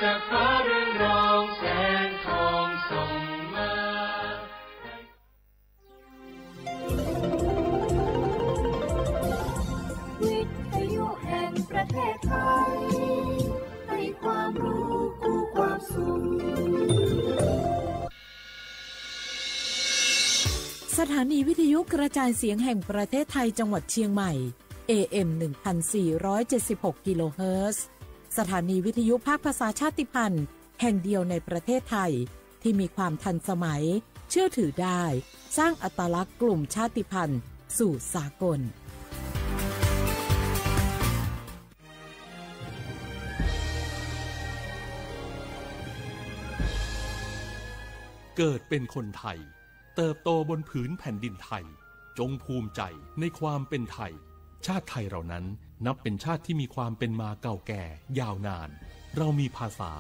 จากฟ้าเรื่องรองแสงทองส่งมาวิทยุแห่งประเทศไทยให้ความรู้คู่ความสุขสถานีวิทยุกระจายเสียงแห่งประเทศไทยจังหวัดเชียงใหม่ AM 1476 กิโลเฮิรตซ์สถานีวิทยุภาคภาษาชาติพันธุ์แห่งเดียวในประเทศไทยที่มีความทันสมัยเชื่อถือได้สร้างอัตลักษณ์กลุ่มชาติพันธุ์สู่สากลเกิดเป็นคนไทยเติบโตบนผืนแผ่นดินไทยจงภูมิใจในความเป็นไทยชาติไทยเรานั้นนับเป็นชาติที่มีความเป็นมาเก่าแก่ยาวนานเรามีภาษา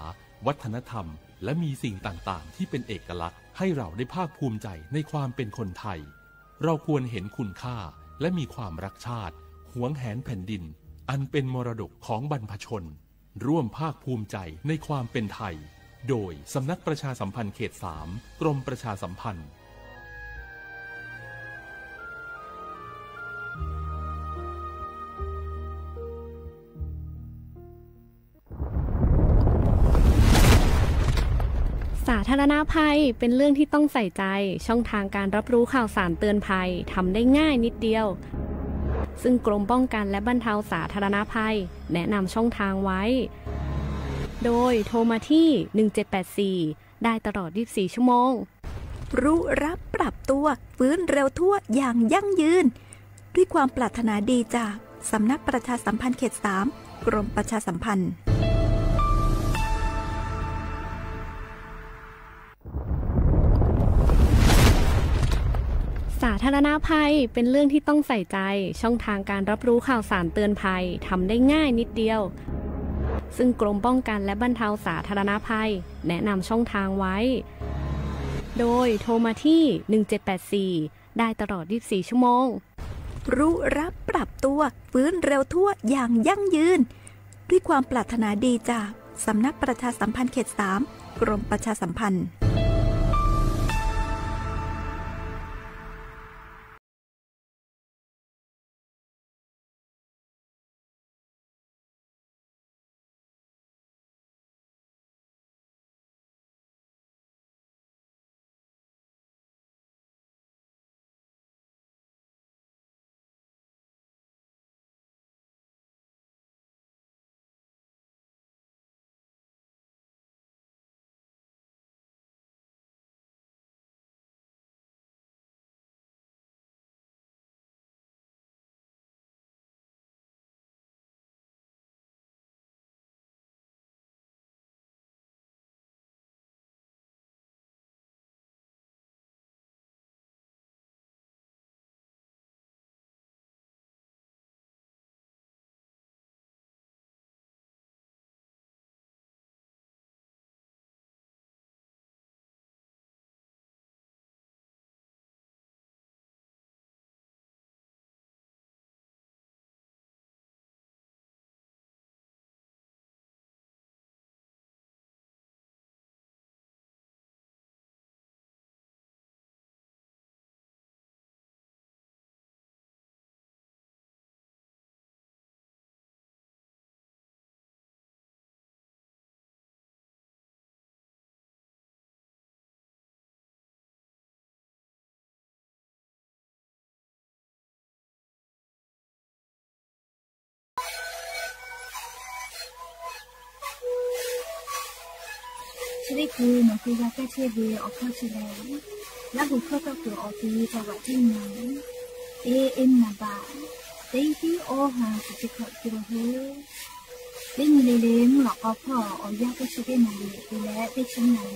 วัฒนธรรมและมีสิ่งต่างๆที่เป็นเอกลักษณ์ให้เราได้ภาคภูมิใจในความเป็นคนไทยเราควรเห็นคุณค่าและมีความรักชาติหวงแหนแผ่นดินอันเป็นมรดกของบรรพชนร่วมภาคภูมิใจในความเป็นไทยโดยสำนักประชาสัมพันธ์เขต 3 กรมประชาสัมพันธ์สาธารณภัยเป็นเรื่องที่ต้องใส่ใจช่องทางการรับรู้ข่าวสารเตือนภัยทำได้ง่ายนิดเดียวซึ่งกรมป้องกันและบรรเทาสาธารณภัยแนะนำช่องทางไว้โดยโทรมาที่1784ได้ตลอด24ชั่วโมงรู้รับปรับตัวฟื้นเร็วทั่วอย่างยั่งยืนด้วยความปรารถนาดีจากสำนักประชาสัมพันธ์เขต 3 กรมประชาสัมพันธ์สาธารณภัยเป็นเรื่องที่ต้องใส่ใจช่องทางการรับรู้ข่าวสารเตือนภัยทำได้ง่ายนิดเดียวซึ่งกรมป้องกันและบรรเทาสาธารณภัยแนะนำช่องทางไว้โดยโทรมาที่1784ได้ตลอด24ชั่วโมงรู้รับปรับตัวฟื้นเร็วทั่วอย่างยั่งยืนด้วยความปรารถนาดีจากสำนักประชาสัมพันธ์เขต 3 กรมประชาสัมพันธ์Chiriku no kuyaka chebe okochile la hukoto ku oti tawatina em naba teiti oha chiko kirohe Lele ngọc phò oya cái số cái này thì lẽ cái số này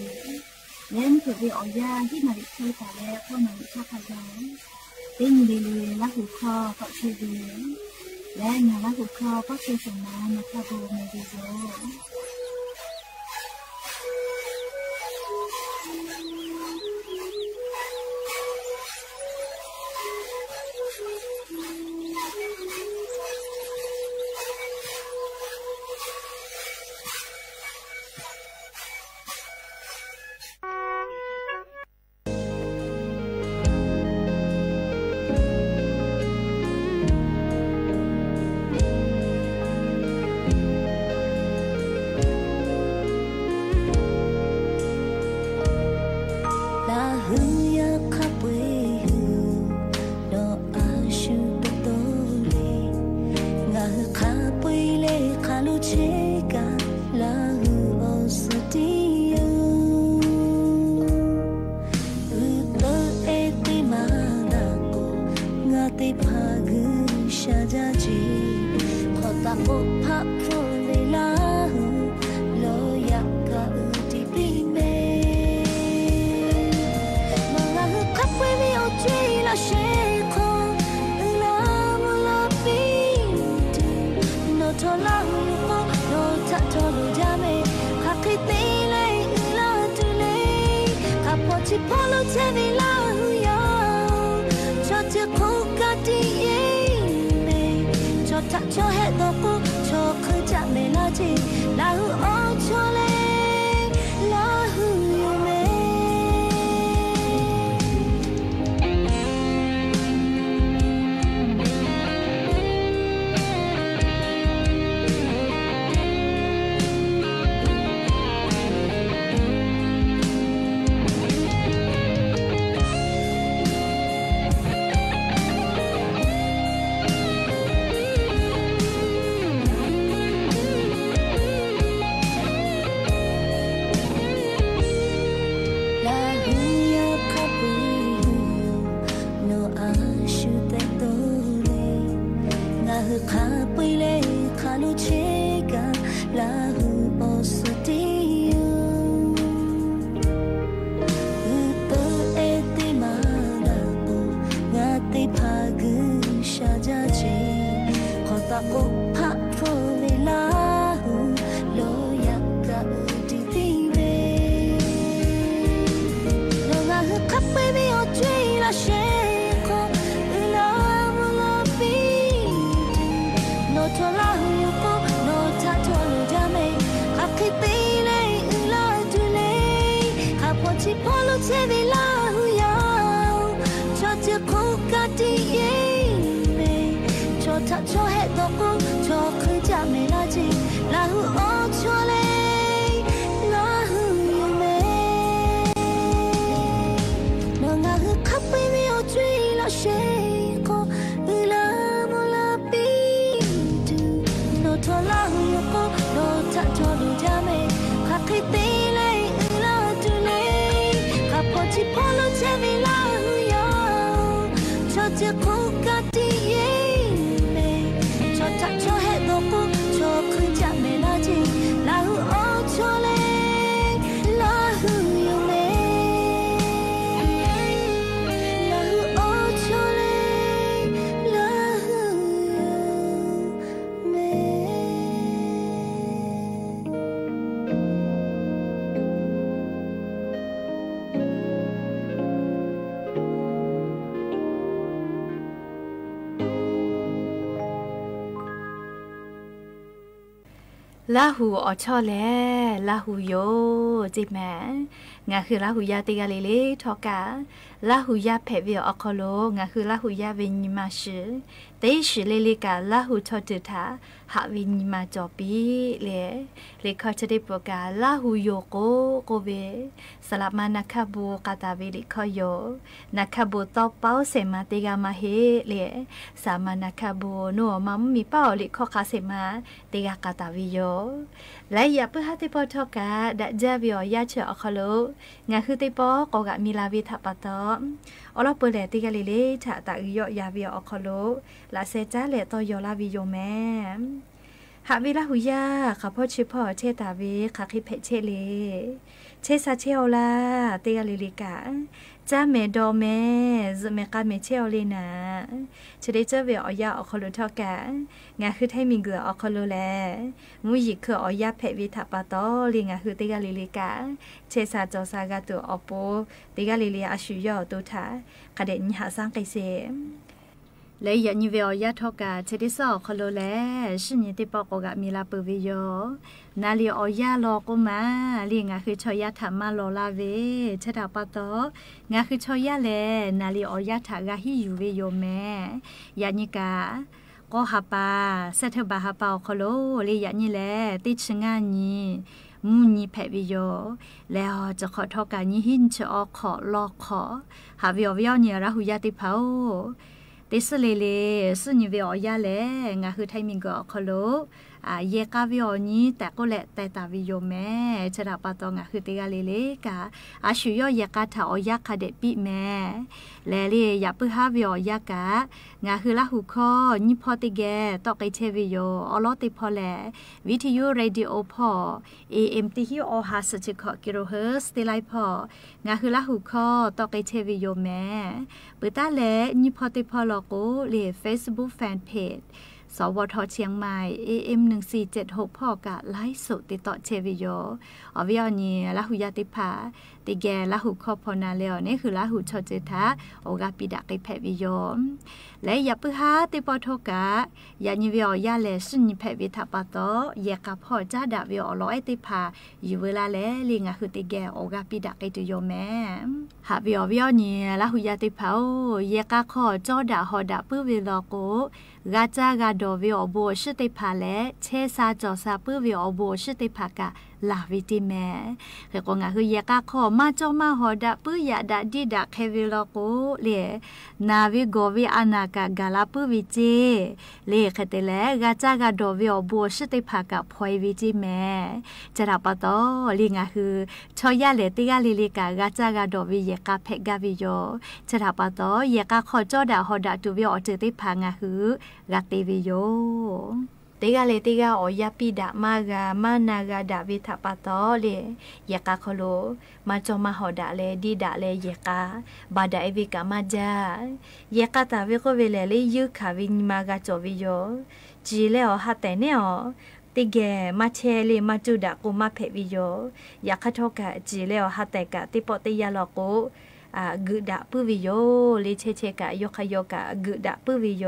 lẽ từ vì oyaที่มาที่ใส่แล้วพอมันชอบขยันเป็นleleละหูคอก็เชื่อดีและงานละหูคอก็เชื่อสมานนะคะโบเมดิโซ โอพักโฟเวลาโลอยากกะอุติปีเมมาลาฮึขับไว้ไม่เอาใจละเชคงลามาลาปีดูโนทอลาฮึโกโนทัทอลูจาเมขับคิดตีเลยลาดูเลยขับพอที่พอลูเทเวลาฮึยาชอจะคุกกะดีเย่ชอทักชอให้ตัวกูชอคือจะไม่ละจีลาหูโอชอเลลาหูยูเมลาหูออชอแลลาหูโยจิแม่งาคือลาหูยาติกาเลเลทอกาลาหูยาเพวิออคอโลงาคือลาหูยาเวนิมาชือเตชิเลเลกาลาหูทอตุทาหาเวนิมาจอปีเลคอจะได้ปกาลาหูโยโกเวสลับมานักขับูกาตาเวลิคอโยนักขับูตอเป้าเสมาติกามาเฮเลสามานักขับูนัวมัมมีเป้าลิคอคาเสมาติกากาตาวิโยและอย่าเพื่อให้ติปอทอกาดัจจาวิอยาเชออคอโลงาคือติปอกอกะมีลาวิทัปตออลอเปเลติกาลิเลชะตะยอยาวิออคอโลลาเซจาเลตอยอลาวิโยแมหาวิลาหุยาข้าพ่อชิพ่อเชตาวิข้าคิเพเชเลเชซาเชโอลาติกาลิลิกาจ้าเมดอเมซเมกาเมเชโอเลนาจะได้เจอเวออยาออคอโลทอกางาคือให้มีเกลือออคอโลแลมุยิคือออยาเพวิทัปตอลิงาคือติกาลิลิกาเชซาจอซากาตัวอโปติกาลิลิอาชุยอตุทากระเด็นหาสร้างไกเซและยันยิเวอยาทอกาเชดิสอคอโลแลชินิติปอกกะมีลาเปวิโยนาลีออยาลอกุมาลีงาคือชอยาธรรมาลอลาเวเชดาปะตองาคือชอยาแลนาลีออยาทากาฮิยูเวโยแมยานิกาก็หาปาเซทบาหาปาคอโลลียานิแลติชงานีมูนีแพวิโยแล้วจะขอทอกานิหินเชอขอลอขอหาวิอวิอเนียราหุยาติเผาติสเลเลสุนิเวอยาเลงาคือไทมิงก็คอโลเยกาวิอนี้แต่ก็แหละแต่ตาวิโยแม่ชราปาตองาคือติกาเลเลกาอาชุยอเยกาถาอยาคาเดปิแม่ แลลี่อย่าปื้อฮาวิอยากะงาคือละหูข้อญิพอติแกตอกไกเทวิโยอลอติพอแลวิทยุเรดิโอพอ AM ติฮิออฮาสจิคกิโลเฮิรตซ์ติไลพองาคือละหูข้อตอกไกเทวิโยแม่ปื้อตาแลญิพอติพอลอโกเล Facebook Fan Pageสวทเชียงใหม่ AM 1476พ่อกะไลฟ์สดติดต่อเชวิโยอวิอนีละหุยาติภาติแกละหุคอพอนาเลอนี่คือละหุชอเจทาโอกาปิดะไกแพวิโยและอย่าปื้อฮาติปอโทกะอย่านิวิอยาเลสุนิแพวิทาปะโตเยกะพ่อจ้าดาวิอลอไอติภาอยู่เวลาแลลิงะคือติแกโอกาปิดะไกตุโยแม่หาวิอวิอนีละหุยาติภาเยกะขอจ้อดาฮอดาปื้อวิลอโกกาจากาโดวิอโบชิติภาและเชซาจอซาปื้อวิอโบชิติภากะลาวิติแม่เฮกงะคือเยกะขอมาจอมาฮอดาปื้อยาดาดิดาเควิลอโกเลนาวิโกวิอานากะกาลาปื้อวิเจเลคเตเลกาจากาโดวิอโบชิติภากะพอยวิจิแม่จะรับปะตอลิงะคือชอยาเลติกาลิลิกากาจากาโดวิเยกะเพกาวิโยจะรับปะตอเยกะขอจอดาฮอดาตุวิออเจติภางะคือกาติวิโยติกาเลติกาโอยาปิดามากามานา ga da vi tha pa to le yaka kholo ma cho ma hoda le di da le yaka ba da evi ka ma ja yaka ta vi ko ve le yu kha vi ma ga cho vi yo ji le o ha te ne oติแกมาเชลีมาจุดะกูมาเพวิโยอยากขะทอกะจีเลอหะแต่กะติปอติยาลอโกกึดะปุวิโยลิเชเชกะยกขยกะกึดะปุวิโย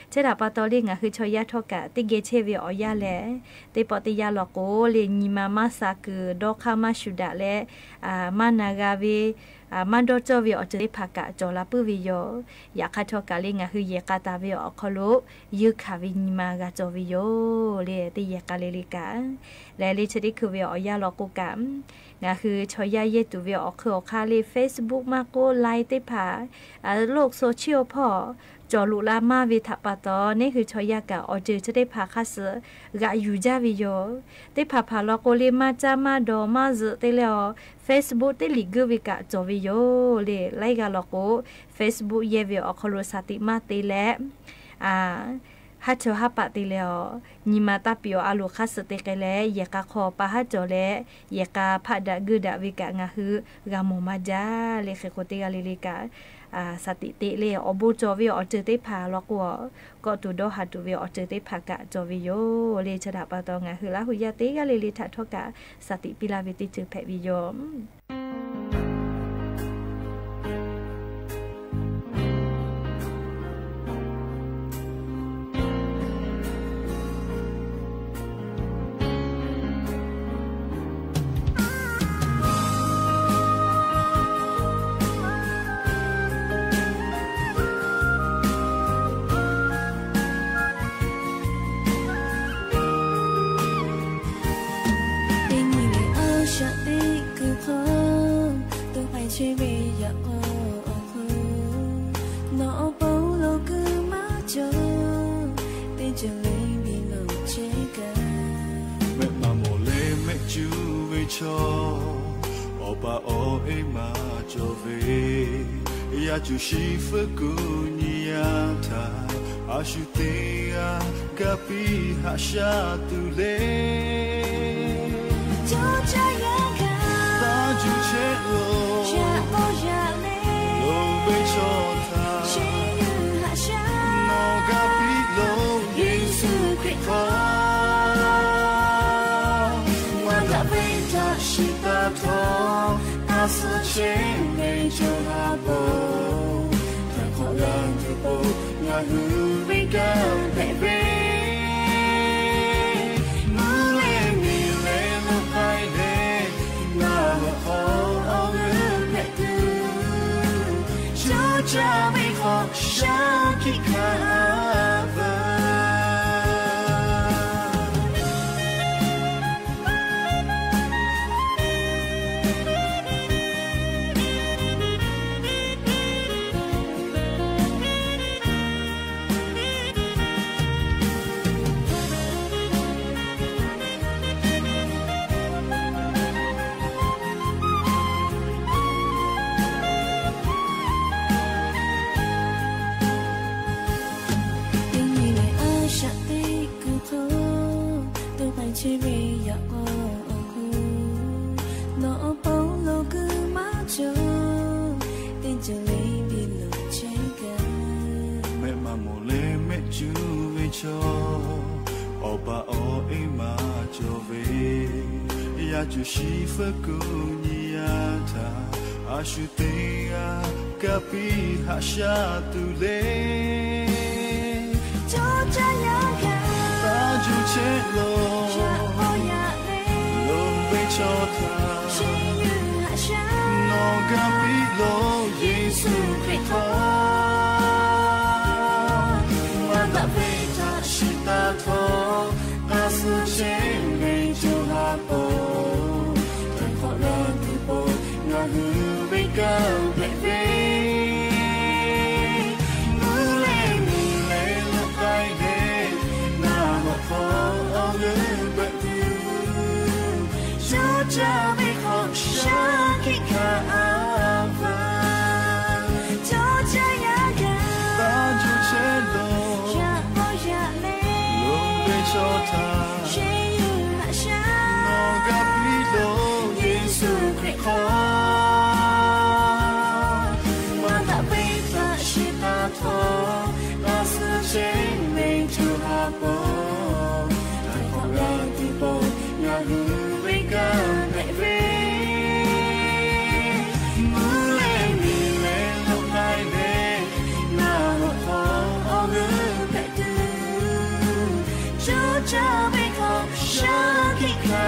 เจดาปะตอลิงะคือชอยะทอกะติเกเชวิออยาแลติปอติยาลอโกลิญิมามาซาคือดอคามาชุดะแลมานากาวิมันโดจวิอเจริภากะจอลาปุวิโยอยากขะทอกะลิงะคือเยกาตาวิอคโลยึคาวิญิมากะจอวิโยเลติเยกาเลลิกะแลลิชดิคือวิออยาลอโกกะงะคือชอยาเยตุวิอคือคาลี Facebook มาโกไลติภาโลกโซเชียลพ่อจอลุลามาวิทะปะตอนี่คือชอยากะออเจจะได้พาคัสกะอยู่จาวิโยได้พาพาลอโกเลมาจามาดอมาซเตเลอ Facebook เตลิกวิกะจอวิโยเลไลกะลอโก Facebook เยวิอคโลสติมาเตเลฮัจโจฮัปปะติเลอนิมาตาปิโออาลูคัสเตเกเลเยกะขอปะฮัจโจเลเยกะพะดะกึดะวิกะงะฮือกะโมมาจาเลเขโกเตกะลิลิกะสติเตเลอบูจอวิออเจเตพาลอกวก็ตุโดฮัตุวิออเจเตพากะจอวิโยเลชดาปะตองะฮือละหุยะเตกะลิลิทะทอกะสติปิลาวิติจึเพวิโย就幸福姑娘她阿叔的啊隔壁哈下杜嘞就这样看大就切罗路被说他那隔壁路耶稣基督我的为他是大头那是千美就阿伯ngah we go baby mule mi le lo kai le na ho o le tu cho cha we ho sha ki ka cho ô ba ô ima cho về ya chu shi phật cô nia ta a shu te a kapi ha sha tu le cho cha ya ka ta ju che lo cha o ya le lo ve cho ta shi yu ha sha no kapi lo Yesu Christo ma ta ve ta shi ta tho a su che me ju ha po ta kho lo tu po na hu ve ka ve ve mu le lo kai de na mo kho o le ba tu so cha ve kho sha ki ka ava cho cha ya ka ta ju che lo cha o ya le lo ve cho ta shi yu ha sha no ga pi lo Yesu Christo ma ta ve ta shi ta tho a su che me ju ha po ta kho lo ti po na hu ve ka ve ve mu le mi le lo kai de na ho kho o lu pe tu cho cha ve kho sha ki ka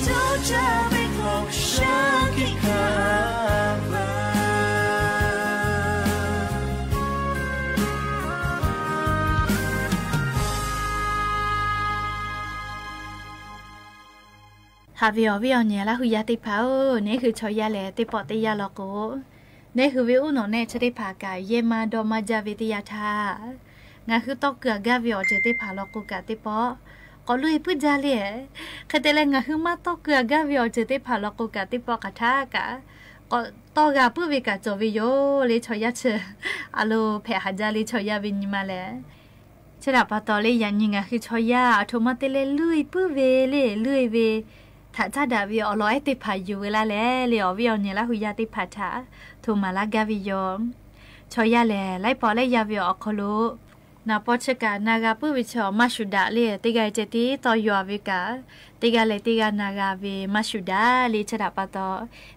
cho cha ve kho sha ki kaฮาวิอวิอเนี่ยละหุยาติพาโอนี่คือชอยาแลติปอติยาลอโกนี่คือวิอุโนเนชติพากาเยมาดอมาจาวิติยาทางาคือตอกเกือกาวิอเจติพาลอโกกาติปอก็ลุยพุจาเลคเตเลงาคือมาตอกเกือกาวิอเจติพาลอโกกาติปอกะทากะก็ตอกาปุวิกาจอวิโยเลชอยาเชอะโลเพหาจาเลชอยาวิญมาแลฉะปะตอเลยันยิงาคือชอยาออโตมาติเลลุยปุเวเลลุยเวถ้าจะดาวิอลอยติพาอยู่เวลาแลเลียววิอเนี่ยละหุยาติพาทาทูมาลากาวิยอมชอยาแลไลปอไลยาวิออคโลนาปอชกานากาปุวิชอมาชุดาเลติกาเจติตอยอวิกาติกาเลติกานากาเวมาชุดาเลฉดาปะตอ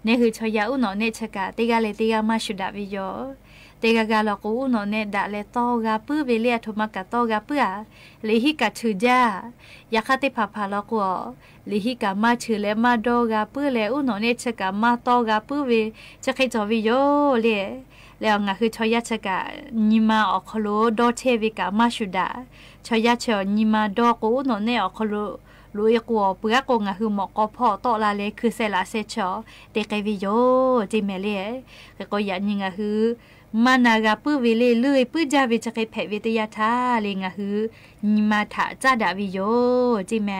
เนี่ยคือชอยาอุโนเนชกาติกาเลติกามาชุดาวิยอเตกากาลอกูอุโนเนดาเลตอกาปุเวเลียโทมากาตอกาปุอะเลหิกาชือจายาคาติพาพาลอกวลิฮิกามาชื่อเลมาโดกาปื้อเลอุโนเนชกามาโตกาปื้อเวจะใครจอวิโยเลแล้วงาคือชอยาชกานิมาออกโลโดเทวิกามาชุดาชอยาเชอนิมาโดกูอุโนเนออกโลลุยกัวเปื้อกงาคือหมอกพอโตลาเลคือเซลาเซชอเตกวิโยจิเมเลก็ยันยิงาคือมานากาปื้อเวเลเลยปื้อจาวิจะใครแผวิทยาทาเลงาคือนิมาถาจาดาวิโยจิแม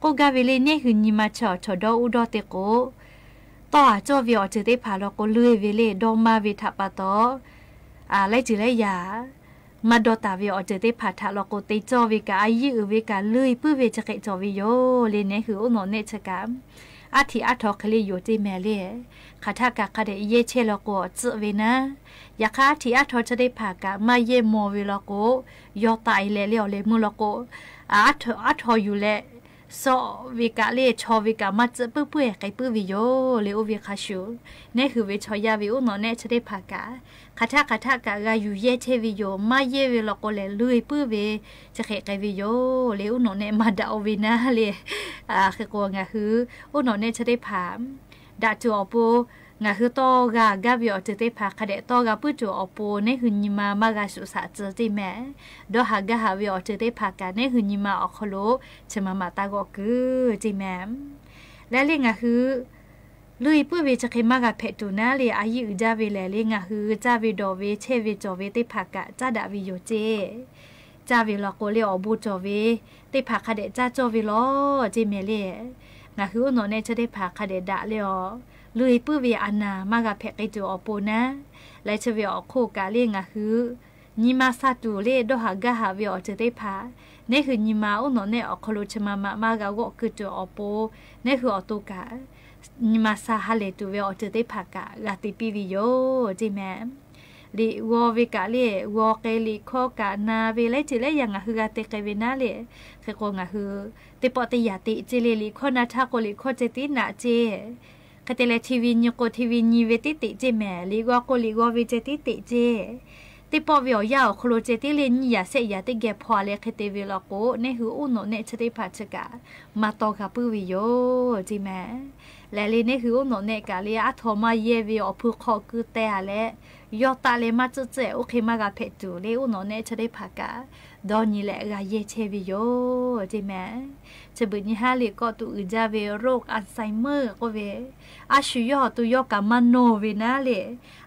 ก็กาเวเลเนี่ยคือนิมาชอชอดออุดอเตโกต่อจอวิอเจเตพาลก็เลยเวเลดอมาวิทาปะตอไลจิไลยามาดอตาวิอเจเตพาทาลก็เตจอวิกาอายิอเวกาเลยปื้อเวจะเกจอวิโยเลเนี่ยคืออุโนเนชกามอาทิอาทอคลีอยู่จิแมเลคาทากาคาเดเยเชลก็จืเวนะยาคาทิอาทอจะได้พากามาเยโมวิลก็ยอตายเลเลียวเลมุลก็อาทออยู่เลซอวิกาเลชอวิกามาจะเปื้อไกปื้อวิโยเลโอวิคาชูนี่คือวิชอยาวิอุโนเนจะได้พากาคาทากาอยู่เยเชวิโยมาเยวิลก็เลลุยปื้อเวจะเกไกวิโยเลอุโนเนมาดาโอวินาเลคือกงาคืออุโนเนจะได้พามดาจูอปูงาคือโตกาวิอจะได้พาคเดโตกาปื้อจูอปูนี่คือนิมามากาสุสาเจติแม่ดอหากาหาวิอจะได้พากานี่คือนิมาอคโลชมามาตาก็คือจิแม่และเรื่องงาคือลุยปื้อเวจะเคมากาเพตูนาเลอายุจาเวแลเรื่องงาคือจาวิดอเวเชเวจอเวติพากาจาดาวิโยเจจาวิลอโกเลอบูจอเวติพาคเดจาจอวิลอจิเมเลงาคืออุโนเนจะได้พาคเดดาเลอลุยปื้อเวอันนามากาเพกจูอปูนะและเชเวอโคกาเลียงคือนิมาซาตูเลดอหากาหาเวอจะได้พานี่คือนิมาอุโนเนอคโลชมามากาวกคือจูอปูนี่คืออตุกานิมาซาฮาเลตูเวอจะได้พากากาติปิวิโยจิแม ลิวอเวกะเลวอเกลิโคกะนาเวไลจิเลยังอะฮือกะเตเกเวนาเลเคโกงะฮือติปอติยาติจิเลลิโคนาทาโกลิโคเจตินะเจคาเตเลทีวีญโกทีวีญีเวติติเจแมลิวอโกลิวอเวเจติติเจติปอวิอยาวโคโลเจติเลญยาเซยาติเกพอเลคเตเวลโกเนฮืออุโนเนชติพัชกะมาตอกะปุวิโยจิแมและเลเนฮืออุโนเนกะเลอะโทมาเยวิอพุขอกุเตอะเลยอตาเลมาจุเจโอเคมากะเพจูเลอุโนเนชติภากะดอนีแลกะเยเชวิโยจิแมจะบึญหาเลก็ตุอึจาเวโรคอัลไซเมอร์ก็เวอาชุยอตุยอกะมโนเวนาเล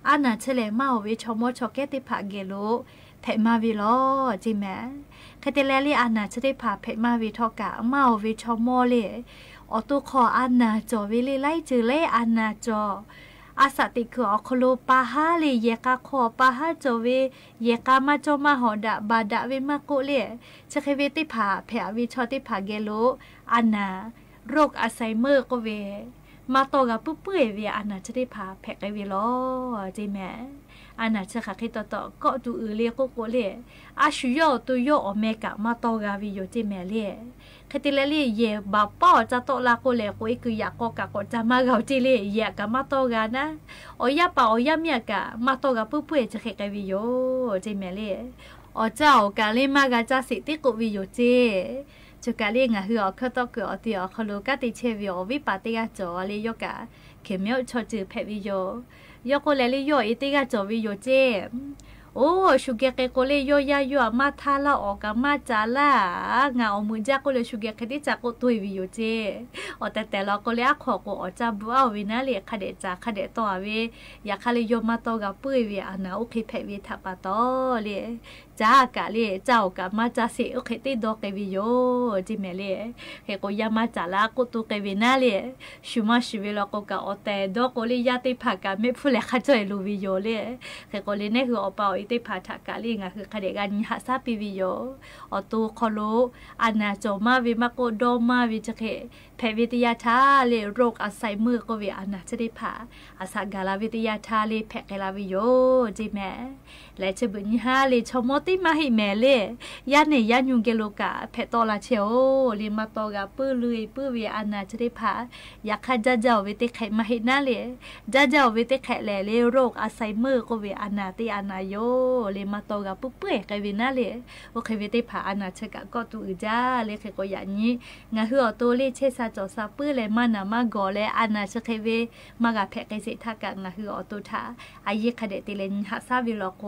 อานาเชเลมาเวชอมอชอเกติภาเกโลเพมาวิลอจิแมคเตเลลีอานาชติภาเพมาวิทอกะมาเวชอมอเลอตุขออานาจอเวเลไลจือเลอานาจออาสติคืออคโลปาฮาเลเยกาขอปาฮาจอเวเยกามาจอมาหอดะบาดะเวมาโกเลชะเคเวติภาเพอวิชอติภาเกโลอานาโรคอัลไซเมอร์ก็เวมาโตกับปุ๊บเปื่อยเวอานาชติภาเพกเวลอจิแมอานาชะคะคิตตอก็ตูอือเลโกโกเลอาชุยอตุยออเมกะมาโตกาวิโยจิแมเลคติเลลีเยบาป้อจะโตลาโกเลโกอีคืออยากก็กะก็จะมาเกาจิเลเยกะมาโตกานะโอยาปาโอยาเมียกะมาโตกะปุ๊บเปื่อยจะเคกวิโยจิแมเลอเจ้ากะเลมากะจะสิติกุวิโยเจจุกะเลงะฮืออคตอกอติอคโลกะติเชวิโอวิปาติกะจอเลยกะเคเมียวชอจือเพวิโยยกโกเลลิโยอิติกะจอวิโยเจโอ้ชูเกะเกโกเลโยยาโยมาทาลาออกะมาจาลางาอมือจักโกเลชูเกะเคดิจักโกตุยวิโยเจอแต่ละโกเลอะขอโกอจับบัววินาเลคะเดจาคะเดตอเวยาคะเลโยมาโตกะปุยเวอะนาโอเคเพวิทัปะตอเลจากะเลเจ้ากะมาจาสิโอเคติดอกเกวิโยจิเมเลเฮโกยามาจาลาโกตุเกวินาเลชูมาชิเวลโกกะอแต่ดอกโกเลยาติภากะเมฟุเลคะจอยลูวิโยเลเฮโกเลเนฮืออปาอิติภาทากะเลงะคือคะเดกะนิหะซาปิวิโยอตูคอโลอานาโจมาวิมาโกโดมาวิจเคเพวิทยาทาเลโรคอัลไซเมอร์ก็เวอานาชติภาอาสากาลาวิทยาทาเลเพกลาวิโยจิแมและจะบึญหาเลชมอติมาหิแมเลยาเนยายุงเกโลกะเพตอลาเชโอเลมาตอกะปื้อลุยปื้อเวอานาชติภาอยากขะจะเวติไขมาหินาเลจะเวติไขแลเลโรคอัลไซเมอร์ก็เวอานาติอานาโยเลมาตอกะปุ๊บเปื่อยไกเวนาเลโอเคเวติภาอานาชกะก็ตุอึจาเลเคก็อย่างนี้งะฮืออโตเลเชซาจอซาปื้อเลมานามาโกเลอานาชเคเวมากะเพกไกเสทากะงะฮืออโตทาอายิคะเดติเลนหะซาวิโลโก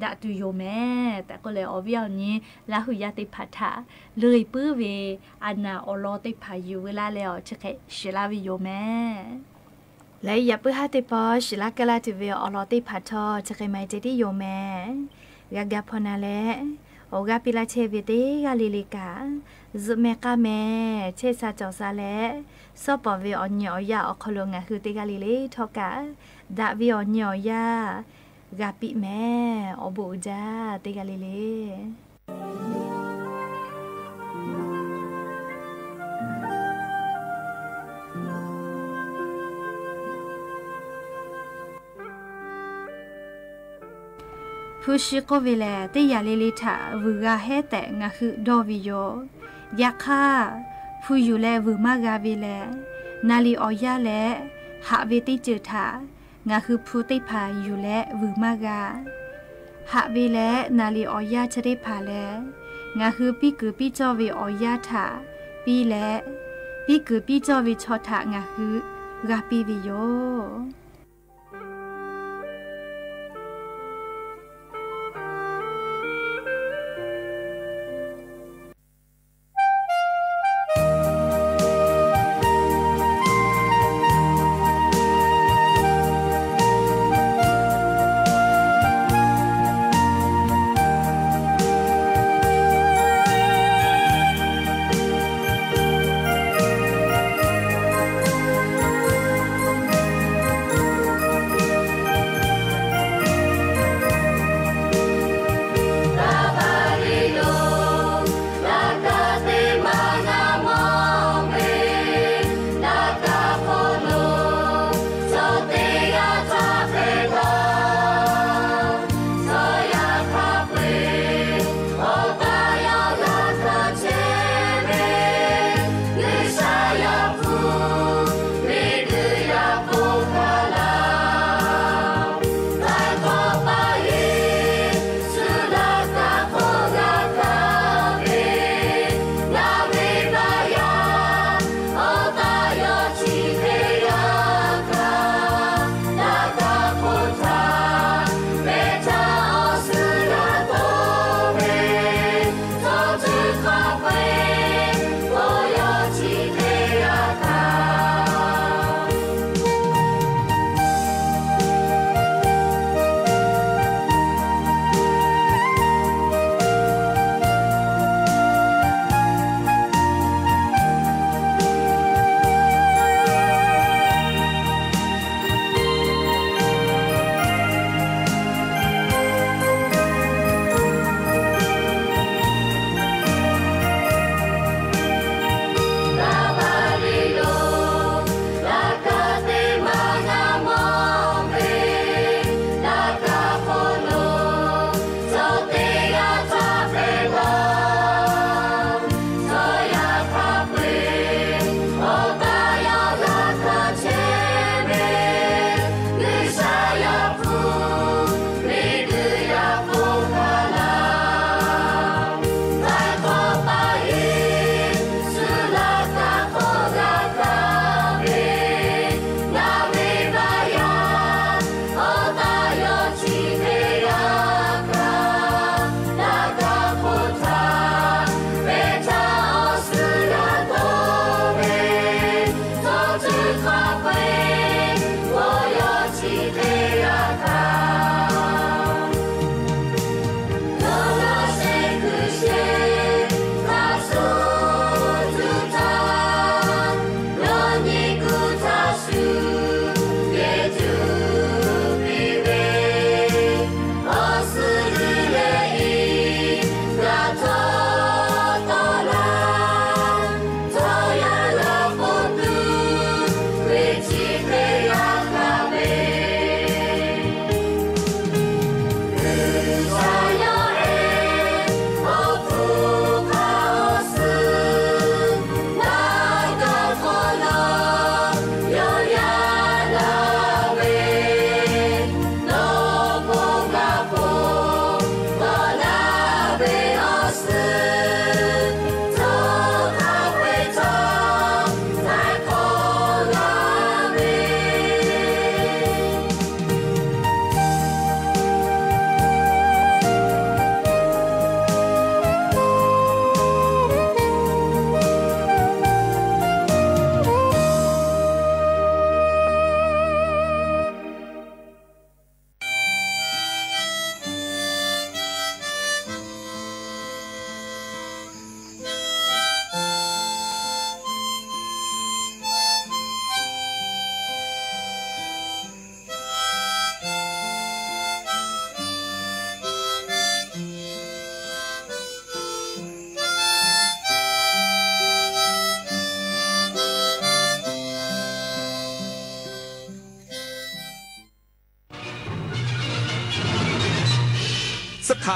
ดะตุโยแม่แต่ก็เลยอวิเอานี้ลาหุยาติพัทธาเลยปื้อเวอานาอโลติพายุเวลาแล้วชเคชิลาวิโยแม่และอย่าปื้อหาติปอชิลากะลาติเวอโลติพัทธอชเคไมเจติโยแม่กะกะพอนาเลโอกาปิลาเชเวเตกาลิลิกาซุเมกาแม่เชซาจอซาเลซอปอเวอญอยาอคโลงะคือเตกาลิเลทอกะดะเวอญอยากาปิแม่อบูจาเตกาลิเลผู้ชิโกเวเลเตยาเลลิทาวูกาเฮแต่งะคือดอวิโยยาคาผู้อยู่แลวูมากาเวเลนาลีออยาเลหะเวติเจอทางะคือผู้ติพาอยู่แลวูมากาหะเวเลนาลีออยาชะได้พาแลงะคือปีกือปีจอเวออยาทาปีแลปีกือปีจอเวชอทางะคือกาปีวิโย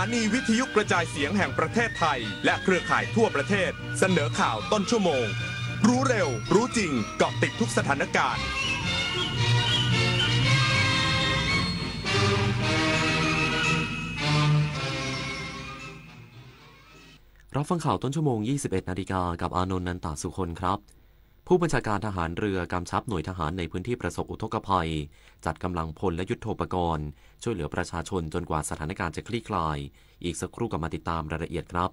านีวิทยุกระจายเสียงแห่งประเทศไทยและเครือข่ายทั่วประเทศเสนอข่าวต้นชั่วโมงรู้เร็วรู้จริงเกาะติดทุกสถานการณ์รับฟังข่าวต้นชั่วโมง 21 นาฬิกากับอานนท์ นันตสุคนครับผู้บัญชาการทหารเรือกำชับหน่วยทหารในพื้นที่ประสบอุทกภัยจัดกำลังพลและยุทโธปกรณ์ช่วยเหลือประชาชนจนกว่าสถานการณ์จะคลี่คลายอีกสักครู่กลับมาติดตามรายละเอียดครับ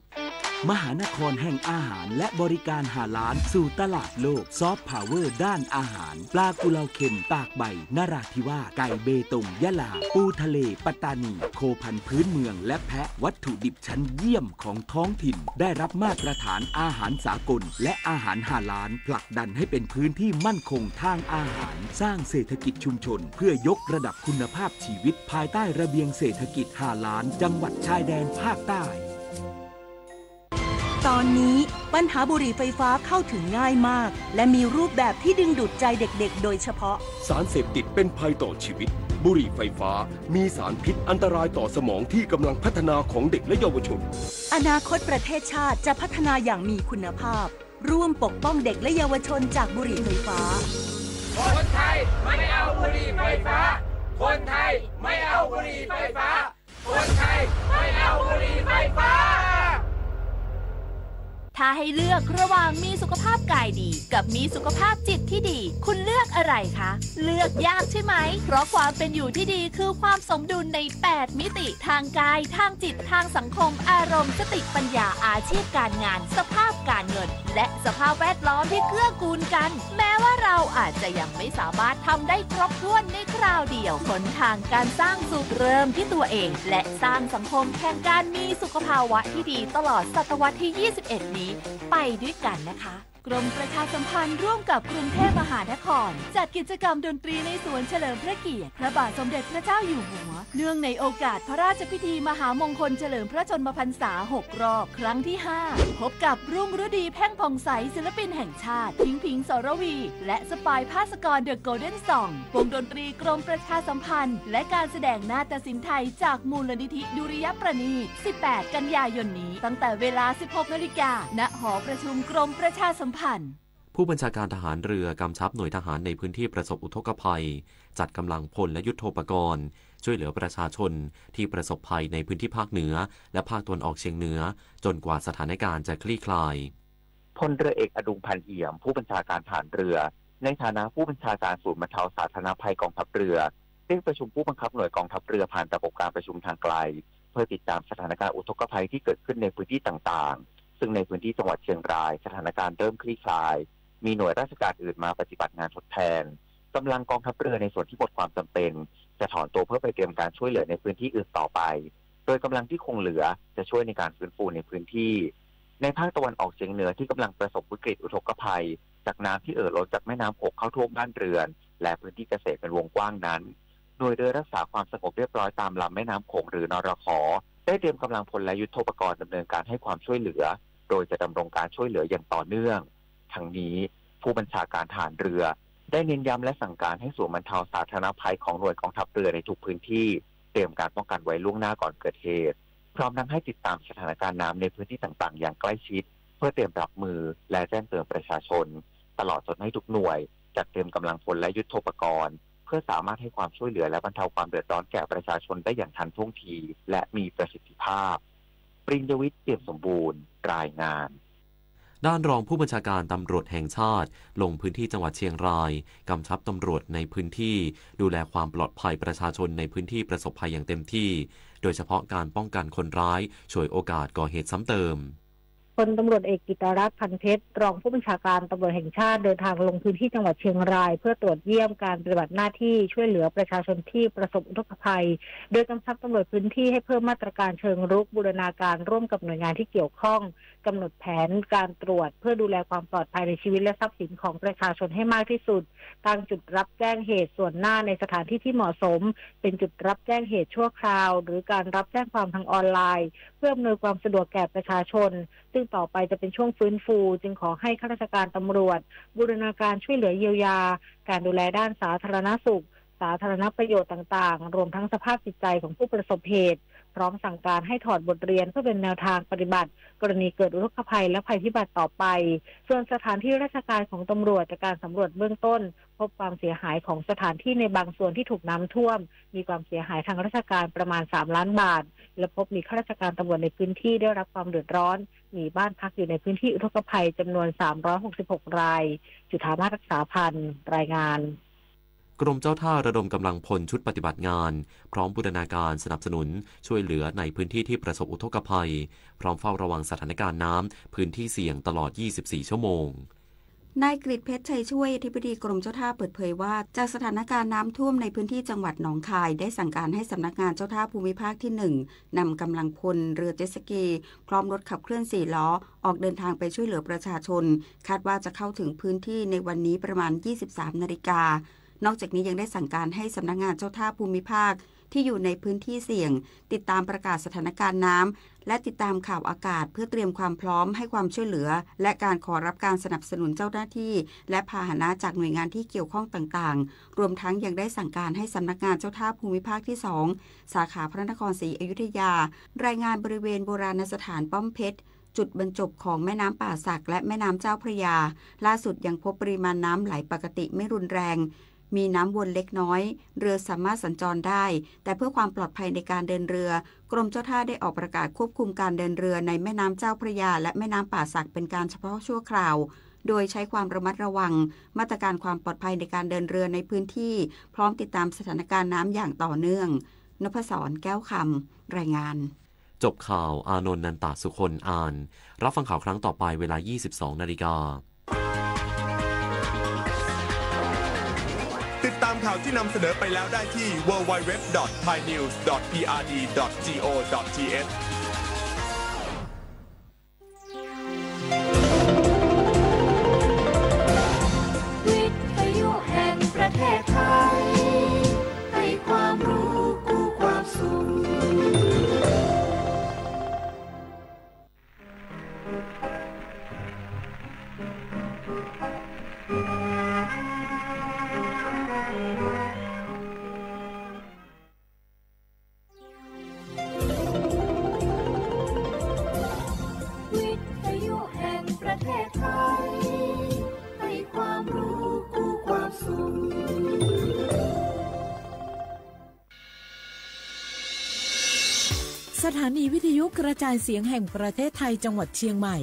มหานครแห่งอาหารและบริการหาล้านสู่ตลาดโลกซอฟต์พาวเวอร์ด้านอาหารปลากุเลาเค็มตากใบนราธิวาสไก่เบตงยะลาปูทะเลปัตตานีโคพันธุ์พื้นเมืองและแพะวัตถุดิบชั้นเยี่ยมของท้องถิ่นได้รับมาตรฐานอาหารสากลและอาหารหาล้านผลักดันให้เป็นพื้นที่มั่นคงทางอาหารสร้างเศรษฐกิจชุมชนเพื่อยกระดับคุณภาพชีวิตภายใต้ระเบียงเศรษฐกิจหาล้านจังหวัดชายแดนภาคใต้ตอนนี้ปัญหาบุหรี่ไฟฟ้าเข้าถึงง่ายมากและมีรูปแบบที่ดึงดูดใจเด็กๆโดยเฉพาะสารเสพติดเป็นภัยต่อชีวิตบุหรี่ไฟฟ้ามีสารพิษอันตรายต่อสมองที่กำลังพัฒนาของเด็กและเยาวชนอนาคตประเทศชาติจะพัฒนาอย่างมีคุณภาพร่วมปกป้องเด็กและเยาวชนจากบุหรี่ไฟฟ้าคนไทยไม่เอาบุหรี่ไฟฟ้าคนไทยไม่เอาบุหรี่ไฟฟ้าคนไทยไม่เอาบุหรี่ไฟฟ้าถ้าให้เลือกระหว่างมีสุขภาพกายดีกับมีสุขภาพจิตที่ดีคุณเลือกอะไรคะเลือกยากใช่ไหมเพราะความเป็นอยู่ที่ดีคือความสมดุลใน8มิติทางกายทางจิตทางสังคมอารมณ์สติปัญญาอาชีพการงานสภาพการเงินและสภาพแวดล้อมที่เกื้อกูลกันแม้ว่าเราอาจจะยังไม่สามารถทำได้ครบถ้วนในคราวเดียวหนทางการสร้างสุขเริ่มที่ตัวเองและสร้างสังคมแห่งการมีสุขภาวะที่ดีตลอดศตวรรษที่21นี้ไปด้วยกันนะคะกรมประชาสัมพันธ์ร่วมกับกรุงเทพมหานครจัดกิจกรรมดนตรีในสวนเฉลิมพระเกียรติพระบาทสมเด็จพระเจ้าอยู่หัวเนื่องในโอกาสพระราชพิธีมหามงคลเฉลิมพระชนมพรรษา6รอบครั้งที่5พบกับรุ่งฤดีแพ่งผ่องใสศิลปินแห่งชาติพิงสรวีและสปายภาสกรเดอะโกลเด้นซองวงดนตรีกรมประชาสัมพันธ์และการแสดงนาฏศิลป์ไทยจากมูลนิธิดุริยประณีต18 กันยายนนี้ตั้งแต่เวลา 16 นาฬิกาณหอประชุมกรมประชาสัมพันธ์ผู้บัญชาการทหารเรือกำชับหน่วยทหารในพื้นที่ประสบอุทกภัยจัดกำลังพลและยุทโธปกรณ์ช่วยเหลือประชาชนที่ประสบภัยในพื้นที่ภาคเหนือและภาคตะวันออกเฉียงเหนือจนกว่าสถานการณ์จะคลี่คลายพลเรือเอกอดุงพันเอี่ยมผู้บัญชาการทหารเรือในฐานะผู้บัญชาการศูนย์บรรเทาสาธารณภัยกองทัพเรือได้ประชุมผู้บังคับหน่วยกองทัพเรือผ่านระบบการประชุมทางไกลเพื่อติดตามสถานการณ์อุทกภัยที่เกิดขึ้นในพื้นที่ต่างๆซึ่งในพื้นที่จังหวัดเชียงรายสถานการณ์เริ่มคลี่คลายมีหน่วยราชการอื่นมาปฏิบัติงานทดแทนกำลังกองทัพเรือในส่วนที่หมดความจำเป็นจะถอนตัวเพื่อไปเตรียมการช่วยเหลือในพื้นที่อื่นต่อไปโดยกำลังที่คงเหลือจะช่วยในการฟื้นฟูในพื้นที่ในภาคตะวันออกเฉียงเหนือที่กำลังประสบวิกฤตอุทกภัยจากน้ำที่ล้นจากแม่น้ำโขงเข้าท่วมบ้านเรือนและพื้นที่เกษตรเป็นวงกว้างนั้นหน่วยเรือรักษาความสงบเรียบร้อยตามลำแม่น้ำโขงหรือนรข.ได้เตรียมกำลังพลและยุทโธปกรณ์ดำเนินการให้ความช่วยเหลือโดยจะดำรงการช่วยเหลืออย่างต่อเนื่องทั้งนี้ผู้บัญชาการทหารเรือได้เน้นย้ำและสั่งการให้ศูนย์บรรเทาสาธารณภัยของหน่วยกองทัพเรือในทุกพื้นที่เตรียมการป้องกันไว้ล่วงหน้าก่อนเกิดเหตุพร้อมทั้งให้ติดตามสถานการณ์น้ำในพื้นที่ต่างๆอย่างใกล้ชิดเพื่อเตรียมรับมือและแจ้งเตือนประชาชนตลอดจนให้ทุกหน่วยจัดเตรียมกำลังพลและยุทโธปกรณ์เพื่อสามารถให้ความช่วยเหลือและบรรเทาความเดือดร้อนแก่ประชาชนได้อย่างทันท่วงทีและมีประสิทธิภาพปริญญวิทย์เปี่ยมสมบูรณ์รายงานด้านรองผู้บัญชาการตำรวจแห่งชาติลงพื้นที่จังหวัดเชียงรายกำชับตำรวจในพื้นที่ดูแลความปลอดภัยประชาชนในพื้นที่ประสบภัยอย่างเต็มที่โดยเฉพาะการป้องกันคนร้ายฉวยโอกาสก่อเหตุซ้ำเติมพลตำรวจเอกกิตรัตน์พันเพชรรองผู้บัญชาการตำรวจแห่งชาติเดินทางลงพื้นที่จังหวัดเชียงรายเพื่อตรวจเยี่ยมการปฏิบัติหน้าที่ช่วยเหลือประชาชนที่ประสบอุทกภัยโดยกำชับตำรวจพื้นที่ให้เพิ่มมาตรการเชิงรุกบูรณาการร่วมกับหน่วยงานที่เกี่ยวข้องกำหนดแผนการตรวจเพื่อดูแลความปลอดภัยในชีวิตและทรัพย์สินของประชาชนให้มากที่สุดตั้งจุดรับแจ้งเหตุส่วนหน้าในสถานที่ที่เหมาะสมเป็นจุดรับแจ้งเหตุชั่วคราวหรือการรับแจ้งความทางออนไลน์เพื่ออำนวยความสะดวกแก่ประชาชนซึ่งต่อไปจะเป็นช่วงฟื้นฟูจึงขอให้ข้าราชการตำรวจบูรณาการช่วยเหลือเยียวยาการดูแลด้านสาธารณสุขสาธารณประโยชน์ต่างๆรวมทั้งสภาพจิตใจของผู้ประสบเหตุ พร้อมสั่งการให้ถอดบทเรียนเพื่อเป็นแนวทางปฏิบัติกรณีเกิดอุทกภัยและภัยพิบัติต่อไปส่วนสถานที่ราชการของตำรวจจากการสำรวจเบื้องต้นพบความเสียหายของสถานที่ในบางส่วนที่ถูกน้ำท่วมมีความเสียหายทางราชการประมาณ3 ล้านบาทและพบมีข้าราชการตำรวจในพื้นที่ได้รับความเดือดร้อนมีบ้านพักอยู่ในพื้นที่อุทกภัยจำนวน366 รายจุฑามาศรักษาพันธ์รายงานกรมเจ้าท่าระดมกำลังพลชุดปฏิบัติงานพร้อมบูรณาการสนับสนุนช่วยเหลือในพื้นที่ที่ประสบอุทกภัยพร้อมเฝ้าระวังสถานการณ์น้ำพื้นที่เสี่ยงตลอด24 ชั่วโมงนายกฤษเพชรชัยช่วยอธิบดีกรมเจ้าท่าเปิดเผยว่าจากสถานการณ์น้ำท่วมในพื้นที่จังหวัดหนองคายได้สั่งการให้สำนักงานเจ้าท่าภูมิภาคที่1นำกำลังพลเรือเจ็ตสกีพร้อมรถขับเคลื่อน4 ล้อออกเดินทางไปช่วยเหลือประชาชนคาดว่าจะเข้าถึงพื้นที่ในวันนี้ประมาณ 23 นาฬิกานอกจากนี้ยังได้สั่งการให้สำนักงานเจ้าท่าภูมิภาคที่อยู่ในพื้นที่เสี่ยงติดตามประกาศสถานการณ์น้ำและติดตามข่าวอากาศเพื่อเตรียมความพร้อมให้ความช่วยเหลือและการขอรับการสนับสนุนเจ้าหน้าที่และพาหนะจากหน่วยงานที่เกี่ยวข้องต่างๆรวมทั้งยังได้สั่งการให้สำนักงานเจ้าท่าภูมิภาคที่2สาขาพระนครศรีอยุธยารายงานบริเวณโบราณสถานป้อมเพชรจุดบรรจบของแม่น้ำป่าสักและแม่น้ำเจ้าพระยาล่าสุดยังพบปริมาณน้ำไหลปกติไม่รุนแรงมีน้ำวนเล็กน้อยเรือสามารถสัญจรได้แต่เพื่อความปลอดภัยในการเดินเรือกรมเจ้าท่าได้ออกประกาศควบคุมการเดินเรือในแม่น้ำเจ้าพระยาและแม่น้ำป่าสักเป็นการเฉพาะชั่วคราวโดยใช้ความระมัดระวังมาตรการความปลอดภัยในการเดินเรือในพื้นที่พร้อมติดตามสถานการณ์น้ำอย่างต่อเนื่องนพศรแก้วคำรายงานจบข่าวอานนท์นันตสุคนอ่านรับฟังข่าวครั้งต่อไปเวลา 22 นาฬิกาติดตามข่าวที่นำเสนอไปแล้วได้ที่ www.thainews.prd.go.th วิทยุแห่งประเทศไทยให้ความรู้กู้ความสุขสถานีวิทยุกระจายเสียงแห่งประเทศไทยจังหวัดเชียงใหม่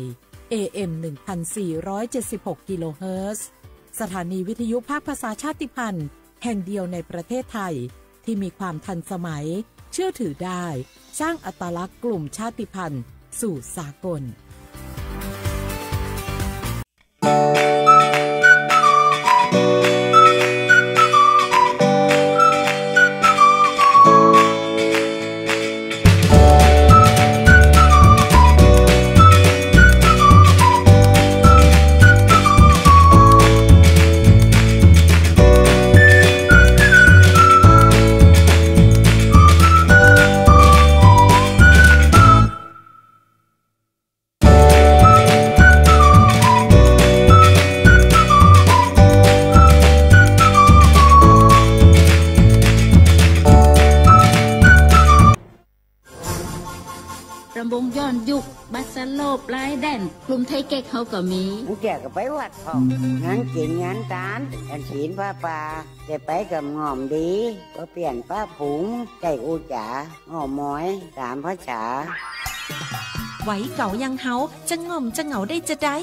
AM 1476 กิโลเฮิรตซ์สถานีวิทยุภาคภาษาชาติพันธุ์แห่งเดียวในประเทศไทยที่มีความทันสมัยเชื่อถือได้สร้างอัตลักษณ์กลุ่มชาติพันธุ์สู่สากลกลุ่มไทยเก๊กเขาก็มีผู้แก่ก็ไปวัดพ่องานเก่งงานตานอันศีลผ้าป่าจะไปกับงอมดีก็เปลี่ยนป้าผุงใจอูจ๋าหอมม้อยตามพระจ๋าไหวเก่ายังเฮาจะง่อมจะเหงาได้จะได้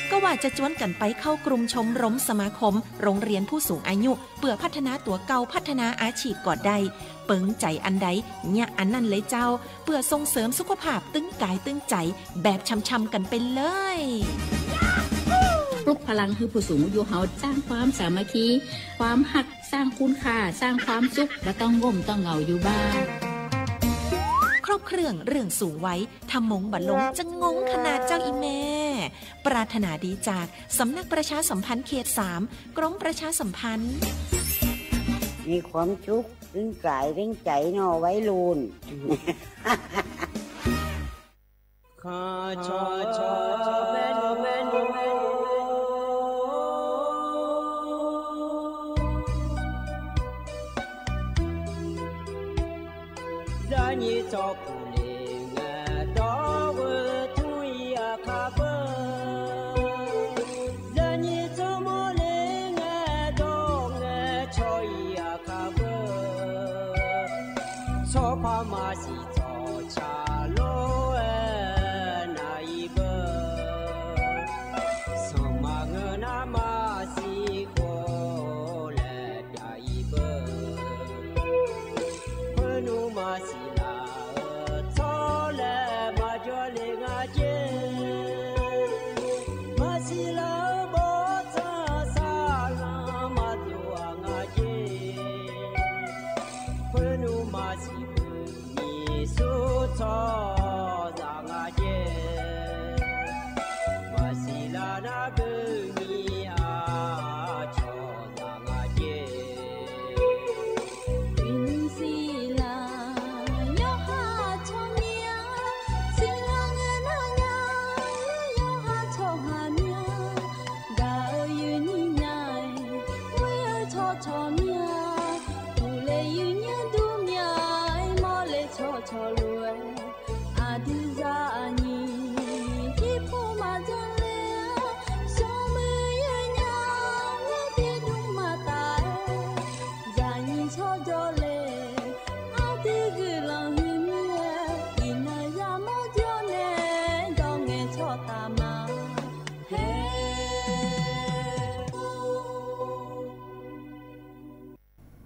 ก็ว่าจะจวนกันไปเข้ากลุ่มชมรมสมาคมโรงเรียนผู้สูงอายุเพื่อพัฒนาตัวเก่าพัฒนาอาชีพก่อนได้เปิงใจอันใดเนี่ยอันนั้นเลยเจ้าเพื่อส่งเสริมสุขภาพตึงกายตึงใจแบบช้ำๆกันไปเลยปลุกพลังคือผู้สูงอายุเฮาสร้างความสามัคคีความหักสร้างคุณค่าสร้างความสุขและต้องง่มต้องเหงาอยู่บ้านครบเครื่องเรื่องสูงไว้ทำมงบัดลงจะงงขนาดเจ้าอีแม่ปรารถนาดีจากสำนักประชาสัมพันธ์เขต3กรมประชาสัมพันธ์มีความสุขตึงกายตึงใจนอไว้ลูนขอชอแม่นแม่นHãy subscribe cho kênh Ghiền Mì Gõ Để không bỏ lỡ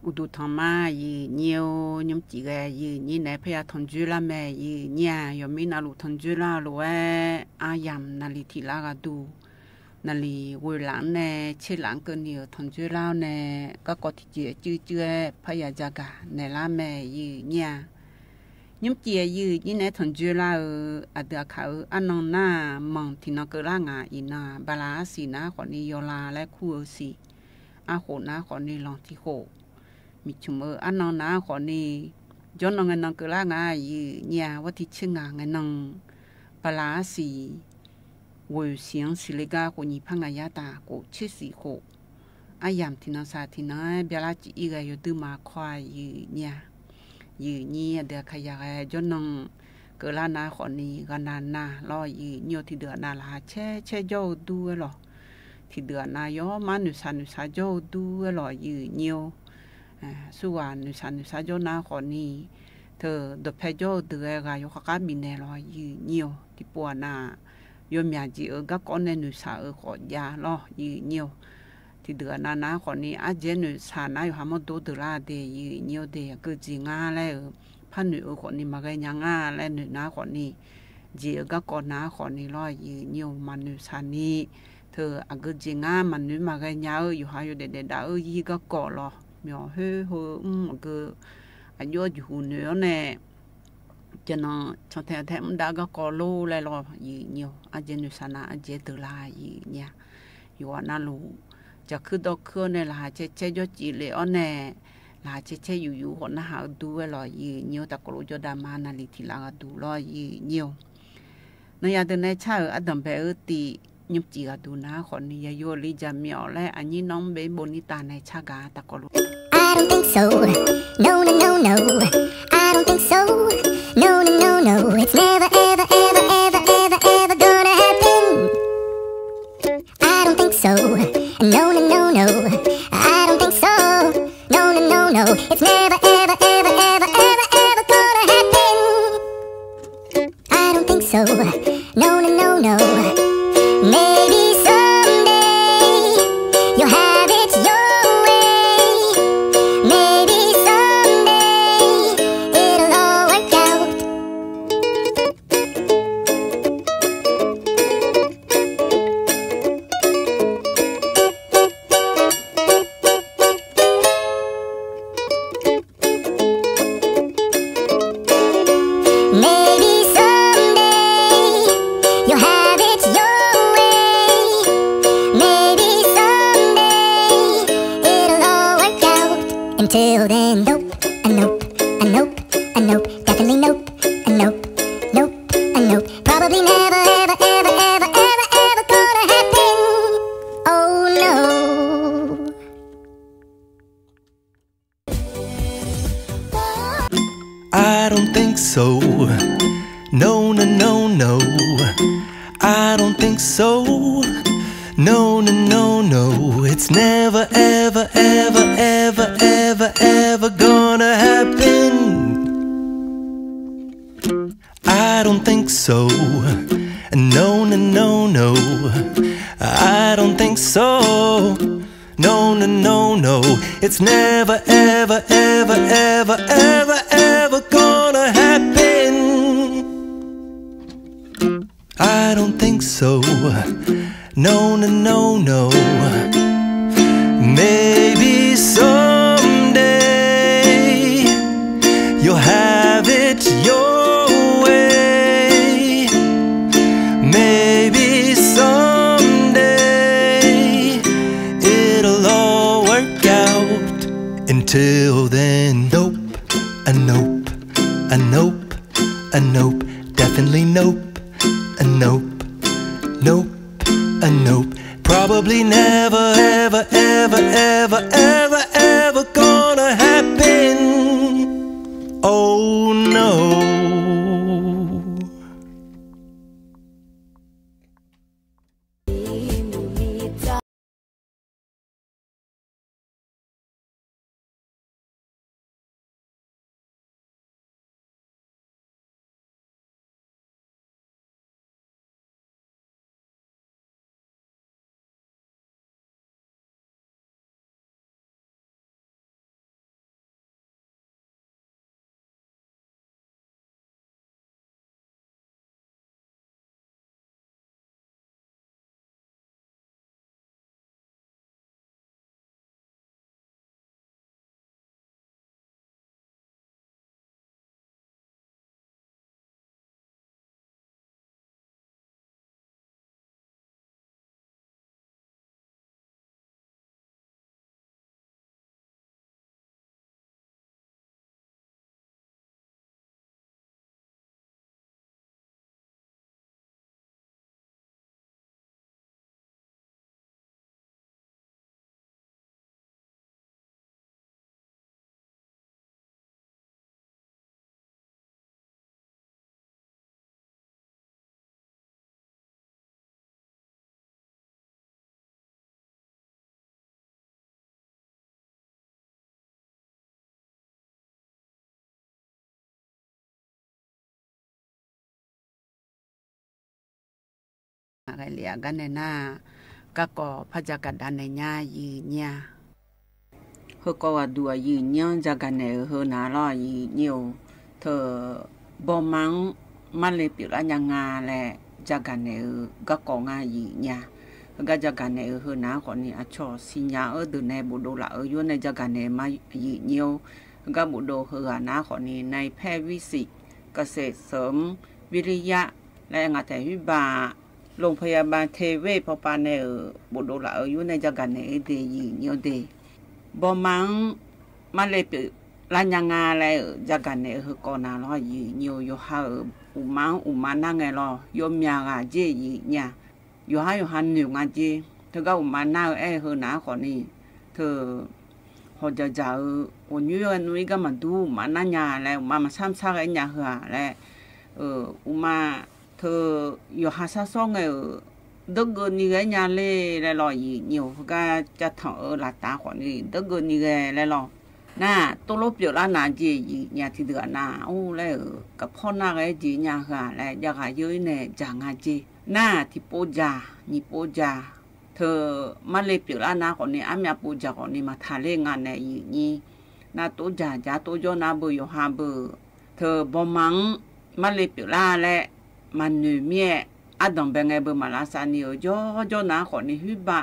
อุดุทมายีเนียวยมจีแกยีนี่ไหนพยาทนจุลาแม่ยีเนี่ยยมีนาลุทนจุลาลวยอายามนาลิทิลากาดูนาลีวุยหลังแน่เชื่อหลังเกินเดียวทนจุลาแน่ก็กอดที่เจือพยาจากาในลาแม่ยีเนี่ยยมจียีนี่ไหนทนจุลาอเดือเขาอันนองหน้ามองที่นกลางาอีนาบาลาสีนาขอนิยลาและคู่สีอาโหนาขอนิลองที่โหมีชุมอันนองนาขอนี่ย้อนนองเงินนองเกล้างายีเนี่ยว่าที่เชื่องาเงินนองปลาสีวัวเสียงสิเลกาโกนี่พังอายาตาโกเชสีโคอายามที่นาซาที่นาเบลาจีอีกอยู่ตื้อมาควายยีเนี่ยยีนี่เดือขยายย้อนนองเกล้านาขอนี่กันนานนาลอยยีเนียวที่เดือนาลาเช่โยดูหรอที่เดือนาย้อมานุสาโยดูหรอยีเนียวส่วนนุสันโยนาขอนี่เธอเดเพโยเดือกายกาบินเนลอยยืเนียวที่ปัวนาโยมยาจีก็ก้อนในนุสาขอยาลอยืเนียวที่เดือนาขอนี่อาเจนุสานาอยู่หามดเดลาเดยืเนียวเดก็จีงาแล้วพันนุขอนี่มาไกยังงาและนุนาขอนี่จีก็ก้อนนาขอนี่ลอยยืเนียวมันนุสานี่เธออาก็จีงามันนุมาไกยาอยู่หาอยู่เด็ดดายีก็ก่อลอมีเฮ้ก็อายุอยู่เหนือเนี่ยจะนอนชอบแถมได้ก็กอลูเลยรอยี่เนียวอาเจนุสานาอาเจตุลายี่เนี่ยอยู่ว่าน่ารู้จะคือดอกเครือเนี่ยล่ะเจ๊ยอดจีเลยอ๋อเนี่ยล่ะเจ๊อยู่คนน่าหาดูไว้รอยี่เนียวแต่ก็รู้จะดามานาลิทิลาดูรอยี่เนียวในยาเดินในชาอดัมเบอร์ตียุบจีกดูนะคนนี้ยาโยลิจามีอและอันนี้น้องเบย์บนิตาในชากาแต่ก็รู้I don't think so. No, no, no, no. I don't think so. No, no, no, no. It's never, ever, ever, ever, ever, ever gonna happen. I don't think so. No, no, no, no. I don't think so. No, no, no, no. It's never, ever, ever, ever, ever, ever gonna happen. I don't think so. No, no, no, no. Maybe someday you'll have it your Until then, nope, a nope, a nope, a nope, definitely nope, a nope, nope, a nope, probably never, ever, ever, ever, ever, ever gonna happen. Oh no. I don't think so. No, no, no, no. I don't think so. No, no, no, no. It's never, ever, ever, ever, ever, ever gonna happen. I don't think so. No, no, no, no. I don't think so. No, no, no, no. It's never, ever, ever, ever, ever, ever gonna happen. I don't think so. No, no, no, no. Maybe someday you'll have it your way. Maybe someday it'll all work out. Until then, nope, a nope, a nope, a nope, definitely nope, a nope, nope, a nope. Probably never, ever, ever, ever, ever, ever gonna happen. Oh no. ไกเลียกันในหน้าก็พระจักรดันในญายืนญาเฮก็ว่าดัวยืนญาจักกันในเฮนาลอยืนโยเธอบ่มังมันเลยปิละยังงาแลจักกันในก็กองายืนญาก็จักกันในเฮนาคนนี้อชอสิญาดูในบุโดละอยู่ในจักกันในมายืนโยก็บุโดเฮนาคนนี้ในแพทย์วิสิกเกษตรเสริมวิริยะและงานแต่วิบาโรงพยาบาลเทเวพปาในบุโดละอยู่ในจักกันในเดยืนโยเดบ่มังมันเลยปิละยังงาแลจักกันในเฮกอนาลอยืนโยโยฮาอุมานั่งไงรอยมยากาเจยืนญาอยู่หันอยู่งานเจเธอก็อุมาหน้าเฮนาคนนี้เธอพอจะวันนี้นุ้ยก็มาดูมาหน้าญาแล้วมาซ้ำซากไอ้ญาเหรอแล้วอุมาเธออยู่หาซาซองไงดึกเกินนี่ไงญาเล่แล้วรอยืนอยู่ก็จะถอหลับตาคนนี้ดึกเกินนี่ไงแล้วรอน่าตัวลบเยอะแล้วน่าเจยืนญาที่เดือดน่าโอ้แล้วกับพ่อหน้าไอ้จีญาเหรอแล้วอยากหาเยอะเนี่ยจางอาเจน่าที่ปูจานี่ปูจาเธอมาเลยเปลี่ยนน้าคนนี้อามีปูจาคนนี้มาทะเลงานในยืนนี่น่าตัวจ่าตัวจอน้าเบอร์อยู่หาเบอร์เธอบ่มังมาเลยเปลี่ยนและมันเหนื่อยเมียอาดองเป็นไงเบอร์มาลาซานิโอจอน้าคนนี้ฮึบะ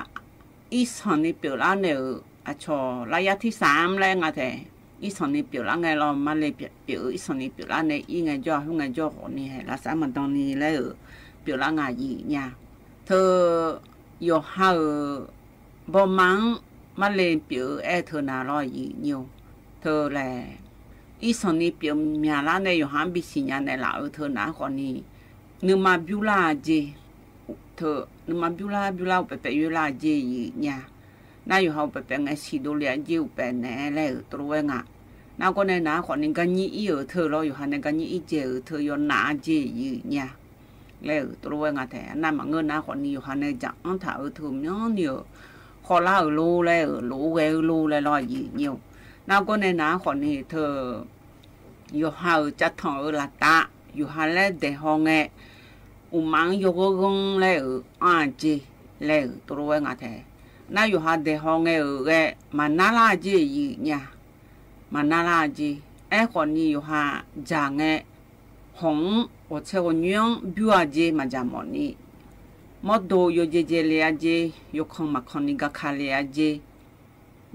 อีสันนี่เปลี่ยนเนี่ยอาชอระยะที่3แล้วไงแต่อีสันนี่เปลี่ยนไงเรามาเลยเปลี่ยนอีสันนี่เปลี่ยนเนี่ยอีไงจอคนนี้ให้ลาซามันตอนนี้แล้วเปลี่ยนงานยืนเนี่ยเธออยู่หาบ่มังมาเลยเปลี่ยนเธอน่ารอยืนอยู่เธอแหละอีสันนี่เปลี่ยนมีอะไรเนี่ยอยู่หาบิสิญญาในหลายเธอหน้าคนนี้นึกมาบิวลาเจเธอนึกมาบิวลาไปอยู่ลาเจยืนเนี่ยน่าอยู่หาไปไงสิโดเลียเจไปไหนแล้วตัวงะน่าก็ในหน้าคนนี้กันยี่เธอเราอยู่หาในกันยี่เจเธออยู่หน้าเจยืนเนี่ยแล้วตัวงะแต่นั่นมาเงินนะคนนี้อยู่หันในจังถ่าถือย้อนเดียวขอล่ารู้แล้วรู้แววรู้แล้วรอยืนเดียวน่าก็ในน้าคนนี้เธออยู่หาจัดทองละตาอยู่หันแล้วเดห้องอุมังอยู่กงแล้วจีแล้วตัวงะแต่น่าอยู่หันเดห้องมันน่าลาจียืนเนี่ยมันน่าลาจีคนนี้อยู่หาจังของ我这个娘比我姐嘛家么呢？么多有姐姐来姐，有空嘛空你个卡来姐，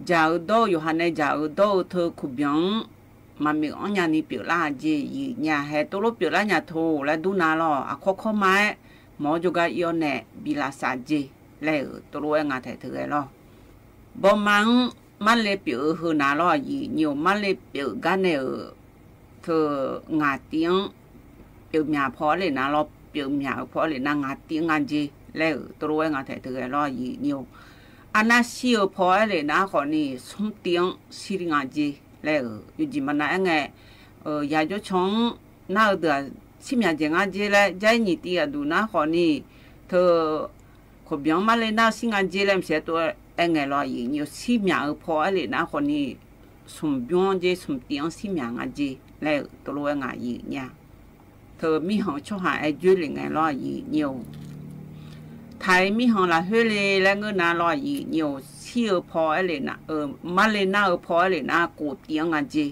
家有多有哈那家有多头苦病，嘛咪俺家你表拉姐，伢还多了表拉伢头来都拿了，啊可买，么就个要呢比拉啥姐来多了俺太头个了，不忙嘛来表和拿了有嘛来表干呢，他伢丁。เปียวหยาพอเลยนะเราเปียวหยาพอเลยนะงาตีงานจีแล้วตัวงาแต่ตัวรอยืนอยู่อันนั้นเสียวพอเลยนะคนนี้สมเตียงสิริงานจีแล้วอยู่จีมันนั่งไงอยากจะชงน่าเดือดสิมีอะไรงานจีเลยใจหนีตีอะดูนะคนนี้เธอขบยังมาเลยนะสิงานจีเลยไม่ใช่ตัวไงรอยืนอยู่สิมีอะไรพอเลยนะคนนี้สมยงจีสมเตียงสิมีงานจีแล้วตัวงานยืนเนี่ยเธอมีห้องช่วยหาไอ้จุ้ยเลยไงรอยืนอยู่ไทยมีห้องละเฮเลยแล้วเงินน่ารอยืนอยู่เชี่ยวพอเลยนะมาเลยน่าพอเลยนะกูเตียงงานจี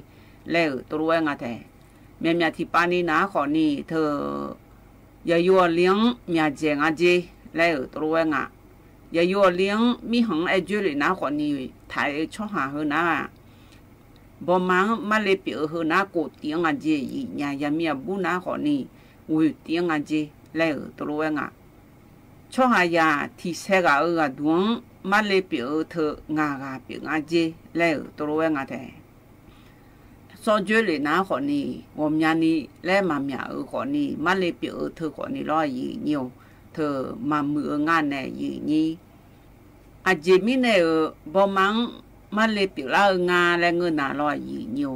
แล้วตัวงานแต่เมียที่ปานี่นะขอนี่เธออย่าอยู่เลี้ยงเมียเจงงานจีแล้วตัวงานอย่าอยู่เลี้ยงมีห้องไอ้จุ้ยเลยนะขอนี่ไทยช่วยหาเฮนะบ่มังมาเลยเปียเฮนะกูเตียงงานจีญาอย่ามีบุนะขอนี่วิเตียงงานจีแล้วตัวงานช่วยหายาที่เสกเอาดวงมาเลยเปียเธองาเปียงานจีแล้วตัวงานแต่สอนจุเลยนะขอนี่วมยานี่และมาเมียขอนี่มาเลยเปียเธอขอนี่รอยืนอยู่เธอมามืองานเนี่ยยืนนี่อาเจมิเนี่ยบ่มังมาเลยเปียละงาและเงินน่ารอยืนอยู่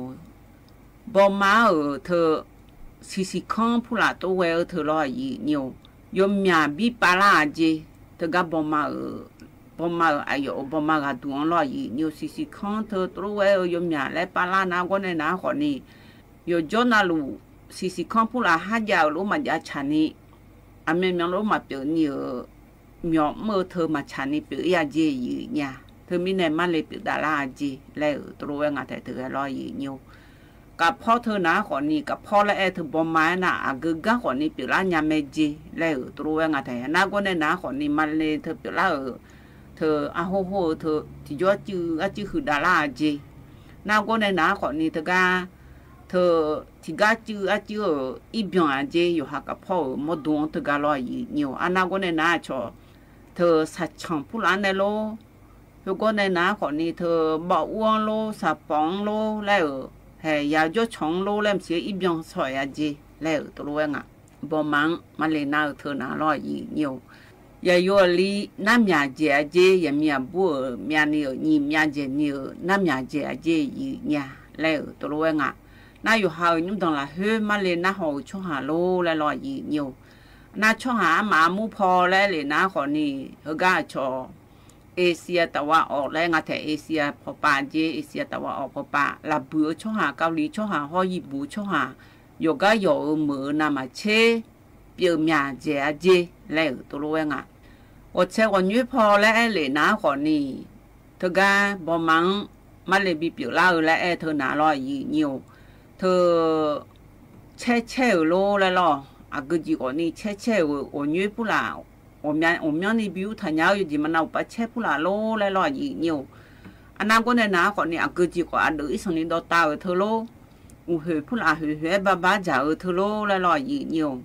บ่มาเธอสิข้องผู้ละตัวเธอรอยืนอยู่ยมยาบีปาลาเจเธอก็บ่มาอายุบ่มาก็ดวงรอยืนอยู่สิข้องเธอตัวยมยาและปาลานาก็ในนาขอนี่อยู่จอนาลูสิข้องผู้ละหายาวรู้มันยาชานี่ anh mình nó mà biểu nhiều nhỏ mơ thơ mà chán đi biểu ya gì gì nha thơ mình này mà lấy biểu đà la gì lấy tôi nghe thấy thơ lo gì nhiềuกับพ่อเธอนะขอนี่กับพ่อและเธอบอมไม้น่ะกึกก้าขอนี่เปล่าญาเมจีแล้วตัวเองอะแต่น่าก็เนี่ยนะขอนี่มันเลยเธอเปล่าเธออะโหโหเธอที่ยอดจื้อคือดาราจีน่าก็เนี่ยนะขอนี่เธอก้าเธอที่ก้าจื้ออีเบียงจีอยู่หากับพ่อมดดวงเธอก้าลอยเหนียวอันน่าก็เนี่ยนะชอเธอสัจฉังผู้ล้านในโลเธอก็เนี่ยนะขอนี่เธอบอกอ้วนโลสับปองโลแล้วhey ya jo chong lo lem xie y byong so ya ji le to lo nga bo mang ma le na thơ na lo yi nhiều ya yo li nam ya je je ya mya bu mya ni ni mya je ni nam ya je je yi nya le to lo nga na yo ha nyum dong la he ma le na ho cho ha lo le lo yi nhiều na cho ha ma mu pho le le na kho ni ho ga choเอเชียตะวันออกและงาแต่เอเชียพอปาเจเอเชียตะวันออกพอปาลาเบือช่อหาเกาหลีช่อหาฮอญี่ปุ่นช่อหาโยกะโยเหมือนามาเชเปียวเมียเจเจแล้วตัวรู้ว่าไงว่าเชวันยุพอและเลยนะขอนี่เธอกาบอมังมาเลยบีเปียวล่าและเธอหนาลอยยี่เหนียวเธอเช่โลแล้วล่ะอากุจิก่อนนี่เช่วันยุปุ่นลาว我们那边他娘有什么那把车不拉路来了一牛，啊那个呢那个呢啊个几个啊都一上年到大头路，我去不拉去爸爸家头路来了一牛，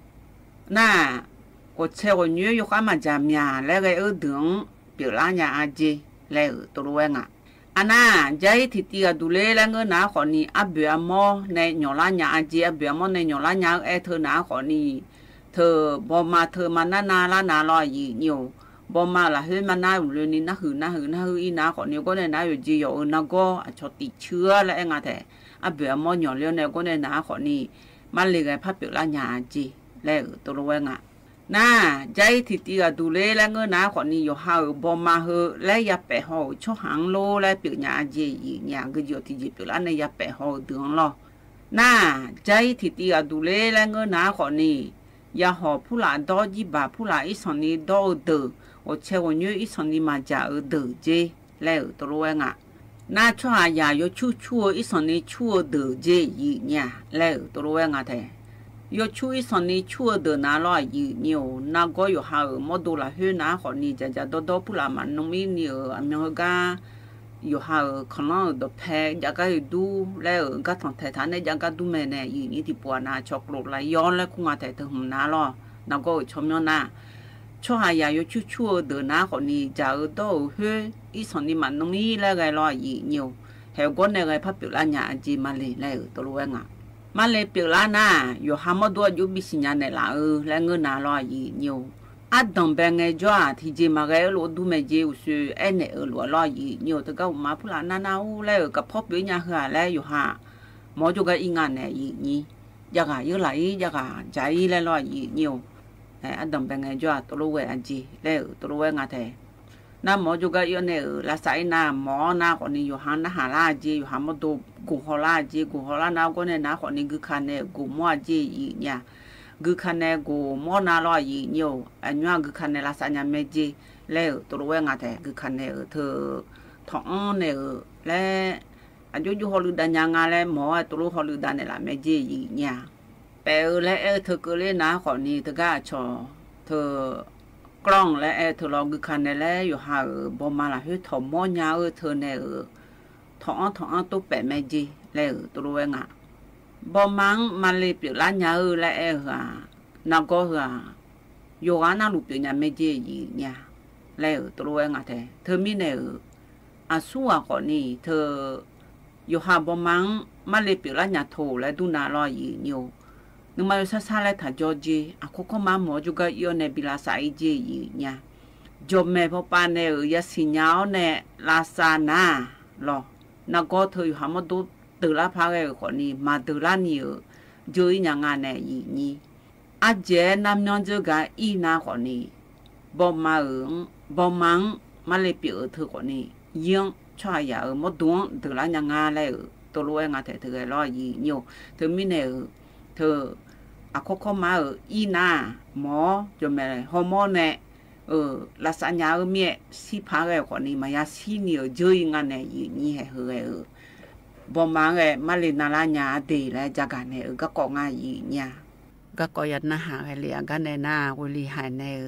那我车我女有干嘛家面那个耳洞表拉伢阿姐来多路啊，啊那在提提个都来那个那个呢啊表么那鸟拉伢阿姐啊表么那鸟拉伢哎头那个呢。เธอบอมาเธอมานาละนาลอยยี่เหนียวบอมาละเฮ้ยมานาอยู่เลยนี่น่าหืออีน่าขอเนี่ยก็เนี่ยน่าอยู่จีอยู่น่าก็ชอบติดเชื้อแล้วเองอ่ะแต่อ่ะเบื่อมอหย่อนเลี้ยวเนี่ยก็เนี่ยน่าขอนี่มันเลยไงพับเปลือกละหยาจีแล้วตัวรู้ว่าไงน่าใจที่ตีก็ดูเลยแล้วเงินน่าขอนี่อยู่ห่าวบอมาเฮแล้วอย่าไปห่อช่อหางโลแล้วเปลือกหยาจีหยาก็อยู่ที่จีเปลือกละเนี่ยอย่าไปห่อเดือดหรอน่าใจที่ตีก็ดูเลยแล้วเงินน่าขอนี่อย่าหอบผู้หลานดอจีบาผู้หลานอีสานนี้ดอเดือโอเชวันยูอีสานนี้มาจากเดือเจแล้วตัวรู้ว่าน่าชัวร์อย่าโยชั่วอีสานนี้ชั่วเดือเจยี่เนี่ยแล้วตัวรู้ว่าแท้โยชั่วอีสานนี้ชั่วเดือน่าลอยยี่เนี่ยน่าก็อยู่หาหมดดูละเฮน่าขอนี่จะดอผู้หลานมันน้องมีเนี่ยอเมริกาอยู่หาขนาดดอแพอยากก็ดูแล้วก็ทางไทยท่านเนี่ยอยากก็ดูแม่เนี่ยยี่นี่ที่ปัวน่าช็อกโลกไหลย้อนแล้วคงอาจจะถึงหุ่นน่าล้อน่าก็ชมย้อนน่าช่วงหายาอยู่ชั่วเดินน่าคนนี้จะเอาเฮ้ยอีสานนี่มันน้องมีแล้วไงล้อยี่เนี่ยเหวก้นเนี่ยไงพับเปลือกละหยาจีมาเลยแล้วตัวรู้ว่ามาเลยเปลือกละน่าอยู่หามาตัวอยู่บิสิญญาเนี่ยละแล้วเงินน่าล้อยี่เนี่ยอาดงแบงเงจ้าที่เจมาเกลดูเมเจอุสุเอเนลัวลอยnhiềuตะก็มาพูดนานาแล้วกับพ่อเปียญาเหือแล้วอยู่ห่าหมอจุกอีงานเนี่ยนี่อยากเยอะไหลอยากใจแล้วลอยnhiềuอาดงแบงเงจ้าตัวรู้เวอันจีแล้วตัวรู้เวงาแท้น้าหมอจุกเยอะเนี่ยละสายน้าหมอน้าคนนี้อยู่ห่างน้าหาลาจีอยู่ห่างมาดูกูฮอลาจีกูฮอลาน้าก็เนี่ยน้าคนนี้คือคันเนี่ยกูมัวจีเนี่ยกูคันเนี่ยกูมอนาลอยnhiềuอันนี้กูคันเนี่ยลาสัญญาเมจิแล้วตัวรู้ว่าไงแต่กูคันเนี่ยเธอท้องเนี่ยแล้วอายุอยู่ฮอลดันยังไงแล้วหมอตัวรู้ฮอลดันเนี่ยละเมจิเนี่ยแปลแล้วเธอก็เลยนะขอนี้เธอก็ชอเธอกล้องแล้วเธอลองกูคันเนี่ยแล้วอยู่หาบอมาละเฮ้ยถมมอยาเธอเนี่ยท้องตัวแปะเมจิแล้วตัวรู้ว่าไงบอมังมาเลยเปลือกละหยาและน่าก็โยกาน่าลูกเปลือกหยาไม่เจยี่เนี่ยแล้วตัวเองแต่เธอมีเนี่ยอาสัวก่อนนี่เธอโยหาบอมังมาเลยเปลือกละหยาโถและดูน่าลอยอยู่นึกมาอยู่ซาๆแล้วถ้าจอจีอาคุก็มาหมอจุกยอนในบิลาสายเจยี่เนี่ยจบแม่พ่อป้าเนี่ยยาสิญญาเนี่ยลาซานาหรอน่าก็เธออยู่หามาดูtừ lá phá cái con này mà từ lá nhiều dưới nhà ngàn này gì nhỉ à chế nam nhân chứ cái y na con này bom măng mà lấy biểu thử con này dương cho ai ở một đống từ lá nhà ngàn này từ lúc anh nghe thấy từ cái lo gì nhiều từ mình này từ à có mà ở ina mò cho mẹ hormone là sản nhà ở mẹ si phá cái con này mà ya si nhiều chơi ngan này như hệ hơi bỏ mang cái mà lên là nhà để lại gia cảnh này ở các con ngay gì nhà các con nhà na hàng cái liền cái này na với li hải này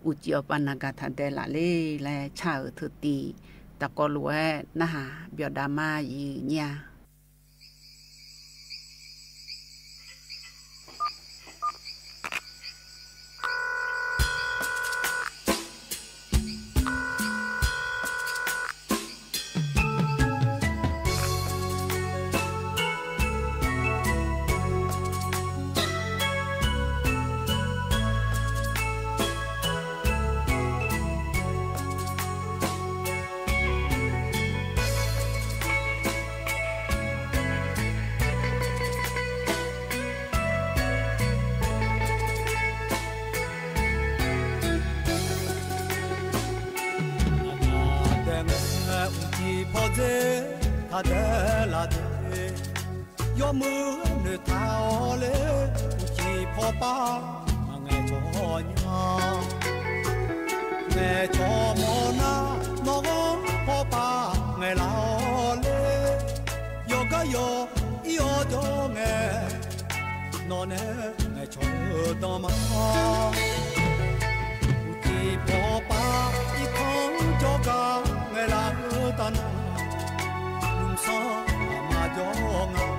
u chiều ban na cái thằng đây là lấy lại cha ở thực tì ta có lúa na hà biểu đam ma gì nhà gió mưa nơi thao lê chỉ phò ba mà nghe cho nhau nghe cho mò na nó phò ba nghe lao lê yo ga yo cho nghe nó nghe cho tao mà chỉ phò ba ít không cho cả nghe lao tan nung sa mà cho ngao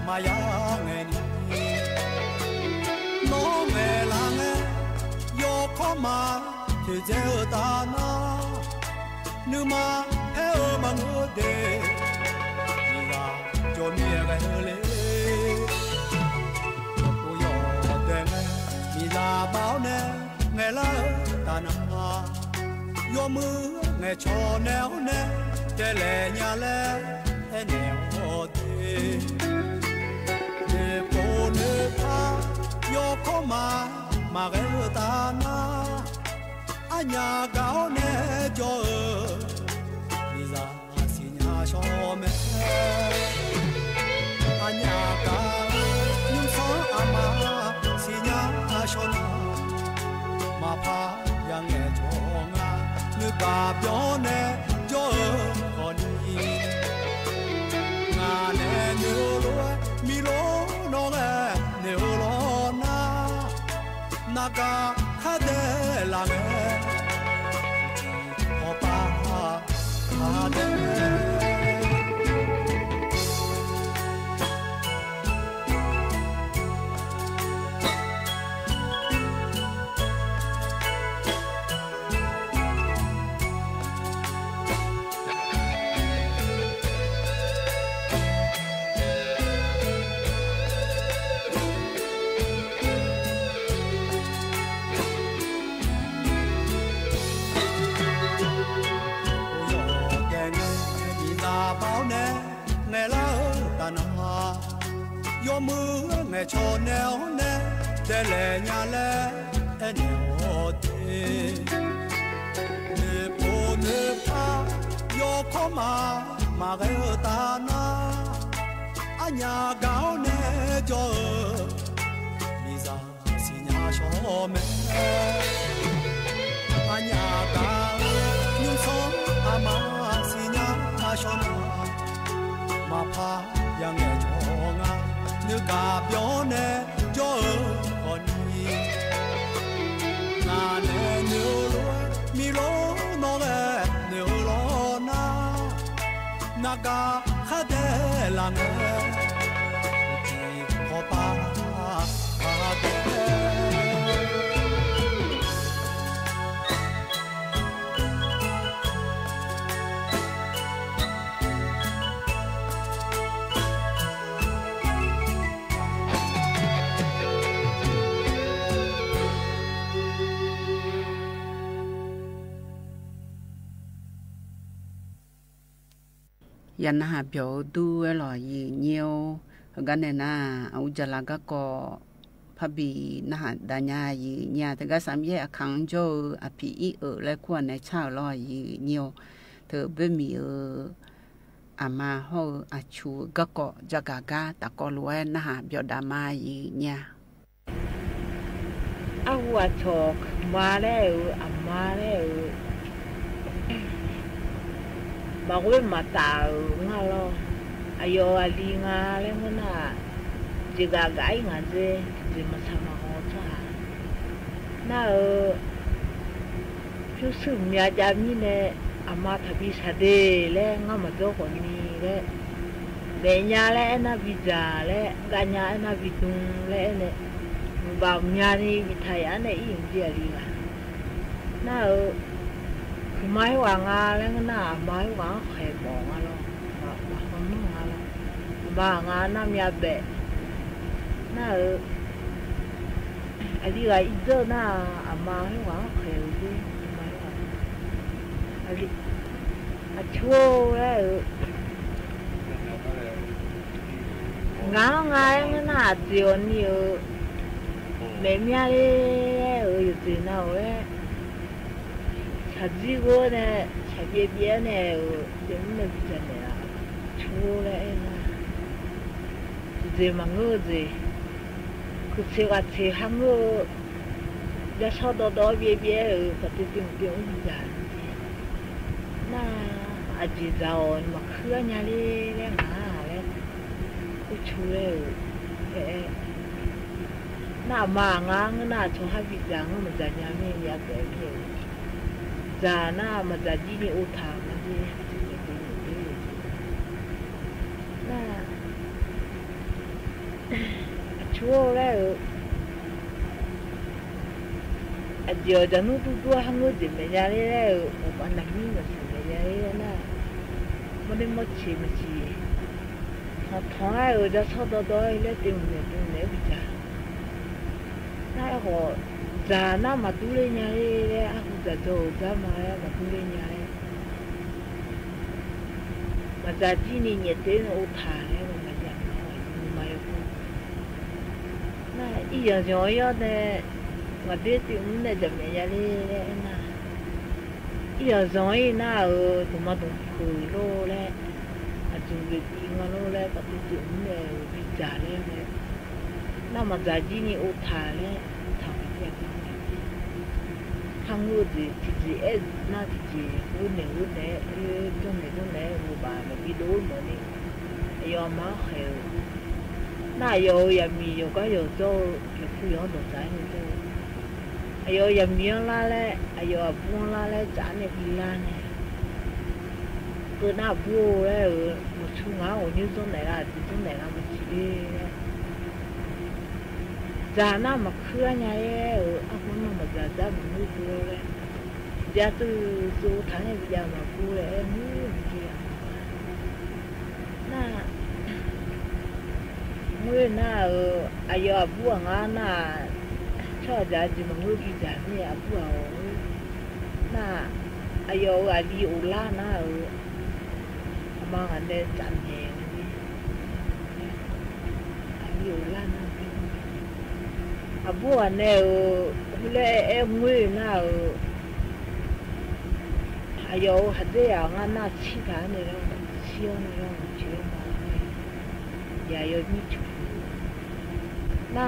mà ya nghe ni nó nghe là nghe yo có mà thì dễ ta na nếu mà theo mà ngỡ đề thì là cho mẹ cái lễ cô yo đề nghe mi là báo nè nghe là ta na yo mưa nghe cho néo nè để lệ nhà lệ thế nẻo thế để cô nơi ta yo có mà cái ta na anh nhà gạo nè cho đi ra xin nhà cho mẹ anh nhà gạo nhưng sao mà xin nhà cho na mà pa yang nghe cho nga như bà biểu nè cho con đi ngà nè nhiều lúa mi lúa nó nè nhiều lúa na ca hát để làm nghe họ ba hát để gió mưa nghe cho néo nè để lệ nhà lệ néo thế nè bố nè pa gió có mà cái ta na anh nhà gạo nè cho mi ra xin nhà cho mẹ anh nhà gạo nhưng sống mà xin nhà cho mà pa yang nghe cho nga như cả biểu nè cho con đi ngà nè nhiều lúa mi lúa nó nè nhiều lúa na ca hát để làm nghe chỉ có ba hát đểยันหาเปียวดูหล่อยีเนียวกันเนี่ยนะเอาจะลาก็ก็พับบีนะฮะดาญายีเนี่ยแต่ก็สามแยกขังโจอภิและควรในชาวหล่อยีเนียวเธอไม่มี อามาเฮาอาชูกะกอจักากาตะกอลวยนะหาเบียวดามายีเนี่ยอาหัวชอกมาแล้วอามาแล้วบอกว่ามาตางาลออายุอาลีงาแล้วมันน่ะจิกากายงาเจจิมาสมาโหจ้าน่าพิสุมีอาจารย์นี่เนี่ยอามาทับิสาเดแล้วงามาโจคนนี้แล้วเดียร์แล้วน่าบิจาแล้วกันยาน่าบิดุงแล้วเนี่ยบางยานี่บิทายอันเนี่ยยิ่งเจียรีกันน่าไม้วางงาแล้วก็น่าไม้วางไข่บองอ่ะล่ะบางคนมั่งอ่ะล่ะบางงาน้ำยาเบะน่าไอ้ที่ว่าอีเจ้าน่าไม้วางไข่ดิไม้วางไอ้ที่ชั่วแล้วงาก็น่าเจียวนี่แม่เมียเลยอยู่ที่นั่นเลย자지고 네 자기비에 네 때문에 비잖아요. 초래나 이제 망고지 그치가 제 한국 야 서도도 비비에 그때 띵띵 나 아직 자원 막 흐냐리 내가래 그 초래 나 망앙 나 저하비장은 뭐냐면 약게 자나 맞아 지니 오타 맞지 나 좋아요 아저 저누도 한 거지 매냐래 오빠 남이 무슨 매냐래나 뭐는 뭐지 뭐지 다 통화에 어제 서도도 이래 때문에 비자 나하고 자나 마두레냐래 하고 자도 자마야 마두레냐래 맞아 지니니 때는 오타래 맞아 마요고 나 이여저여네 맞대지 없네 저매야래 나 이여저이 나 도마도 그로래 아주 이거로래 맞대지 없네 비자래 나 맞아 지니 오타래 한국이 지지에 나 지지 우네 좀네 뭐봐 비도 뭐니 요마 해 나요 야미 요가 요조 그요도 자니도 아요 야미라래 아요 본라래 자네 빌라네 그나 부래 뭐 중앙 오니도 내가 지도 내가 뭐지 자나 막 크냐에 아무나 맞아 자는 그래 자도 또 다네 비야 막 그래 무지야 나 뭐나 아요 아부가 나 쳐자지 뭐 무기자니 아부가 나 아요 아리 올라나 아마 안돼 짠해 아리 올라나 abu ane hule mui na ayo hade ya ngana chika ne ro chiyo ne ro chiyo ma ya yo ni chu na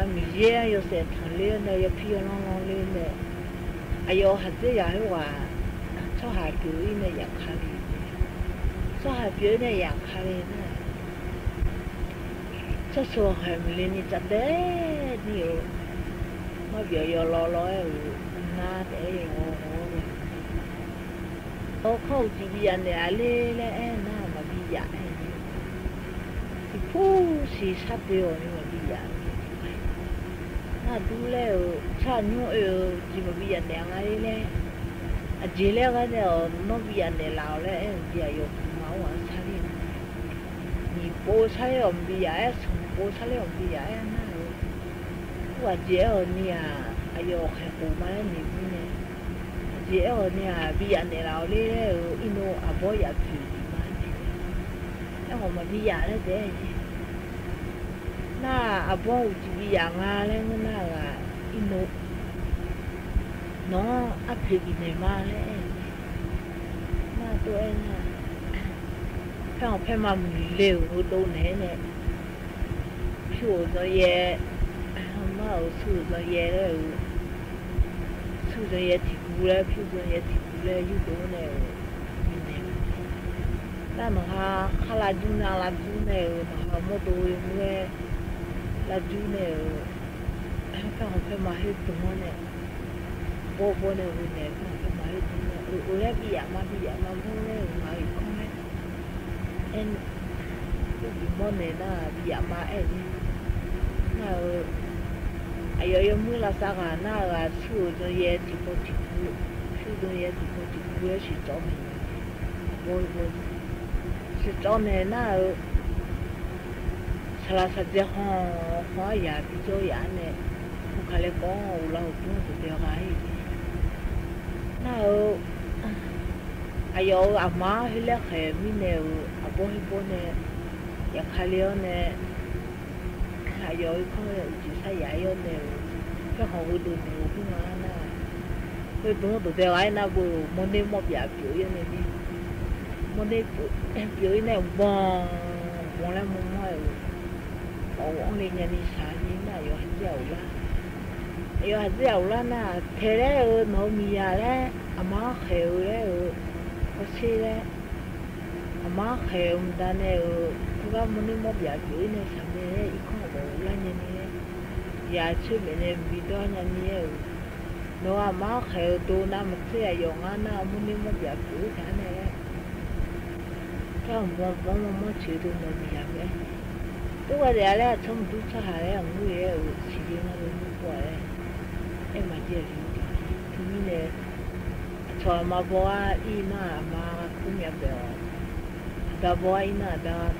mi ye yo se thale ne yo piyo long le ne ayo hade ya wa cho ha gyu ne ya khali cho ha gyu ne ya khali ne cho so ha mi ni ta de nhiều nó giờ giờ lo na để ô khâu chỉ bị anh này lên na mà bị già thì phu si sắp điều nhưng mà bị già na đủ leo cha nhung chỉ mà bị anh này lên à chỉ leo cái nào nó bị anh này lao lên giờ dùng máu ăn sao đi nhị bố sao ông bị già bố sao ông bị già naว่าเจ้าเนี่ยอายุแค่ปูมาแล้วนี่เนี่ยเจ้าเนี่ยบีอันเนี่ยเราเลยอินโนอาบอยากถือมาเนี่ยแล้วผมมาบีอยากเลยเด้น่าอาบอยจะบีอยากงาแล้วน่าว่าอินโนน้องอาถือกินเนี่ยมาเลยน่าตัวเองน่ะ放拍嘛溜都奶奶，说着也，嘛有说着也了，说着也提过来，说着也提过来，有多呢？那么哈拉猪呢，拉猪呢，嘛么多有么拉猪呢，放拍嘛很多呢，波呢有呢，放拍嘛很多呢，有来比呀嘛，不呢嘛有空呢。em bị môn này nó bị ẩm mà em nó ayo mưa là sao cả nó là chịu cho ye thì có chịu chịu cho ye thì có chịu ye chỉ cho mình bôi chỉ cho này nó sao sao giờ hoa ya bị cho ya này không phải là có lâu cũng được điều cái nó ayo ama hele khe mi ne abo hibo ne ya khalio ne ayo ko ji sa ya yo ne ka ho du ne ku ma na ko do de ai na bo mo ne mo bia pyo ye ne ni mo ne pyo ne bon la mo mo o wong le nya ni sa ni na yo ha jiao la na the le no mi ya le ama khe le có xe đấy, mà khéo ta này cái món này mua bia chuối này sao này ít không có là như này, giờ chơi bên này video như này, nó mà khéo tôi nam một xe dùng anh nào món này mua bia chuối thế này, cái món chơi tôi mua bia đấy, tôi cái đấy là trong túi cho hai cái người ấy chỉ đi nó mua qua đấy, em mà chơi thì thứ này cho mà bỏ đi mà cũng nhập được, đã bỏ đi na đã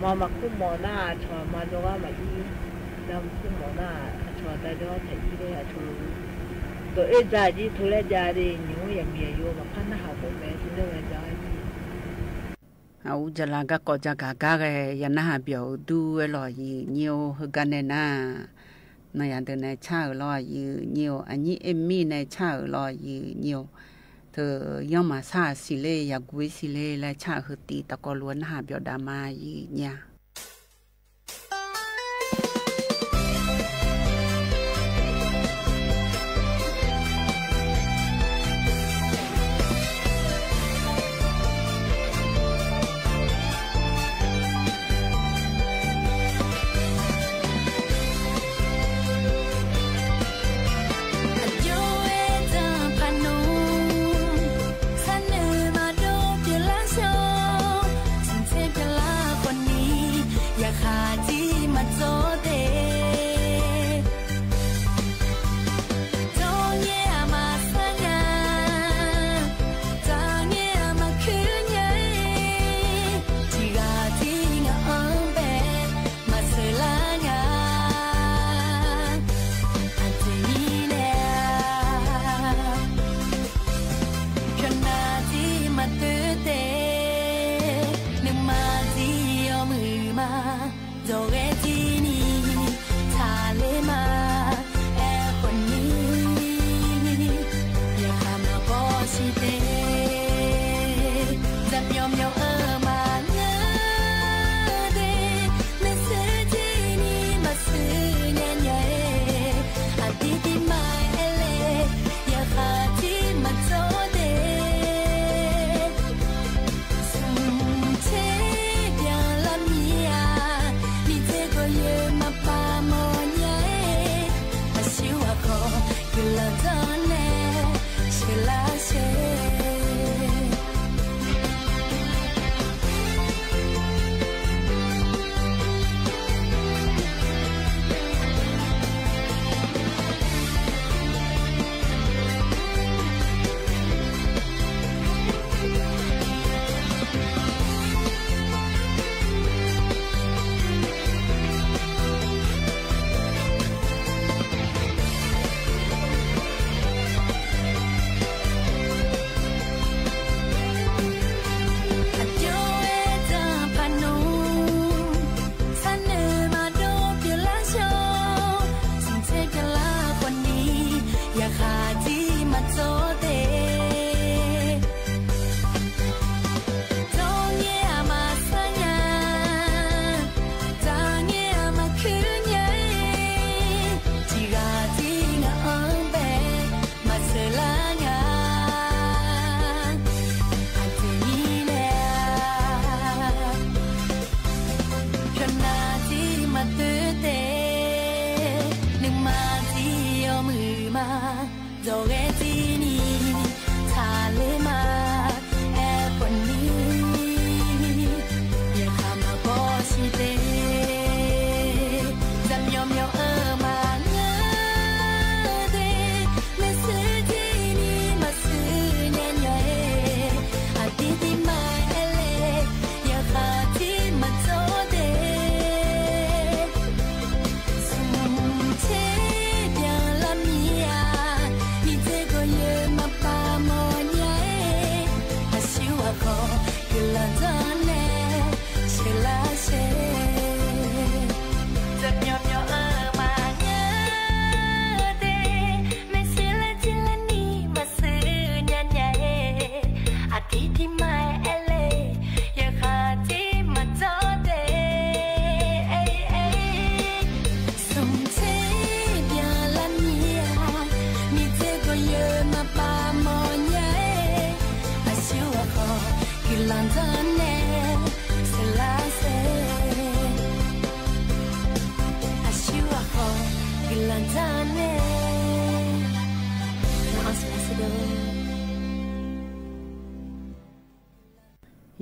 mà cũng bỏ na cho mà đó mà đi, đã cũng bỏ na cho đã đó thấy đi đấy cho, rồi ấy ra đi thôi là ra đi nhiều em bia vô mà khăn học bộ mẹ xin được là ra áo giờ là các cô cha cả cái nhà na biểu du rồi nhiều hơn cái này na này anh này cha rồi nhiều anh ấy em mi này cha rồi nhiều thì nhưng mà xa xí lệ ya quý xí lệ là cha hơi tí ta có luôn hà biểu đam ma nhà Hãy subscribe cho kênh Ghiền Mì Gõ để không bỏ lỡ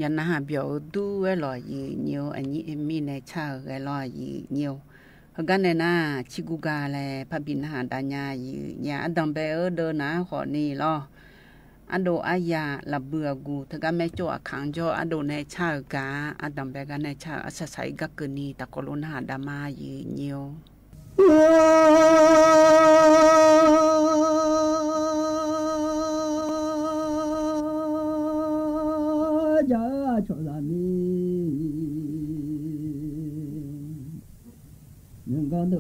ยันนะฮะเบียวดูไว้รออยู่เนียวอันนี้มีในชาไว้รออยู่เนียวกันเนี่ยนะชิกุกาเลยพระบินหาดาญาอยู่อย่าอันดับเบอเดินนะขอนี่รออันโดอายาละเบือกูถ้ากันไม่จ่อขังจ่ออันโดในชากาอันดับเบกันในชาอาศัยกักเกนีตะโกลุนหาดามาอยู่เนียว呀，瞧咱们，人家都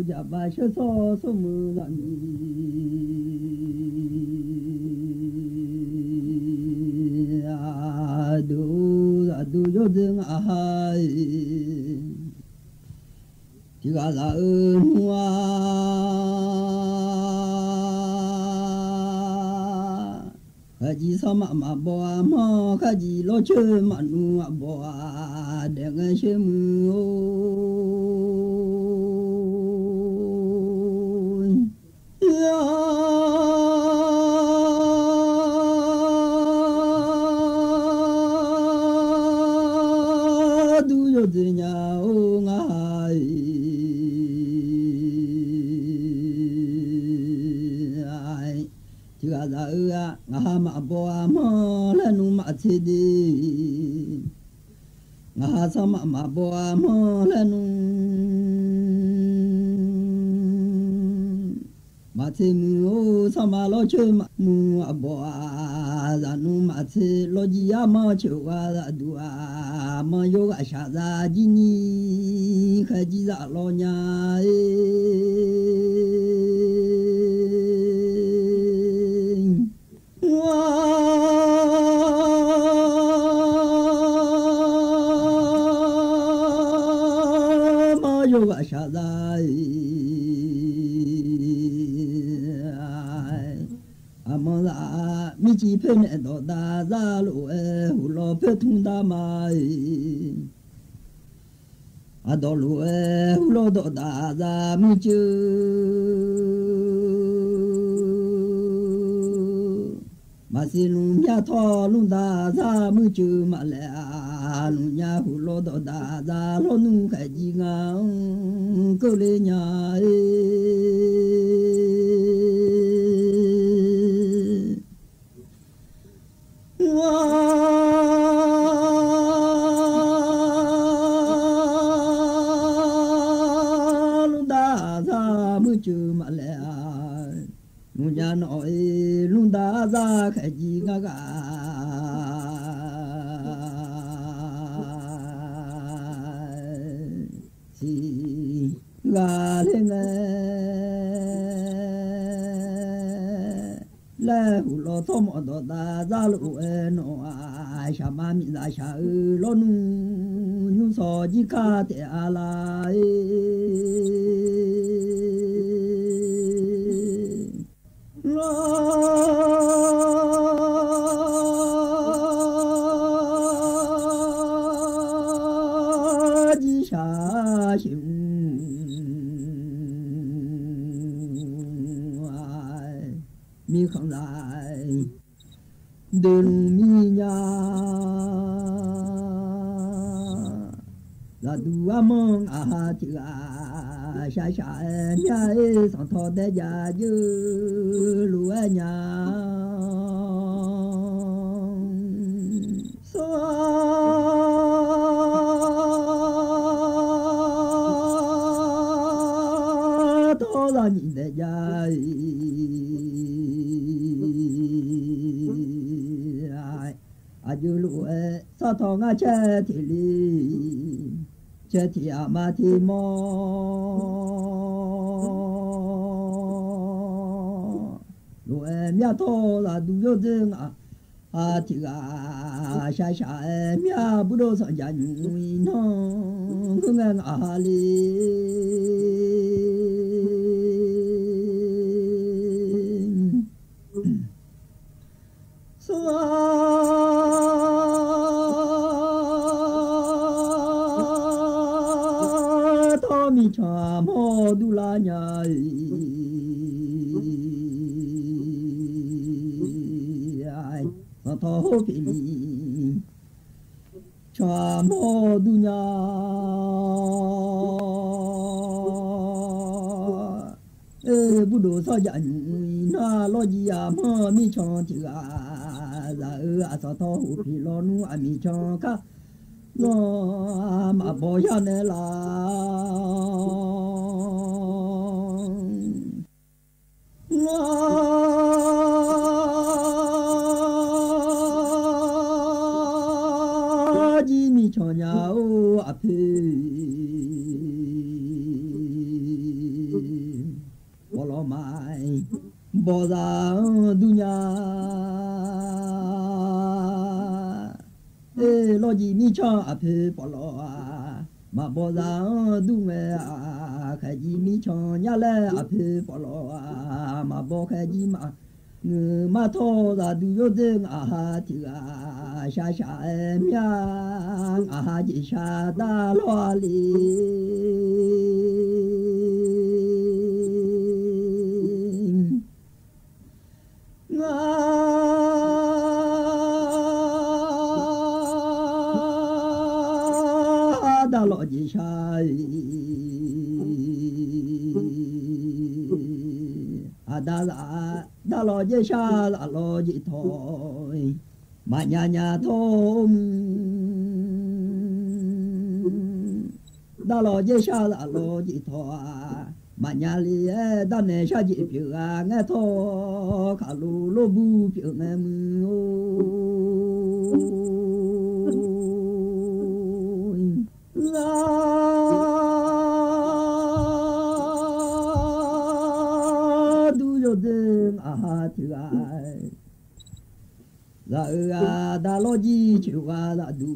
家把些草什么咱们，啊，都有人啊，这个人啊。kaji sama ma boa ma kaji lo che manu boa dengan semu ya du yo de nya o ngai ga za a nga ma bo ma la nu ma che di nga sa ma bo ma la nu ma che mu sa ma lo che ma nu bo za nu ma che lo ji ya ma che wa da du a ma yo ga sha za ji ni kha ji za lo nya yoga shadai amala michi pene do da za lo e hulo pe thung da mai adolu e hulo do da za michu masilu nya tho lu da za michu ma le lu nya hulo do da za lo nu ka ji nga ko le nya wa lu da za michu ma le lu nya no lu da za ka ji nga ga ga le nge le hu lo to mo do da za lu e no a sha ma mi za sha lo nu nu so ji ka te a la lo ji sha xiu mi không lại đường mi nhà là đua mong à chữ à xa xa nhà sòng thọ để già dư lúa nhà thọ là nhìn để già ayu lu sa tho nga che thi li che thi ma thi mo lu mya tho la du yo zeng a thi ga sha sha mya bu do sa ja nyu no ngeng ngang a li so mi cha mo du la nya ai sa tho ho pi ชาโมดุญาบุโดซอจันนาโลจิยามามีชอนจิกาซาอาสะทอหูพิโลนูอามีชอนกะโนมาบอยาเนลาจีมีชอนยาวอภิบลไม้บอซาดุญาโลจีมีชอนอภิบลมาบอซาดุเมขจีมีชอนยาเลอภิบลมาบอขจีมาโทราดูโยเดงอาหาติกาชาชาเอมยังอาหาจิชาดาลวาลีงาดาลจิชาดาลอเจชาดาลอจิทอยมาญาญาทมดาลอเจชาดาลอจิทอมาญาลีดาเนชาจิผิวงะทอขาลูโลบูผิวแม่มือลาทิกาลาดาโลจีชูวาดาดู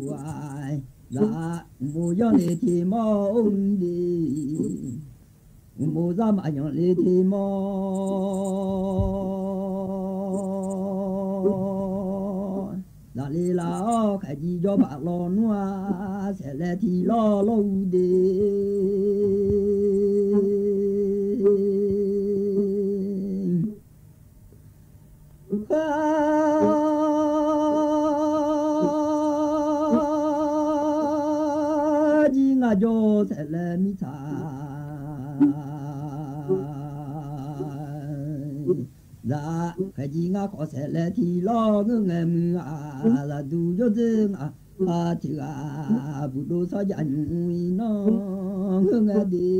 วายลามูยอนเลทีมองดีมูซามายอนเลทีมลาลีลาขจีจอบาลอนัวเสเลทีลอโลเดจีงาโจเสเลมิซาลาขจีงาขอเสเลทีลอเงเงมือลาดูโยเจงอาทิกาบุโดซอยันวินองเงเงดี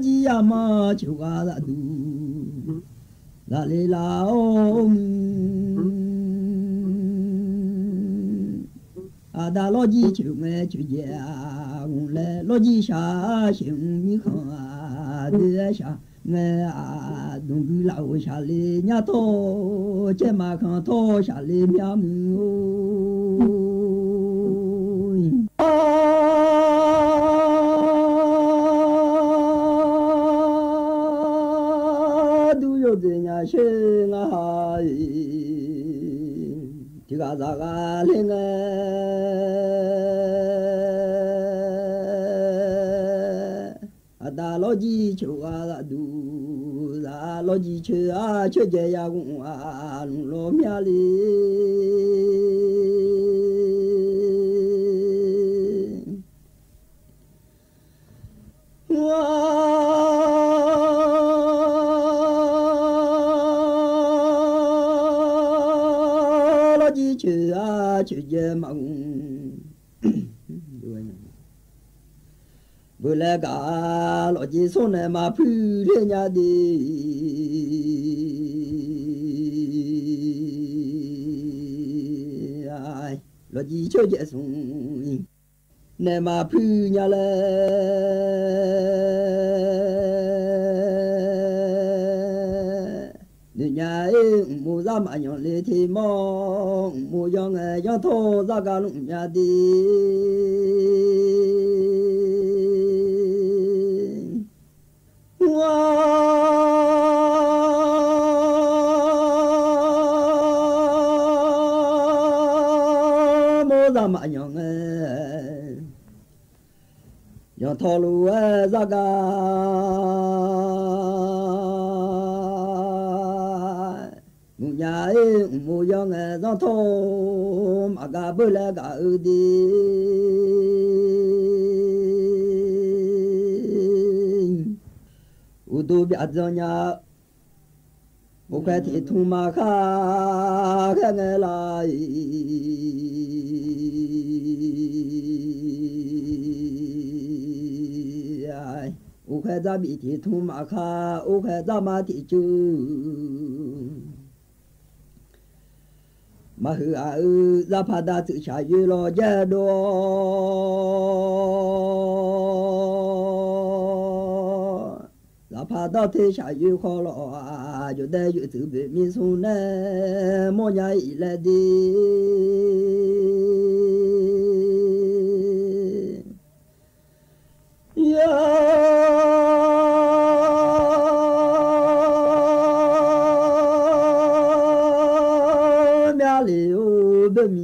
จียามาชูกาดดูลาเลลาอมอาดาโลจีชูเมชูเจียงเลโลจีชาชิงมีขังอาเดือชาเงอาดุงกุลาวชาเลญาโตเจมาขังโตชาเลมีอามือดูโยเดญาเชงาหายทิกาซากาเลงดาโลจีชูอาดูดาโลจีชูอาชูเจยากุอาลุโลมีอาลีว้าโลจีชูอาชูเจมังบุเลกาโลจิโซเนมาพูเรียญาดีโลจิโชเจสุงเนมาพูญาเลดุญามูซามายอนเลทีมองมูยองยอโทซากาลุญาดีว้าโม ra mà nhong nhong thò lu ra ga mu nhà mu yong ra thò mà ga bơ la ga đi u tu bị adzо nhà u cái thì thu mà kha cái nghe lại u cái ra bị thì thu mà kha u cái ra mà thì chú mà hư ra phá đa tự trả yu lo gia đô ra phá đa thế trả yu khó lo yu đe yu tự bị mi su nè mô nhà ý lệ đi liu bơ mi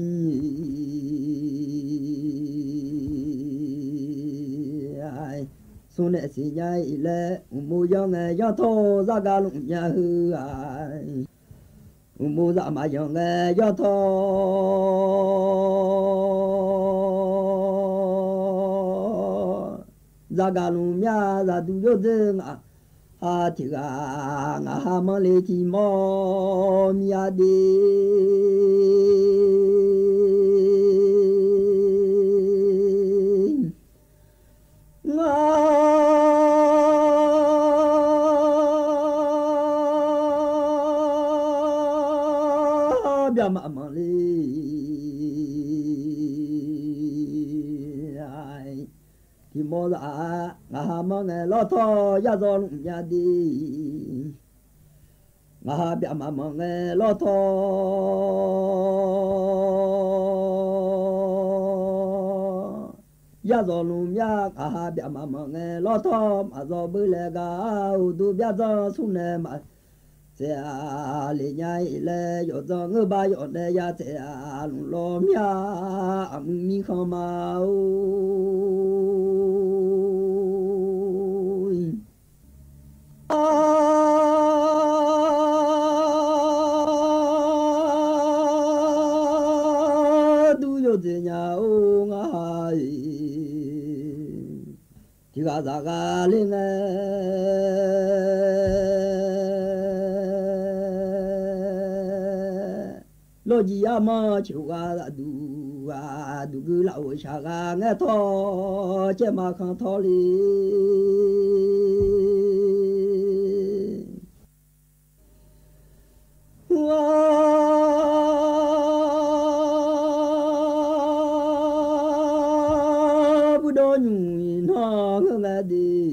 ai su nè si nhai lệ mu yong ya tho ra ga lung nhà hư ai mu ra ma yong ya tho ra ga lung nhà ra du yo deng à thì ngà hà mơ lê thì mò mía đi ngà bia mà mơ lê thì mò ra ngà hà mơ nghe lo tho ya do lụng nhà đi ngà hà bia mà mơ nghe lo tho ya do lụng nhà ngà hà bia mà mơ nghe lo tho mà do bự lệ gà du bia do su nè mà sẽ lì nhai lệ yo do ngư ba yo nè ya sẽ lụng lo mía mi không mau du yo de nhà ô ngài thì gà ra gà lên lo gì mà chịu gà du cứ lão xa gà nghe thọ che mà không thọ li bu đô nhung nó nghe đi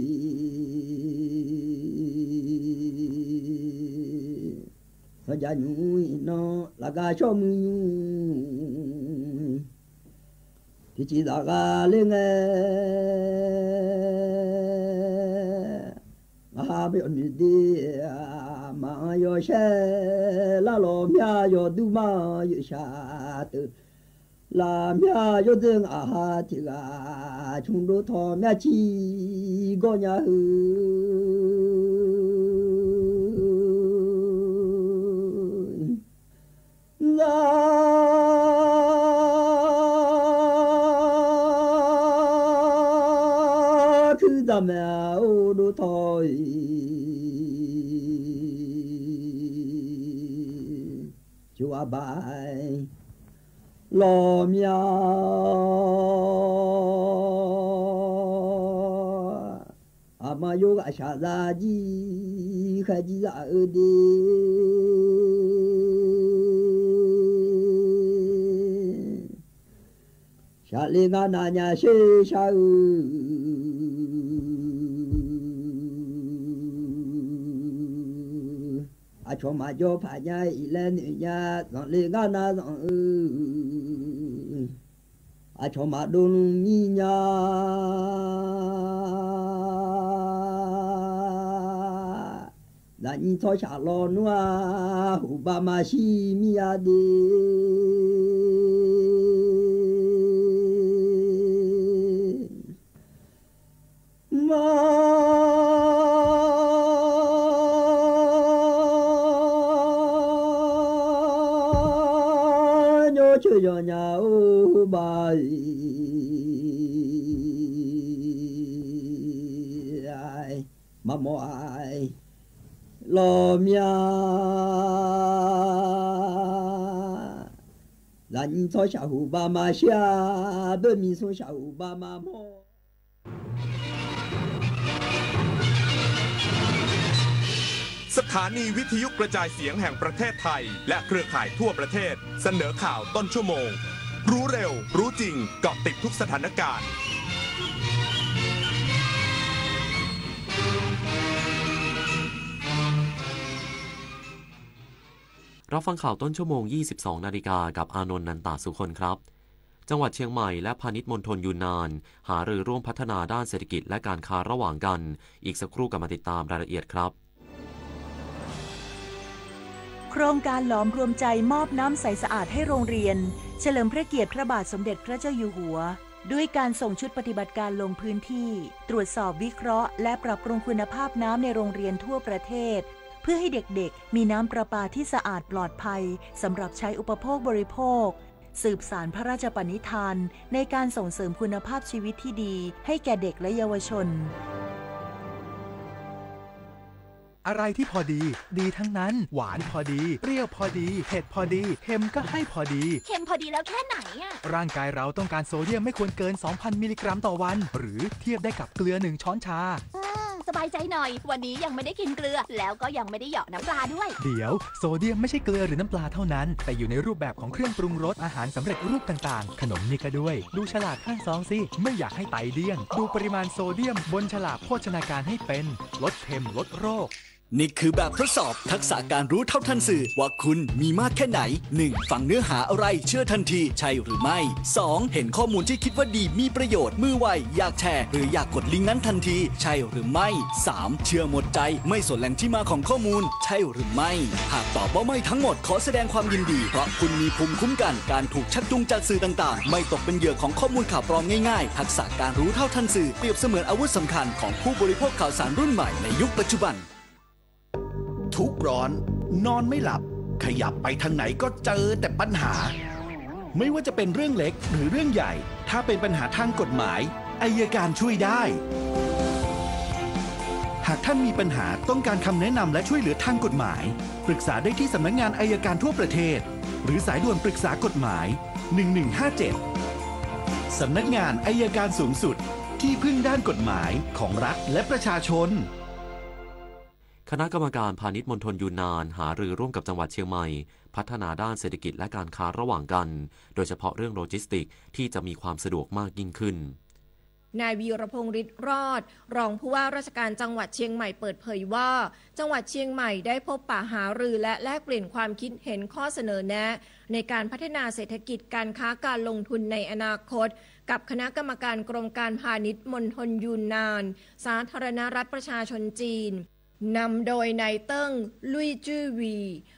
sao giờ nhung nó là gà cho mình thì chỉ là gà lên nghe à bây giờ mình đi mà yo xe la lo mía yo du mà yo xa từ la mía yo dừng thì gà chúng đôi thò mía chi go nhà hư cứ ra mẹ ô đôi thôi chúa bài lo mía mà yo gà xa ra gì khai gì ra ở đi xa lên ngà nà nhà xê xa cho mà cho phải nhà lên nhà dọn lên ngà nà dọn cho mà đôn mi nhà đánh cho trả lo nữa hủ ba mà xi mi à đi chơi cho nhà ô bà ai mà mò ai lo mía dành cho xã hội ba mà xia bên mình số xã hội ba mà mò สถานีวิทยุกระจายเสียงแห่งประเทศไทยและเครือข่ายทั่วประเทศเสนอข่าวต้นชั่วโมงรู้เร็วรู้จริงเกาะติดทุกสถานการณ์รับฟังข่าวต้นชั่วโมง 22 นาฬิกากับอานนท์ นันตาสุคนครับจังหวัดเชียงใหม่และพาณิชย์มณฑลยูนนานหารือร่วมพัฒนาด้านเศรษฐกิจและการค้าระหว่างกันอีกสักครู่กลับมาติดตามรายละเอียดครับโครงการหลอมรวมใจมอบน้ำใสสะอาดให้โรงเรียนเฉลิมพระเกียรติพระบาทสมเด็จพระเจ้าอยู่หัวด้วยการส่งชุดปฏิบัติการลงพื้นที่ตรวจสอบวิเคราะห์และปรับปรุงคุณภาพน้ำในโรงเรียนทั่วประเทศเพื่อให้เด็กๆมีน้ำประปาที่สะอาดปลอดภัยสำหรับใช้อุปโภคบริโภคสืบสานพระราชปณิธานในการส่งเสริมคุณภาพชีวิตที่ดีให้แก่เด็กและเยาวชนอะไรที่พอดีดีทั้งนั้นหวานพอดีเปรี้ยวพอดีเผ็ดพอดีเค็มก็ให้พอดีเค็มพอดีแล้วแค่ไหนอะร่างกายเราต้องการโซเดียมไม่ควรเกิน 2,000 มิลลิกรัมต่อวันหรือเทียบได้กับเกลือ1ช้อนชาสบายใจหน่อยวันนี้ยังไม่ได้กินเกลือแล้วก็ยังไม่ได้เหยาะน้ำปลาด้วยเดี๋ยวโซเดียมไม่ใช่เกลือหรือน้ำปลาเท่านั้นแต่อยู่ในรูปแบบของเครื่องปรุงรสอาหารสำเร็จรูปต่างๆขนมนี่ก็ด้วยดูฉลากข้างซองสิไม่อยากให้ไตเดี้ยงดูปริมาณโซเดียมบนฉลากโภชนาการให้เป็นลดเค็มลดโรคนี่คือแบบทดสอบทักษะการรู้เท่าทันสื่อว่าคุณมีมากแค่ไหน 1. ฟังเนื้อหาอะไรเชื่อทันทีใช่หรือไม่ 2. เห็นข้อมูลที่คิดว่าดีมีประโยชน์มือไวอยากแชร์หรืออยากกดลิงก์นั้นทันทีใช่หรือไม่ 3. เชื่อหมดใจไม่สนแหล่งที่มาของข้อมูลใช่หรือไม่หากตอบว่าไม่ทั้งหมดขอแสดงความยินดีเพราะคุณมีภูมิคุ้มกันการถูกชักจูงจากสื่อต่างๆไม่ตกเป็นเหยื่อของข้อมูลข่าวปลอมง่ายๆทักษะการรู้เท่าทันสื่อเปรียบเสมือนอาวุธสำคัญของผู้บริโภคข่าวสารรุ่นใหม่ในยุคปัจจุบันทุกข์ร้อนนอนไม่หลับขยับไปทางไหนก็เจอแต่ปัญหาไม่ว่าจะเป็นเรื่องเล็กหรือเรื่องใหญ่ถ้าเป็นปัญหาทางกฎหมายอัยการช่วยได้หากท่านมีปัญหาต้องการคำแนะนำและช่วยเหลือทางกฎหมายปรึกษาได้ที่สำนักงานอัยการทั่วประเทศหรือสายด่วนปรึกษากฎหมาย1157สำนักงานอัยการสูงสุดที่พึ่งด้านกฎหมายของรัฐและประชาชนคณะกรรมการพาณิชย์มณฑลยูนนานหารือร่วมกับจังหวัดเชียงใหม่พัฒนาด้านเศรษฐกิจและการค้าระหว่างกันโดยเฉพาะเรื่องโลจิสติกที่จะมีความสะดวกมากยิ่งขึ้นนายวีรพงษ์ฤทธิ์รอดรองผู้ว่าราชการจังหวัดเชียงใหม่เปิดเผยว่าจังหวัดเชียงใหม่ได้พบปะหารือและแลกเปลี่ยนความคิดเห็นข้อเสนอแนะในการพัฒนาเศรษฐกิจการค้าการลงทุนในอนาคตกับคณะกรรมการกรมการพาณิชย์มณฑลยูนนานสาธารณรัฐประชาชนจีนนำโดยนายเติ้งลุยจื้อวี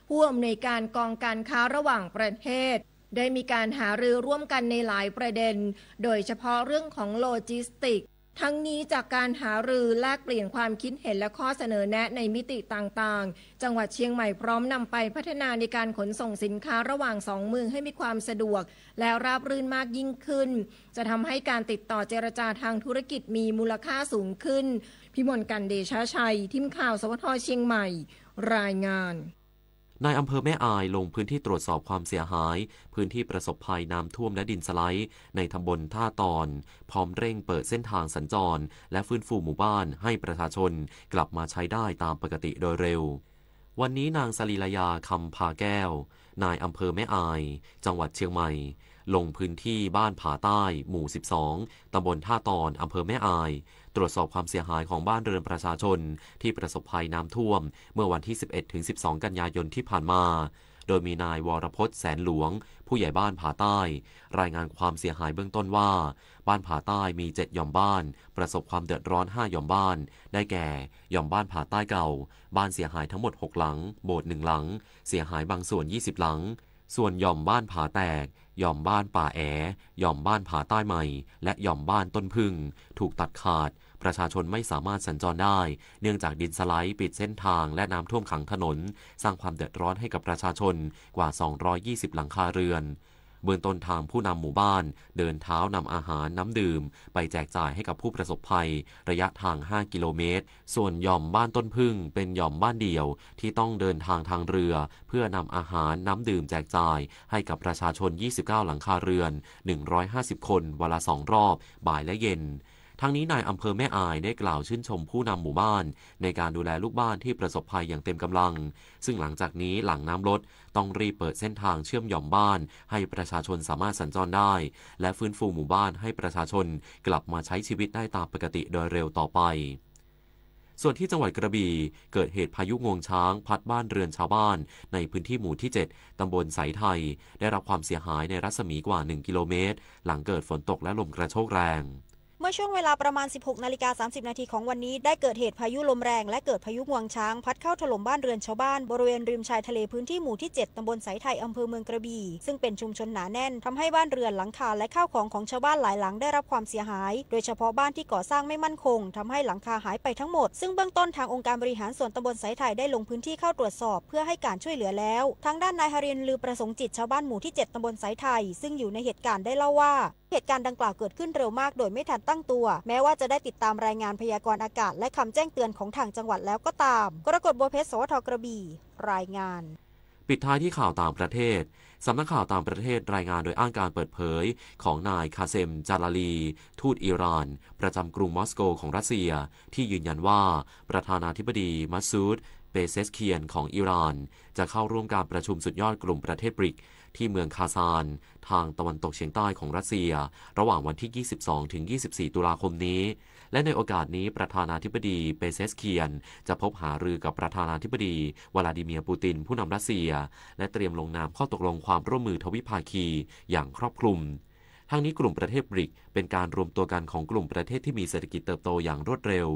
ผู้อำนวยการกองการค้าระหว่างประเทศได้มีการหารือร่วมกันในหลายประเด็นโดยเฉพาะเรื่องของโลจิสติกทั้งนี้จากการหารือแลกเปลี่ยนความคิดเห็นและข้อเสนอแนะในมิติต่างๆจังหวัดเชียงใหม่พร้อมนำไปพัฒนาในการขนส่งสินค้าระหว่างสองเมืองให้มีความสะดวกและราบรื่นมากยิ่งขึ้นจะทำให้การติดต่อเจรจาทางธุรกิจมีมูลค่าสูงขึ้นพิมลกันเดชชัยทีมข่าวสวทเชียงใหม่รายงานนายอำเภอแม่อายลงพื้นที่ตรวจสอบความเสียหายพื้นที่ประสบภัยน้ำท่วมและดินสไลด์ในตำบลท่าตอนพร้อมเร่งเปิดเส้นทางสัญจรและฟื้นฟูหมู่บ้านให้ประชาชนกลับมาใช้ได้ตามปกติโดยเร็ววันนี้นางสลีลายาคำพาแก้วนายอำเภอแม่อายจังหวัดเชียงใหม่ลงพื้นที่บ้านผาใต้หมู่12ตำบลท่าตอนอำเภอแม่อายตรวจสอบความเสียหายของบ้านเรือนประชาชนที่ประสบภัยน้ำท่วมเมื่อวันที่ 11-12 กันยายนที่ผ่านมาโดยมีนายวรพจน์แสนหลวงผู้ใหญ่บ้านผาใต้รายงานความเสียหายเบื้องต้นว่าบ้านผาใต้มี7หย่อมบ้านประสบความเดือดร้อน5หย่อมบ้านได้แก่หย่อมบ้านผาใต้เก่าบ้านเสียหายทั้งหมด6หลังโบสถ์1หลังเสียหายบางส่วน20หลังส่วนหย่อมบ้านผาแตกหย่อมบ้านป่าแอหย่อมบ้านผาใต้ใหม่และหย่อมบ้านต้นพึ่งถูกตัดขาดประชาชนไม่สามารถสัญจรได้เนื่องจากดินสไลด์ปิดเส้นทางและน้ำท่วมขังถนนสร้างความเดือดร้อนให้กับประชาชนกว่า220หลังคาเรือน เบื้องต้นทางผู้นำหมู่บ้านเดินเท้านำอาหารน้ำดื่มไปแจกจ่ายให้กับผู้ประสบภัยระยะทาง5กิโลเมตรส่วนหย่อมบ้านต้นพึ่งเป็นหย่อมบ้านเดี่ยวที่ต้องเดินทางเรือเพื่อนำอาหารน้ำดื่มแจกจ่ายให้กับประชาชน29หลังคาเรือน150คนวันละ2รอบบ่ายและเย็นทั้งนี้นายอำเภอแม่อายได้กล่าวชื่นชมผู้นำหมู่บ้านในการดูแลลูกบ้านที่ประสบภัยอย่างเต็มกำลังซึ่งหลังจากนี้หลังน้ำลดต้องรีบเปิดเส้นทางเชื่อมหย่อมบ้านให้ประชาชนสามารถสัญจรได้และฟื้นฟูหมู่บ้านให้ประชาชนกลับมาใช้ชีวิตได้ตามปกติโดยเร็วต่อไปส่วนที่จังหวัดกระบี่เกิดเหตุพายุงวงช้างพัดบ้านเรือนชาวบ้านในพื้นที่หมู่ที่7ตำบลไสไทยได้รับความเสียหายในรัศมีกว่า1กิโลเมตรหลังเกิดฝนตกและลมกระโชกแรงเมื่อช่วงเวลาประมาณ 16:30 นาทีของวันนี้ได้เกิดเหตุพายุลมแรงและเกิดพายุงวงช้างพัดเข้าถล่มบ้านเรือนชาวบ้านบริเวณริมชายทะเลพื้นที่หมู่ที่7ตำบลไสไทยอำเภอเมืองกระบี่ซึ่งเป็นชุมชนหนาแน่นทำให้บ้านเรือนหลังคาและข้าวของของชาวบ้านหลายหลังได้รับความเสียหายโดยเฉพาะบ้านที่ก่อสร้างไม่มั่นคงทำให้หลังคาหายไปทั้งหมดซึ่งเบื้องต้นทางองค์การบริหารส่วนตำบลไสไทยได้ลงพื้นที่เข้าตรวจสอบเพื่อให้การช่วยเหลือแล้วทางด้านนายหรินทร์ลือประสงค์จิตชาวบ้านหมู่ที่7ตำบลไสไทยซึ่งอยู่ในเหตุการณ์ได้เล่าว่าเหตุการณ์ดังกล่าวเกิดขึ้นเร็วมากโดยไม่ทันตั้งตัวแม้ว่าจะได้ติดตามรายงานพยากรณ์อากาศและคำแจ้งเตือนของทางจังหวัดแล้วก็ตามกรกฎบัวเพชร สวท.กระบี่รายงานปิดท้ายที่ข่าวต่างประเทศสำนักข่าวต่างประเทศรายงานโดยอ้างการเปิดเผยของนายคาเซม จาลาลีทูตอิหร่านประจำกรุงมอสโกของรัสเซียที่ยืนยันว่าประธานาธิบดีมัซูด เปเซสเคียนของอิหร่านจะเข้าร่วมการประชุมสุดยอดกลุ่มประเทศบริกที่เมืองคาซานทางตะวันตกเฉียงใต้ของรัสเซียระหว่างวันที่ 22-24 ตุลาคมนี้และในโอกาสนี้ประธานาธิบดีเปเซสเคียนจะพบหารือกับประธานาธิบดีวลาดิเมียร์ปูตินผู้นำรัสเซียและเตรียมลงนามข้อตกลงความร่วมมือทวิภาคีอย่างครอบคลุมทั้งนี้กลุ่มประเทศบริกเป็นการรวมตัวกันของกลุ่มประเทศที่มีเศรษฐกิจเติบโตอย่างรวดเร็ว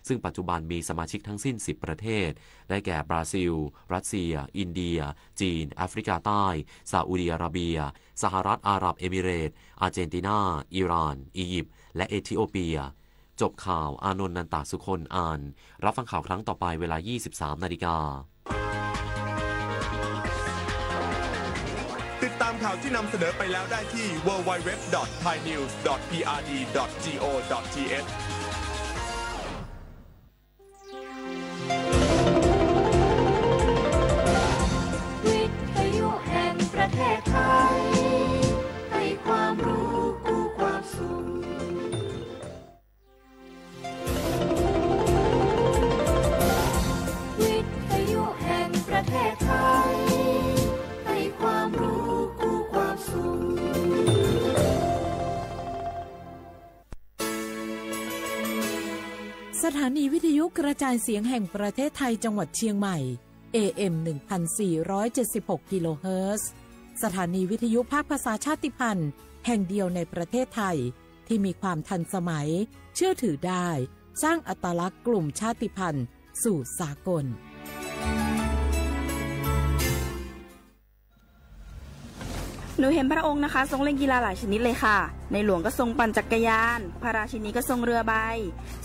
ซึ่งปัจจุบันมีสมาชิกทั้งสิ้น10ประเทศได้แก่บราซิลรัสเซียอินเดียจีนแอฟริกาใต้ซาอุดิอาระเบียสหรัฐอาหรับเอมิเรตส์อาร์เจนตินาอิหร่านอียิปต์และเอธิโอเปียจบข่าวอานนท์ นันตสุคนอ่านรับฟังข่าวครั้งต่อไปเวลา 23:00 น.ติดตามข่าวที่นำเสนอไปแล้วได้ที่ www.thainews.prd.go.thวิทยุแห่งประเทศไทยให้ความรู้กู้ความสุขวิทยุแห่งประเทศไทยให้ความรู้กู้ความสุขสถานีวิทยุกระจายเสียงแห่งประเทศไทยจังหวัดเชียงใหม่ AM 1476 กิโลเฮิรตซ์สถานีวิทยุภาคภาษาชาติพันธุ์แห่งเดียวในประเทศไทยที่มีความทันสมัยเชื่อถือได้สร้างอัตลักษณ์กลุ่มชาติพันธุ์สู่สากลหนูเห็นพระองค์นะคะทรงเล่นกีฬาหลายชนิดเลยค่ะในหลวงก็ทรงปั่นจักรยานพระราชินีก็ทรงเรือใบ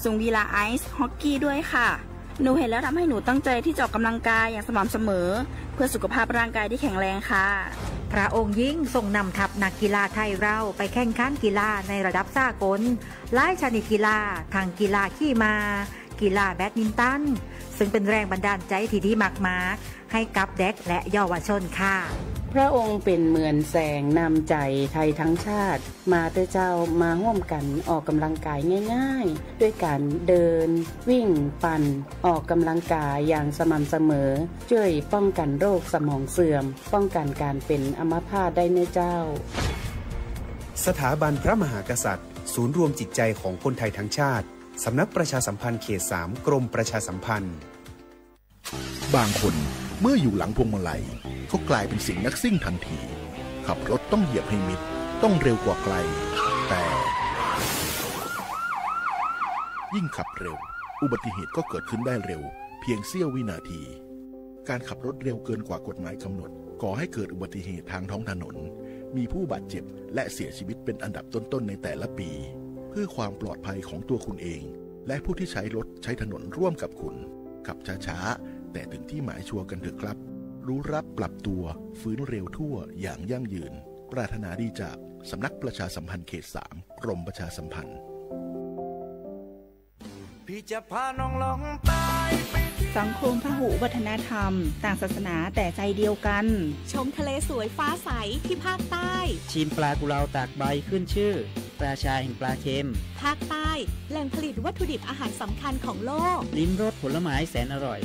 ทรงกีฬาไอซ์ฮอกกี้ด้วยค่ะหนูเห็นแล้วทำให้หนูตั้งใจที่จะออกกำลังกายอย่างสม่ำเสมอเพื่อสุขภาพร่างกายที่แข็งแรงค่ะพระองค์ยิ่งทรงนำทัพนักกีฬาไทยเราไปแข่งขันกีฬาในระดับสากลหลายชนิดกีฬาทั้งกีฬาขี่ม้ากีฬาแบดมินตันซึ่งเป็นแรงบันดาลใจที่ดีมากๆให้กับเด็กและเยาวชนค่ะพระองค์เป็นเหมือนแสงนำใจไทยทั้งชาติมาเตเจ้ามาร่วมกันออกกำลังกายง่ายๆด้วยการเดินวิ่งปั่นออกกำลังกายอย่างสม่ำเสมอช่วยป้องกันโรคสมองเสื่อมป้องกันการเป็นอัมพาตได้ในเจ้าสถาบันพระมหากษัตริย์ศูนย์รวมจิตใจของคนไทยทั้งชาติสำนักประชาสัมพันธ์เขต 3 กรมประชาสัมพันธ์บางคนเมื่ออยู่หลังพวงมาลัยก็กลายเป็นสิ่งนักซิ่งทันทีขับรถต้องเหยียบให้มิดต้องเร็วกว่าไกลแต่ยิ่งขับเร็วอุบัติเหตุก็เกิดขึ้นได้เร็วเพียงเสี้ยววินาทีการขับรถเร็วเกินกว่ากฎหมายกำหนดก่อให้เกิดอุบัติเหตุทางท้องถนนมีผู้บาดเจ็บและเสียชีวิตเป็นอันดับต้นๆในแต่ละปีเพื่อความปลอดภัยของตัวคุณเองและผู้ที่ใช้รถใช้ถนนร่วมกับคุณขับช้าๆแต่ถึงที่หมายชัวร์กันเถอะครับรู้รับปรับตัวฟื้นเร็วทั่วอย่างยั่งยืน ปรารถนาดีจากสำนักประชาสัมพันธ์เขต 3 กรมประชาสัมพันธ์พี่จะพาน้องลองตายสังคมพหุวัฒนธรรมต่างศาสนาแต่ใจเดียวกันชมทะเลสวยฟ้าใสที่ภาคใต้ชิมปลากุเลาตากใบขึ้นชื่อราชาแห่งปลาเค็มภาคใต้แหล่งผลิตวัตถุดิบอาหารสำคัญของโลกลิ้มรสผลไม้แสนอร่อย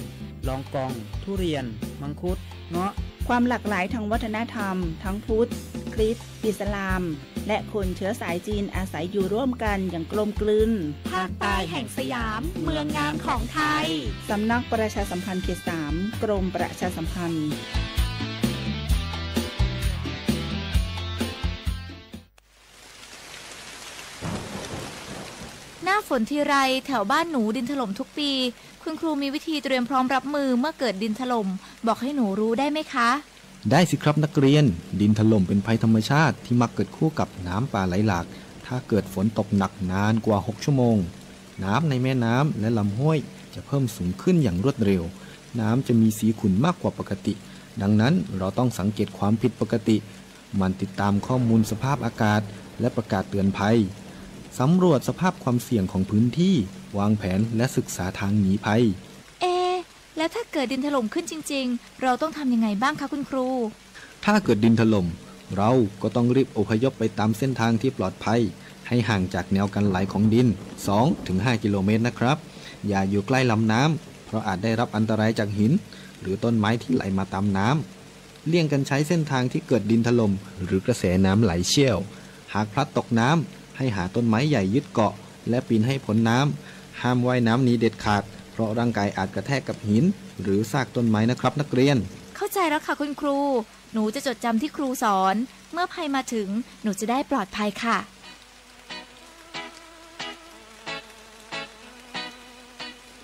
ลองกองทุเรียนมังคุดเงาะความหลากหลายทางวัฒนธรรมทั้งพุทธคริสต์อิสลามและคนเชื้อสายจีนอาศัยอยู่ร่วมกันอย่างกลมกลืนภาคใต้แห่งสยามเมืองงามของไทยสำนักประชาสัมพันธ์เขต 3 กรมประชาสัมพันธ์หน้าฝนทีไรแถวบ้านหนูดินถล่มทุกปีคุณครูมีวิธีเตรียมพร้อมรับมือเมื่อเกิดดินถล่มบอกให้หนูรู้ได้ไหมคะได้สิครับนักเรียนดินถล่มเป็นภัยธรรมชาติที่มักเกิดคู่กับน้ำป่าไหลหลากถ้าเกิดฝนตกหนักนานกว่า6ชั่วโมงน้ำในแม่น้ำและลำห้วยจะเพิ่มสูงขึ้นอย่างรวดเร็วน้ำจะมีสีขุ่นมากกว่าปกติดังนั้นเราต้องสังเกตความผิดปกติมันติดตามข้อมูลสภาพอากาศและประกาศเตือนภัยสำรวจสภาพความเสี่ยงของพื้นที่วางแผนและศึกษาทางหนีภัยแล้วถ้าเกิดดินถล่มขึ้นจริงๆเราต้องทำยังไงบ้างคะคุณครูถ้าเกิดดินถล่มเราก็ต้องรีบอพยพไปตามเส้นทางที่ปลอดภัยให้ห่างจากแนวกันไหลของดิน 2-5 กิโลเมตรนะครับอย่าอยู่ใกล้ลำน้ำเพราะอาจได้รับอันตรายจากหินหรือต้นไม้ที่ไหลมาตามน้ำเลี่ยงกันใช้เส้นทางที่เกิดดินถล่มหรือกระแสน้ำไหลเชี่ยวหากพลัดตกน้ำให้หาต้นไม้ใหญ่ยึดเกาะและปีนให้พ้นน้ำห้ามว่ายน้ำหนีเด็ดขาดเพราะร่างกายอาจกระแทกกับหินหรือซากต้นไม้นะครับนักเรียนเข้าใจแล้วค่ะคุณครูหนูจะจดจำที่ครูสอนเมื่อภัยมาถึงหนูจะได้ปลอดภัยค่ะ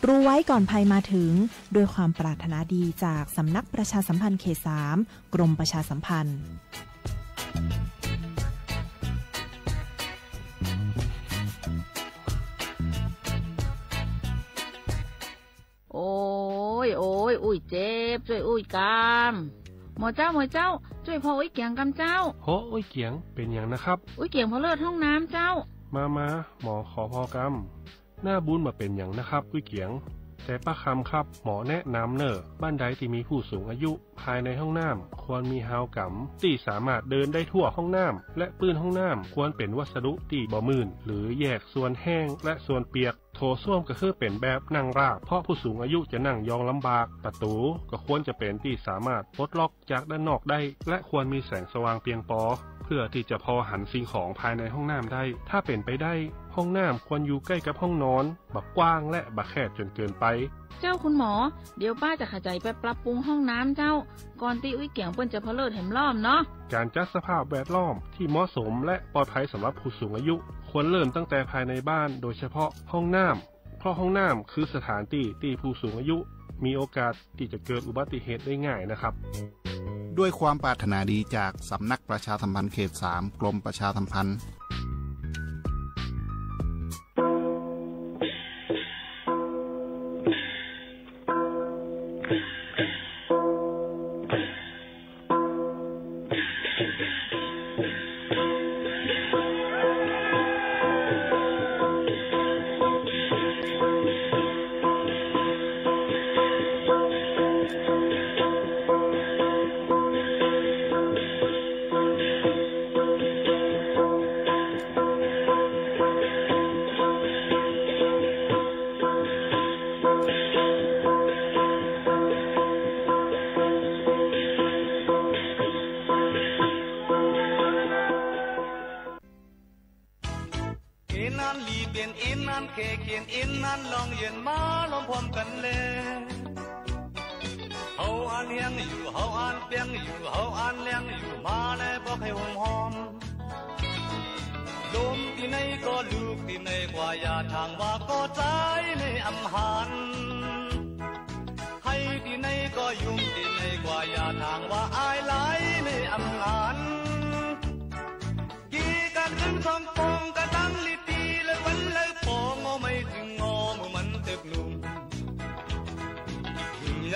รู้ไว้ก่อนภัยมาถึงด้วยความปรารถนาดีจากสำนักประชาสัมพันธ์เขต 3 กรมประชาสัมพันธ์โอ้ยอุ้ยเจ็บช่วยอุ้ยกามหมอเจ้าช่วยพออุ้ยเกียงกำเจ้าโหอุ้ยเกียงเป็นอย่างนะครับอุ้ยเกียงพอเลิศห้องน้ำเจ้ามาหมอขอพอกำหน้าบุญมาเป็นอย่างนะครับอุ้ยเกียงแต่ป้าคำครับหมอแนะนำเนอะบ้านใดที่มีผู้สูงอายุภายในห้องน้ำควรมีฮาวกัมที่สามารถเดินได้ทั่วห้องน้ำและปื้นห้องน้ำควรเป็นวัสดุที่บ่มื่นหรือแยกส่วนแห้งและส่วนเปียกโถส้วมก็คือเป็นแบบนั่งราบเพราะผู้สูงอายุจะนั่งยองลำบากประตูก็ควรจะเป็นที่สามารถปลดล็อกจากด้านนอกได้และควรมีแสงสว่างเพียงพอเพื่อที่จะพอหันสิ่งของภายในห้องน้ำได้ถ้าเป็นไปได้ห้องน้ำควรอยู่ใกล้กับห้องนอนบักกว้างและบักแคบจนเกินไปเจ้าคุณหมอเดี๋ยวป้าจะขยายไปปรับปรุงห้องน้ำเจ้าก่อนที่อุ้ยเกียงเปิ้นจะพเลิศแหมล้อมเนาะการจัดสภาพแวดล้อมที่เหมาะสมและปลอดภัยสำหรับผู้สูงอายุควรเริ่มตั้งแต่ภายในบ้านโดยเฉพาะห้องน้ำเพราะห้องน้ำคือสถานที่ผู้สูงอายุมีโอกาสที่จะเกิดอุบัติเหตุได้ง่ายนะครับด้วยความปรารถนาดีจากสำนักประชาสัมพันธ์เขต 3 กรมประชาสัมพันธ์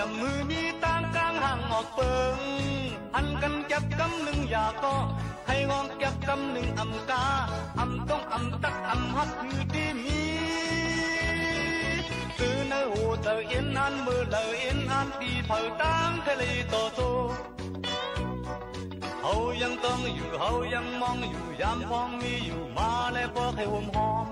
ยำมือมีต่างกลางหา างออกเปิงหันกันเก็บกำหนึ่งอยากก็ให้งองเก็บกำหนึ่งอำกาอำต้องอำตักอำฮักคือที่มีตื่นในหูเธอเอ็นอันมือเลยเอ็นอันตีเผาตั้งทะเลโตโตเขายังต้องอยู่เขายังมองอยู่ยามพองมีอยู่มาแล้วบอกให้หอมหอม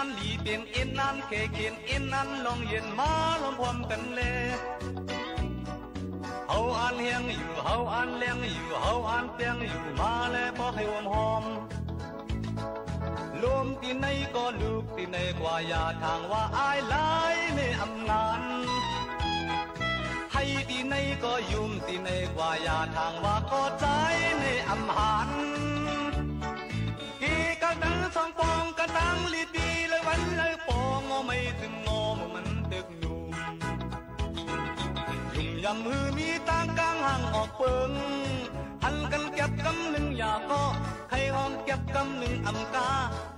อันดีเป็นเอ็นอันแค่เขียนเอ็นอันลองเย็นมาลองพร้อมกันเลยเฮาอันเฮียงอยู่เฮาอันเลี้ยงอยู่เฮาอันเปียงอยู่มาแล้วพอให้หอมหอมลมที่ไหนก็ลูกที่ไหนกว่าอย่าทางว่าอายหลายในอำนาจให้ที่ไหนก็ยุ่มที่ไหนกว่าอย่าทางว่าก็ใจในอำหันกี่กระดังสองปองกระดังลีดีวันเลยปองไม่ถึงงอมันตึกหนุ่มยุ่มยำมือมีตางกลางห่างออกเปิงหันกันเก็บกำหนึ่งอยากก็ให้ห้องเก็บกำหนึ่งอำกา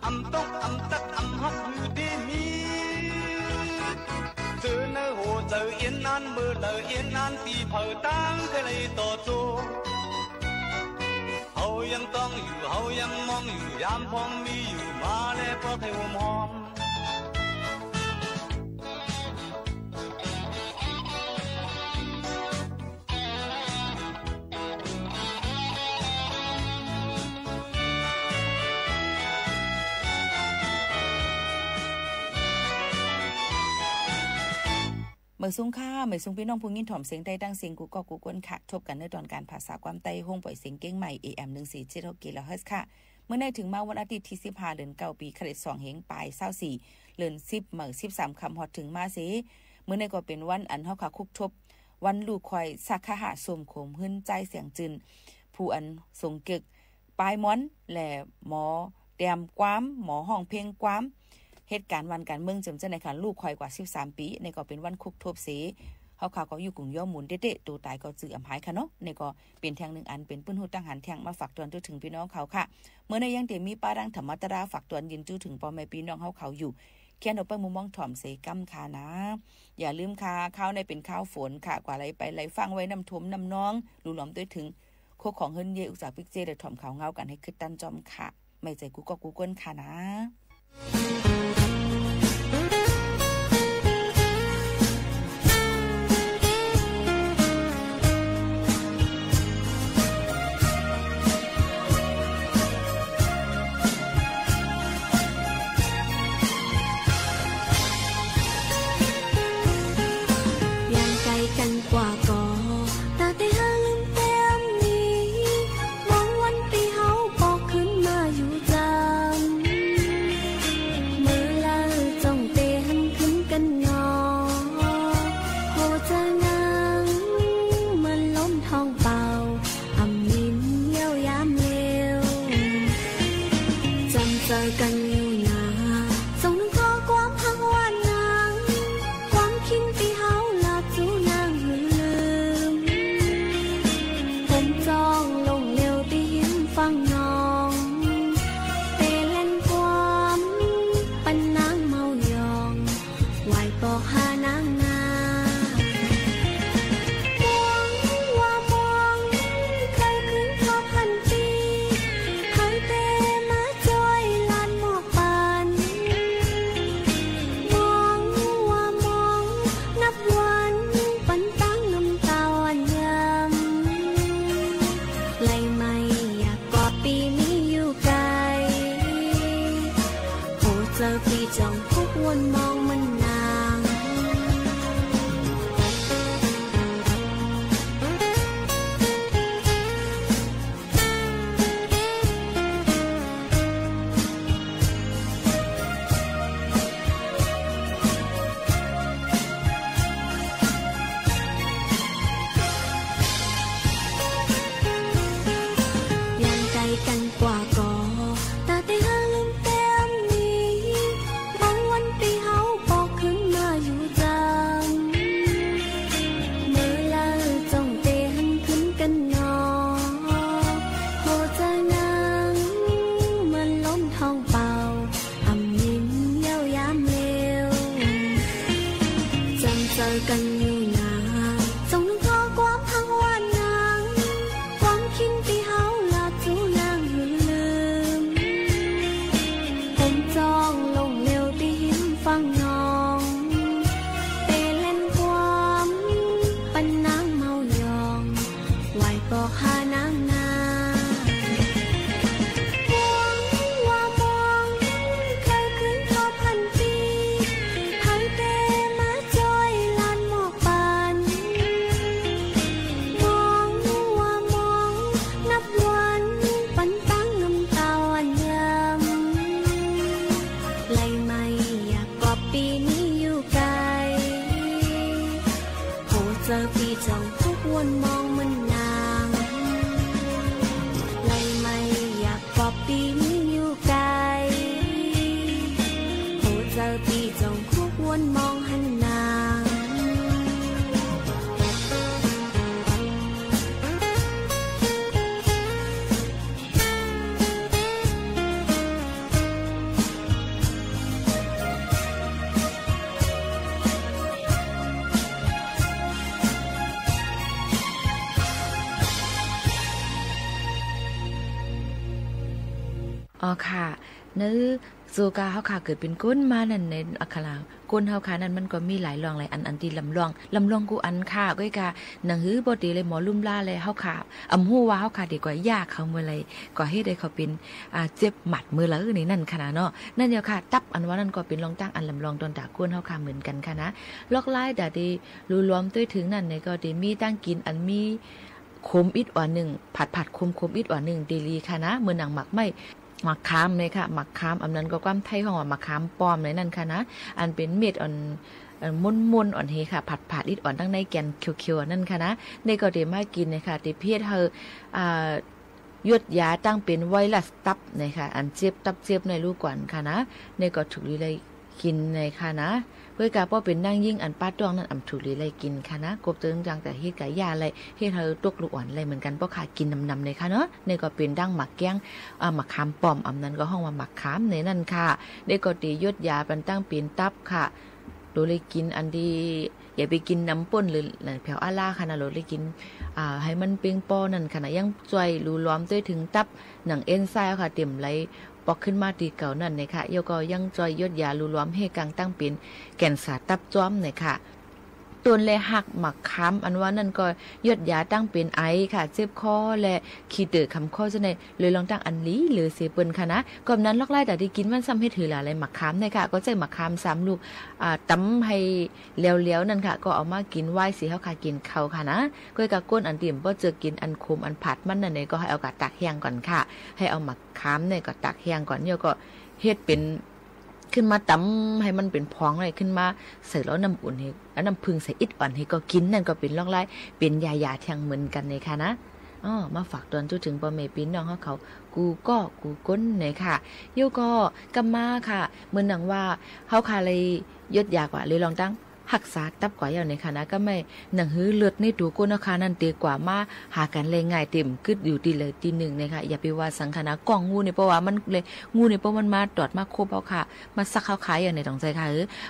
อำต้องอำตักอำฮักมือดีมีเจอในหัวเจอเอ็นอันมือเลยเอ็นอันตีเผาตั้งทะเลโตโตเฮายังต้องอยู่เฮายังมองอยู่ยามพองมีอยู่มาแล้วพอให้หอมหอมเมื่อซุ้งข้าเมื่อซุ้งพี่น้องผู้ยินถ่อมเสียงใต้ตั้งเสียงกูก็กูกวนค่ะทบกันในตอนการภาษาความใต้ห้องปล่อยเสียงเก้งใหม่ AM 1476 kHz ค่ะเมื่อได้ถึงมาวันอาทิตย์ที่15เดือน9ปีคริสต์2เฮงปลาย24เดือน10มื้อ13ค่ำฮอดถึงมาสิเมื่อได้ก็เป็นวันอันเฮาค่ะคุกทบวันลูกคอยสักขะหาสมโขมหึ้นใจเสียงจึนผู้อันทรงเกึกปลายม้อนและหมอแดมกวามหมอห้องเพลงกวามเหตุการณ์วันการเมืองจำเจในค่ะลูกคอยกว่า13ปีในก็เป็นวันคุกทบเสเฮาก็อยู่กรุงย่อหมุนเด็ดๆตัวตายก็จื้ออำหายค่ะเนาะในก็เป็นแทง1อันเป็นปื้นฮู้ตั้งหันแทงมาฝากตวนถึงพี่น้องเขาค่ะเมื่อในยังเตมีป้าดังธรรมตราฝากตวนยินจู้ถึงพ่อแม่พี่น้องเฮาเขาอยู่เขียนออกไปมุมมองถ่อมเสกำค่ะนะอย่าลืมค่ะข้าวในเป็นข้าวฝนค่ะกว่าไหลไปไหลฟังไว้น้ำท่วมน้ำน้องรู้หลอมด้วยถึงโคของเฮิรนเยอุตสาหปิกเจได้ถ่อมขาวเงากันให้คึดตันจอมค่ะไม่ใจกูก็กูก้นค่ะนะกันกว่าก่อตาแต่หาลืมเต็มนี้มองวันปีเฮาบอกขึ้นมาอยู่จำเมื่อลาจ้องเตหันขึ้นกันงอโหจะนางมันล้มท้องเปล่าอำมินเยี่ยวยามเลวจำเจอกันอยู่นาส่งนึงขอความหักหวานนางความคิดปีเฮาลาจูฟังน้องเตเล่นความปันนางเมายองไหวปอกหานางงามองว่ามองเคยขึ้นทอพันปีเคยเตมาจอยลานหมอกปานมองว่ามองนับวันปันตั้งน้ำตาวันยำไหลไม่ปีนี้อยู่ไกลโหเจอปีจ้องทุกวันมองมันนางกันกว่าก่อตาแต่หาลืมเต็มนี้บางวันปีเฮาบอก อกันอยู่นานส่งข้อความทั้งวันนั้นความคิดที่เฮาละจูยังลืมผมจ้องลงเร็วที่หินฟังน้องเตเล่นความปันนางเมายองไหวบอกหานางนาเจอพี่จ้องทุกวันมองมันนางเลยไม่อยากปอบปีนี้อยู่ไกลโหเจอพี่จ้องทุกวันมองหันนางอ๋อค่ะนึกโซกาเฮาค่ะเกิดเป็นก้นมานั่นในอัคราก้นเฮาค่ะนั้นมันก็มีหลายรองหลายอันที่ลำลองกูอันค่ะก้อยกะหนังหื้อบ่ดีเลยหมอลุ่มล่าเลยเฮาค่ะอำฮู้ว่าเฮาค่ะดีกว่ายากเขาเมื่อไรก็เฮ็ดให้เขาเป็นเจ็บหมัดมือละนี่นั่นค่ะเนาะนั่นเดียวค่ะตับอันว่านั่นก็เป็นรองตั้งอันลำลองตอนตาก้นเฮาค่ะเหมือนกันค่ะนะลอกลายดาดีรู้รวมด้วยถึงนั่นในก็ได้มีตั้งกินอันมีคมอิดอ่อนนึงผัดคมอิดอ่อนนึงดีลีค่ะนะมื้อหนังหมักไม่หมักขามเลยค่ะหมักขามอันนั้นก็ความไทยของว่าหมักขามปลอมเลยนั่นค่ะนะอันเป็นเม็ดอ่อนมุนอ่อนเฮค่ะผัดอิดอ่อนทั้งในแกนเขียวๆนั่นค่ะนะในก็ได้มากินนะคะที่เพียรเฮายดยาตั้งเป็นไวรัสตับนะคะอันเจ็บตับเจ็บในลูกก่อนค่ะนะในก็ถูกเลยกินในค่ะนะเพื่อกาป้อเป็นนั่งยิ่งอันป้าตองนั่นถูกเลยกินค่ะนะกบเติงจังแต่เฮ็ดกะยาอะไรเฮ็ดเฮาตกลูกอ่อนอะไรเหมือนกันป้อขากินนำเลยค่ะเนาะในก็เป็นดั้งหมักแก้งหมักขามป้อมอันนั้นก็ห้องว่าหมักขามในนั่นค่ะได้ก็ตียดยาเป็นตั้งเป็นตับค่ะโดยเลยกินอันดีอย่าไปกินน้ำป่นหรือแผ่วอาล่าค่ะนะโดยเลยกินให้มันเปียงป้อนั่นค่ะนะยังจ่อยรูล้อมด้วยถึงตับหนังเอ็นไซค่ะเต็มไหลปอกขึ้นมาตีเก่านั่นนะคะโยก็ยังจอยยดยาลูล้อมให้กังตั้งเป็นแก่นสาตับจ้อมเนี่ยค่ะต้นและหักหมักค้ำอันว่านั่นก็ยดยาตั้งเป็นไอค่ะเจ็บคอและขี้เตือคำข้อจะในเลยลองตั้งอันนี้หรือเสเปิลค่ะนะก่อนนั้นลอกไล่แต่ที่กินมันซ้ำให้ถือหลายหมักค้ำเนี่ยค่ะก็ใช้หมักค้ำ3 ลูกตำให้เลี้ยวๆนั่นค่ะก็เอามากินไหว้สีเขาค่ะกินเขาค่ะนะก้อยกะก้นอันเดี่ยมก็เจอกินอันคมอันผัดมันนั่นเนี่ยก็ให้เอากะตักแห้งก่อนค่ะให้เอาหมักค้ำเนี่ยก็ตักแห้งก่อนเนี่ยก็เฮ็ดเป็นขึ้นมาตำให้มันเป็นพองเลยขึ้นมาใส่แล้วน้ำอุ่นให้น้ำพึ่งใส่อิดอ่อนให้ก็กินนั่นก็เป็นลอกไล่เป็นยาแทงเหมือนกันเลยค่ะนะมาฝากตอนจุดถึงปอเมปิ้นน้องเขากูก้นเนี่ยค่ะโยก็กำมาค่ะเหมือนหนังว่าเขาค่ะเลยยดยากว่าเลยลองตั้งหักษาตับกว่าอย่างในคณะก็ไม่หนังหื้อเลือดในตัวก้นนะคะนั่นเตียกว่ามาหากันเลยง่ายเต็มกึดอยู่ตีเลยตีหนึ่งนะคะอย่าไปว่าสังคณะกล้องงูเนี่ยเพราะว่ามันเลยงูเนี่ยเพราะมันมาตอดมาโคบเอาค่ะมาซักข้าวขายอย่างในต้องใจค่ะ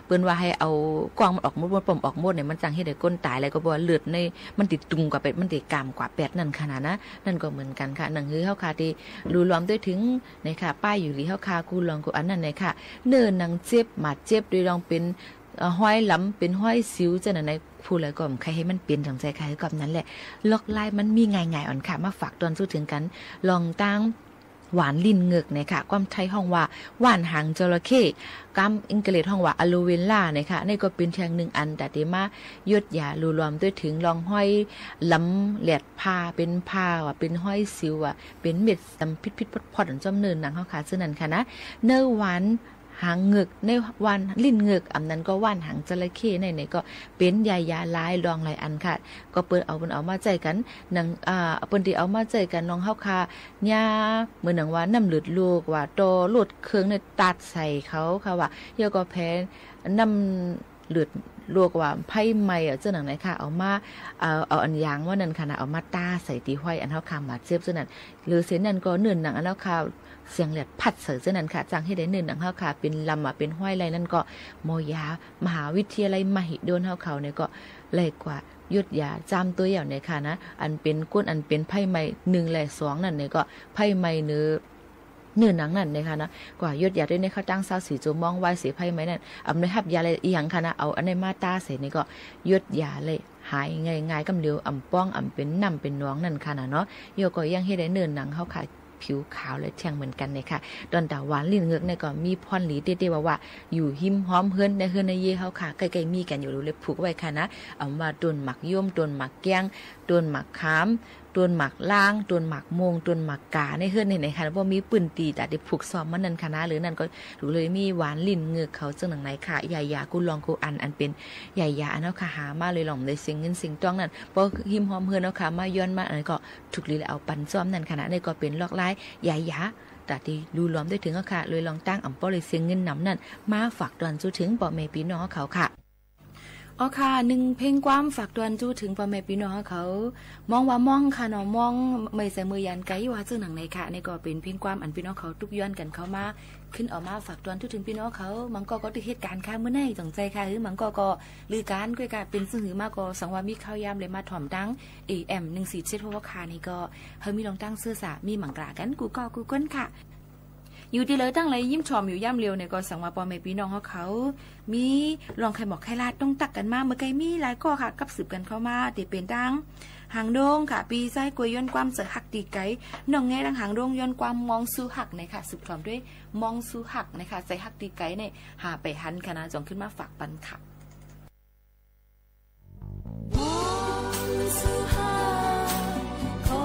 เปิ้นว่าให้เอากล้องมันออกมดปมออกมดเนี่ยมันจังให้ได้ก้นตายอะไรก็บอกเลือดในมันติดตุงกว่าเป็ดมันติดกามกว่าเป็ดนั่นขนาดนะนั่นก็เหมือนกันค่ะหนังหื้อเข้าค่ะที่รู้ล้อมด้วยถึงนะคะป้ายอยู่หรือเข้าค่ะกูลองกูอันนั้นเลยค่ะเนินนางเจ็บหมาเจ็บโดยลองเป็นห้อยล้ำเป็นห้อยซิวจะไหนในผู้เลยก็ใครให้มันเป็นจังใจใครก็นั้นแหละล็อกไล่มันมีง่ายๆอ่อนค่ะมาฝากตอนสู้ถึงกันลองตั้งหวานลิ้นเงือกเนี่ยค่ะความไทยห้องว่าหวานหางจระเข้กำอังกฤษห้องว่าอะโลเวล่าเนี่ยค่ะนี่ก็เป็นเพียงหนึ่งอันแต่ที่มายดยาลูรวมด้วยถึงลองห้อยล้ำแหลดผ้าเป็นผ้าว่าเป็นห้อยซิวอ่ะเป็นเม็ดดำพิษพอดจอมเนินหนังเขาขาซึ่งนั่นค่ะนะเนื้อหวานหางเงือกในวันลิ้นเงือกอันนั้นก็ว่านหางจระเข้ในก็เป็นยาลายรองหลายอันค่ะก็เปิ้นเอามาใจกันหนังเปิ้นที่เอามาใจกันน้องเฮาค่ะยาเหมือนหนังว่าน้ำเลือดลูกว่าโตลดเครื่องในตัดใส่เขาค่ะว่าเยอะก็แพ้น้ำเลือดลวกว่าไผ่ใหม่เจ้าหนังไหนค่ะเอามาเอาอันยางว่านั่นค่ะนะเอามาตาใส่ตีห้อยอันเฮาค่ะมาเจ็บเจ้านั้นหรือเส้นนั้นก็เนื้อหนังอันเฮาค่ะ เสียงแหลดพัดเสือเจ้านั้นค่ะจังให้ได้1หนังเฮาค่ะเป็นลำเป็นห้อยไรนั่นก็มอยามหาวิทยาลัยมหิดลเฮาเขาเนี่ยก็เลยกว่ายุดยาจำตัวอย่างเนี่ยค่ะนะอันเป็นก้นอันเป็นไพ่ไม้1และ2นั่นเนี่ยก็ไพ่ไม้เนื้อหนังนั่นนะคะนะกว่ายุดยาด้วยเนี่ยเขาตั้ง24ชั่วโมงไว้เสียไพ่ไม้นั่นอำนวยหับยาอะไรอีหยังค่ะนะเอาอันในมาตาเสร็จนี่ก็ยุดยาเลยหายง่ายๆกำเดียวอ่ำป้องอ่ำเป็นน้ำเป็นน้องนั่นค่ะนะเนาะโยก็ยังให้ได้เนื้อหนังเขาค่ะผิวขาวและเที่ยงเหมือนกันเลยค่ะดอนตาหวานลิ้นเงือกในก็มีพรหลีเต้ๆว่าอยู่หิมหอมเฮือนในเฮือนในเย่เฮาค่ะใกล้ๆมีกันอยู่เลยผูกไว้ค่ะนะเอามาต้นหมักย่อมต้นหมักแกงต้นหมักขามต้นหมักล่างต้นหมักโมงต้นหมักกาในเฮือนในค่ะบ่มีปืนตีแต่ได้ผูกซ้อมมันนั่นค่ะนะหรือนั่นก็ดูเลยมีหวานลิ้นเงือกเขาจังหนังไหนค่ะใหญ่ยากูลองกูอันเป็นใหญ่ยาอันเนาะค่ะหามาเลยหล่อมเลยเสียงเงินเสียงต้องนั่นบ่หิมหอมเฮือนเนาะค่ะมาย้อนมาอันก็ถูกลีเอาปันซ้อมนั่นค่ะนะนี่ก็เป็นลอกลายใหญ่ยาแต่ที่รู้ล้อมได้ถึงค่ะเลยลองตั้งอ่ำป้อเลยเสียงเงินนำนั่นมาฝากตอนจูถึงป่อแม่พี่น้องเขาค่ะอ๋อค่ะ1เพลงความฝากตอนจูถึงป่อแม่พี่น้องเขามองว่ามองค่ะเนาะมองไม่ใส่มือยันไกว่าซึ่งหนังในค่ะนี่ก็เป็นเพลงความอันพี่น้องเขาทุกย้อนกันเข้ามาขึ้นออกมาฝากตอนถึงพี่น้องเขามังก็ติเหตุการณ์ค่ะเมื่อไหร่สนใจค่ะหรือมังก็ลือการก็การเป็นซึ่งหือมากก็สังว่ามีข้าวยามเลยมาถ่อมดัง AM 1476ค่ะนี่ก็เฮามีลองตั้งเสื้อสามีหมังกรากันกูก้นค่ะอยู่ที่เลยตั้งเลยยิ้มชอมอยู่ย่ำเร็วเนี่ยก็สั่งมาปอแม่พี่น้องเขามีลองไข่หมอกไข่ลาดต้องตักกันมาเมื่อไกมีหลายข้อค่ะกับสืบกันเข้ามาติเป็นดังหางโดงค่ะปีไส้กวยย้อนความเสือหักตีไก่น้องแง่ดังหางโดงย้อนความมองสู้หักนะคะสืบพร้อมด้วยมองสู้หักนะคะใส่หักตีไก่เนี่ยหาไปหันคณะจองขึ้นมาฝากปันค่ะมองสู้หักขอ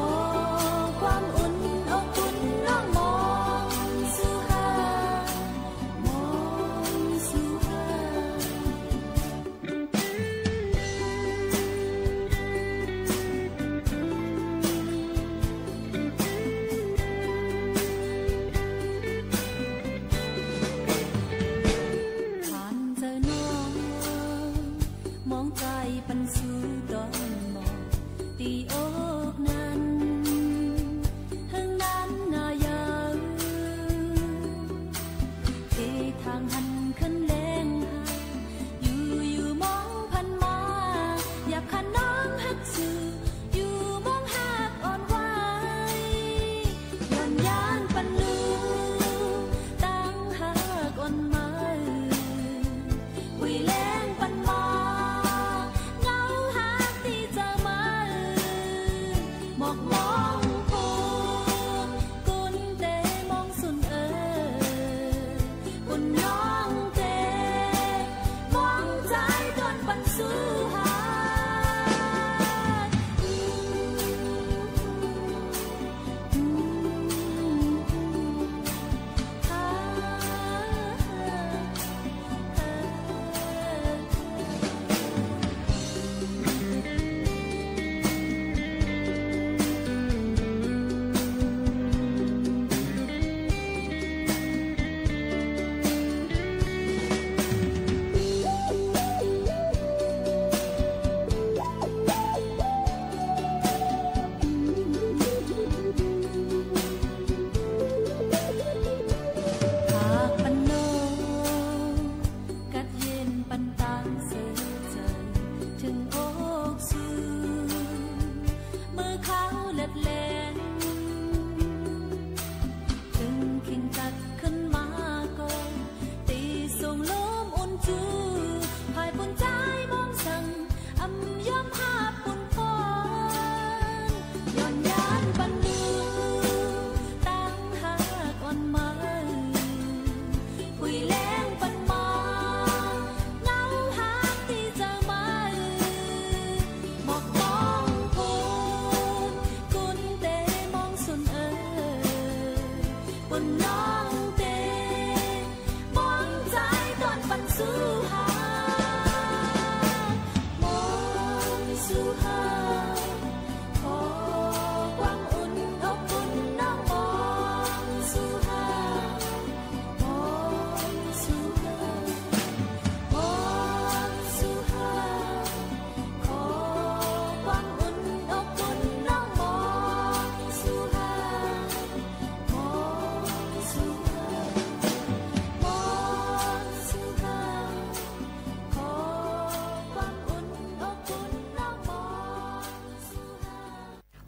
ความอุ่นอกอุ่นน้องมองสู้หักมองสู้หักปันสู่ตอนมอง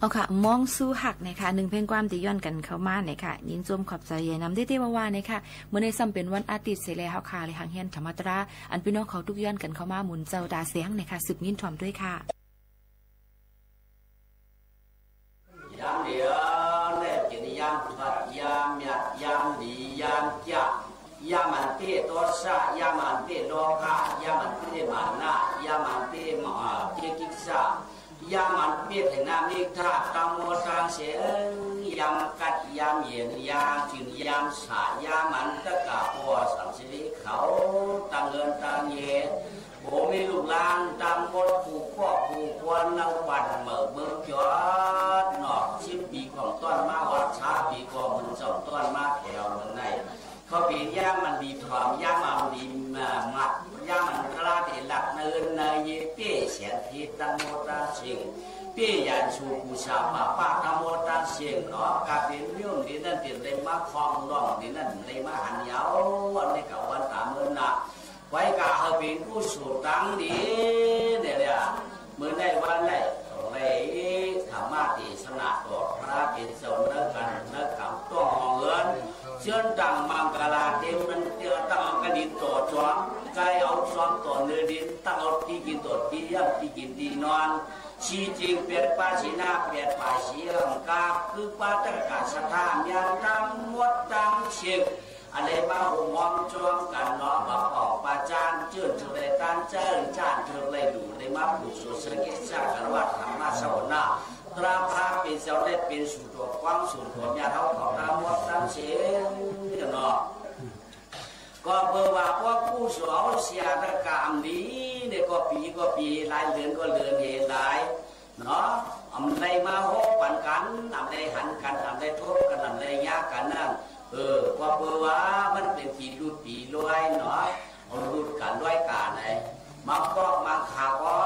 เอาค่ะมองสู้หักนะคะ1เพลงความที่ย้อนกันเข้ามานะคะยินจมขอบใจยายนำได้ๆว่านะคะเมื่อในซ้ำเป็นวันอาทิตย์เสแล้วเฮาค่ะเลยหางเฮียนธรรมตราอันพี่น้องเขาทุกย้อนกันเข้ามาหมุนเจ้าดาเสียงนะคะสืบยินถ่อมด้วยค่ะยามเดียวแน่กินยามพัดยามหยัดยามดียามจักยามันเตโตสะยามันเตโลกะยามันเตมานะยามันเตมาเจกิสะยามันเปียถึงน้ำนิทราตังโมตังเสียงยามกัดยามเย็นยามจึงยามสายามันตะกะปัวสังสิริเขาตังเงินตังเย็นโอมีลูกหลานตังหมดผู้พ่อผู้ควรนวันเมื่อเมืองจอดนอกชิมปีของต้นมาวัดชาปีกองมันส่งต้นมาแถวเมืองในเขาปีย่ามันดีถอมย่ามันดีมัดย่ามันกล้าเดหลักเนินเนยเปี้ยเสียนทีตังโมตาสิงเปี้ยยันชูกุชาปะปะตังโมตาสิงเนาะกาเป็นเรื่องนี้นั่นเป็นเลยมาคลองร้องนี้นั่นเลยมาหันยาววันนี้กับวันตาเมื่อน่ะไว้กาเขาเป็นผู้สูดตังดีเนี่ยเมื่อในวันไหนเลยธรรมะที่สนาตัวพระเป็นสมนักกันนักคำต้องเงินเชื่อตั้งมังกรเต็มมันเดียวตั้งกระดิ่งตัวจ้องไก่เอาซ้อมตัวเนื้อดินตั้งเอาที่กินตัวที่ย่ำที่กินที่นอนชีจริงเปลี่ยนป้าชีนาเปลี่ยนป้าชีรังกาคือป้าตระกาศสถานยานตั้งหมดตั้งเชียงอะไรมาหุ่มมองจ้องกันเนาะมาออกประจานเชื่อถือเลยตั้งเจ้าจานถือเลยดูเลยมาผูกสุสกิจจากกันว่าธรรมะสวรรค์ตราพระเป็นเจ้าได้เป็นสุดตัวกว้างสุดตัวยาเท้าของน้ำวัดตั้งเสียงเนาะก็เพื่อว่าพวกผู้สาวเสียตะกามดีเนี่ยก็ปีหลายเดือนก็เดือนเห็นหลายเนาะอำไรมาโหปันกันอำไรหันกันอำไรทบกันอำไรยากกันนั่นก็เพื่อว่ามันเป็นปีรูดปีลอยเนาะรูดกันลอยกันไงมาก็มาข่าวก็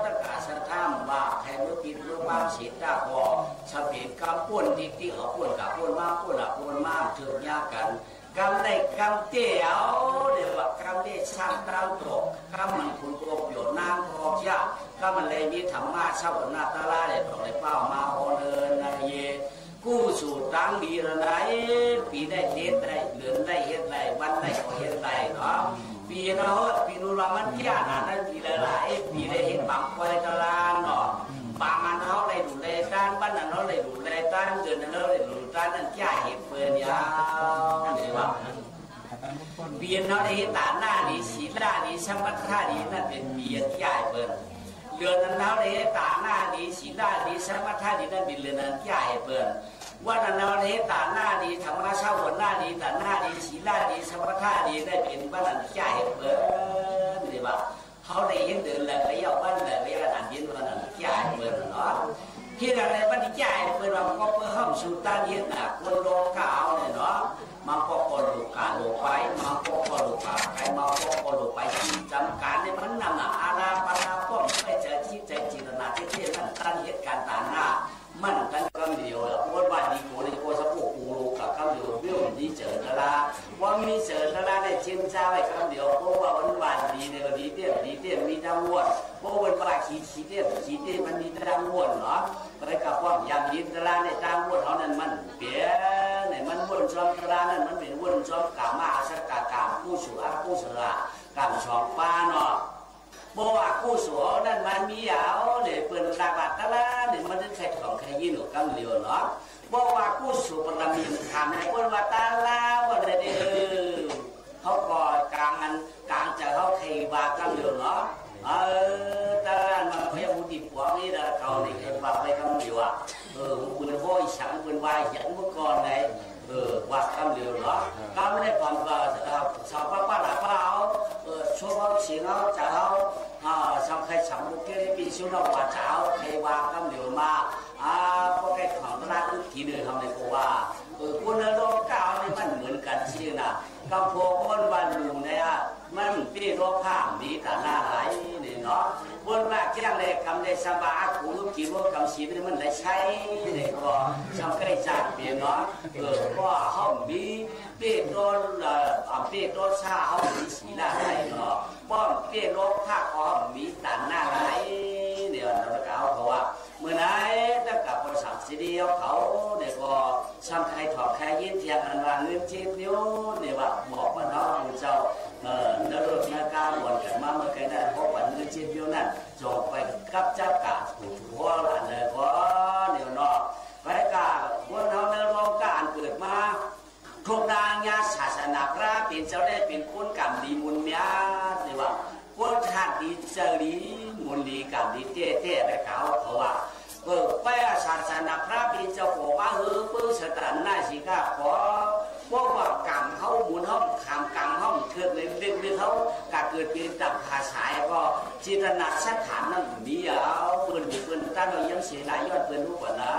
ตะกาสะท้ามว่าใครรู้กินรู้บ้างเสียตาพอชาวเป็นกำป่นที่เขาป่นกับป่นมากป่นละป่นมากถึงยากกันกำไรกำเตี้ยวเดี๋ยวว่ากำเตี้ยช่างเต้าโตกำมันคุณโกบโยนน้ำพอกยากำมันเลยมีธรรมะชาวนาตาลาเดี๋ยวตกเลยเป้ามาโอเดินนายเยกู้สู่ตั้งดีละไหนปีได้เฮ็ดได้เดือนได้เฮ็ดได้วันได้ก็เฮ็ดได้เนาะปีเนาะปีนู้นเรามันยากนั่นปีหลายปีได้เฮ็ดบางคอยตลาดเนาะบางอันเขาได้ดูแลด้านบ้านนั้นเขาได้ดูแลด้านเดือนนั้นเขาได้ดูด้านนั้นแก่เห็ดเปิดยาวนี่ว่าเบียนเขาได้เห็ดตาหน้าดีสีหน้าดีสมัครดีนั่นเป็นเบียนแก่เปิดเดือนนั้นเขาได้เห็ดตาหน้าดีสีหน้าดีสมัครดีนั่นเป็นเดือนนั้นแก่เปิดว่านั้นเขาได้เห็ดตาหน้าดีธรรมะเช้าหัวหน้าดีตาหน้าดีสีหน้าดีสมัครดีได้เป็นบ้านนั้นแก่เปิดนี่ว่าเขาได้เห็นเดินเลยไปเอาบ้านเลยไปอ่านเย็นวันนั้นแก่เปิดเนาะที่อะไรบ้านที่แก่เปิดเราก็เพื่อห้องสูตานเย็นน่ะคนโลกาเอาเนี่ยเนาะมาก็พอลูกกาโลไปมาก็พอลูกกาใครมาก็พอลูกไปที่จำการในมันนำน่ะอาณาปานาป้อมไม่เจอที่ใจจิตนาที่นั่นตั้งเหตุการณ์ต่างหน้ามันกันคำเดียวแล้วพูดว่าดีโกในโกสะโพกกูโลกับคำเดียวเรื่องนี้เจอตลาว่ามีเจอตลาได้ชิมจ้าไว้คำเดียวเพราะว่าวันดีเนี่ยก็ดีเตี้ยมีดังวนเพราะวันว่าขี้เตี้ยมันมีดังวนเนาะไปกับว่าอย่างนี้ตลาในดังวนเขานั้นมันเปลี่ยนเนี่ยมันวนซ้อมตลานั้นมันเป็นวนซ้อมกามาสักกามผู้สุอาผู้สระกามสองป้าเนาะบอกว่ากู้สวนั่นมันมีเอาเนี่ยเปิดตาบาดตาลาเนี่ยมันจะใช้ของใครยินหรือกังเลียวเนาะบอกว่ากู้สวปรมีทำในคนว่าตาลาว่าอะไรเด้อเขาก่อกลางจะเขาใครว่ากังเลียวเนาะตาลามันเขาบุตรผัวนี่นะเขาเนี่ยใครว่าไปกังเลียวอ่ะคุณพ่ออีสังคุณวายยันเมื่อก่อนไหนว่ากังเลียวเนาะก็ไม่ได้ความว่าชาวป้าหน้าเปล่าช่วงเขาเสียงเขาจะเขาสำคัญสำคัญที่ปีช่วงเราว่าเจ้าใครว่าคำเดียวมาพวกไอ้ของตลาดทุกทีเดินทำในกูว่าคุณโลกเก่าเนี่ยมันเหมือนกันชื่อนะกับพวกคนบ้านลุงเนี่ยมันปีโลกข้ามมีแต่หน้าไหลเนี่ยเนาะบนว่าแก้งเลยคำเลยสบายกูรู้กี่ว่าคำสีนี่มันได้ใช้เนี่ยก็สำคัญจากเปลี่ยนเนาะก็เขามีปีโดนปีโดนซาเขามีสีหน้าไหลเนาะป้อมปีโลกข้าเขามีแต่หน้าไหลเนี่ยเราก็เอาเพราะว่าเมื่อไหร่ถ้ากับภาษา เจรีมุนลีกับดีเต้ๆไปเขาว่าไปศาสนาพระพิจารณาปื้อสถานหน้าสิก้าขอพวกว่ากรรมเขาหมุนห้องขามกรรมห้องเกิดในเรื่องเขาการเกิดเป็นตับภาษาก็จิตนาสถานนั่นมีเอาปืนปืนตั้งเรายังเสียหลายยอดปืนรู้ก่อนนะ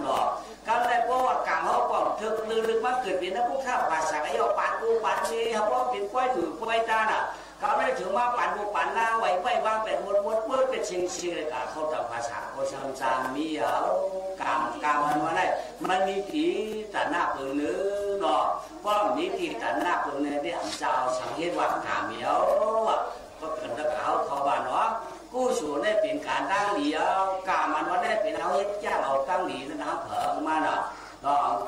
เนาะก็เลยพวกว่ากรรมเขาก่อนถึกลึกมาเกิดเป็นนักผู้ข้าภาษาไอ้ยอปันกูปันนี่เขาบอกเป็นก้อยถือก้อยตาน่ะเขาไม่ได้ถึงมาปั่นบุกปั่นหน้าไว้ไว้วางเป็นมดเมื่อเป็นชิงเลยกับเขาแต่ภาษาเขาช่างจางมีเอากรรมมันว่าได้มันมีผีแต่หน้าปืนนื้อเนาะเพราะมีผีแต่หน้าปืนเนี่ยที่อันเจ้าสังเกตว่ากรรมเหนียวก็เกิดจากเขาว่าเนาะกู้สู่ได้เป็นการตั้งเหลียวกรรมมันว่าได้เป็นเอาเฮ็ดแก้เอาตั้งเหลีนะน้ำเผิงมาเนาะ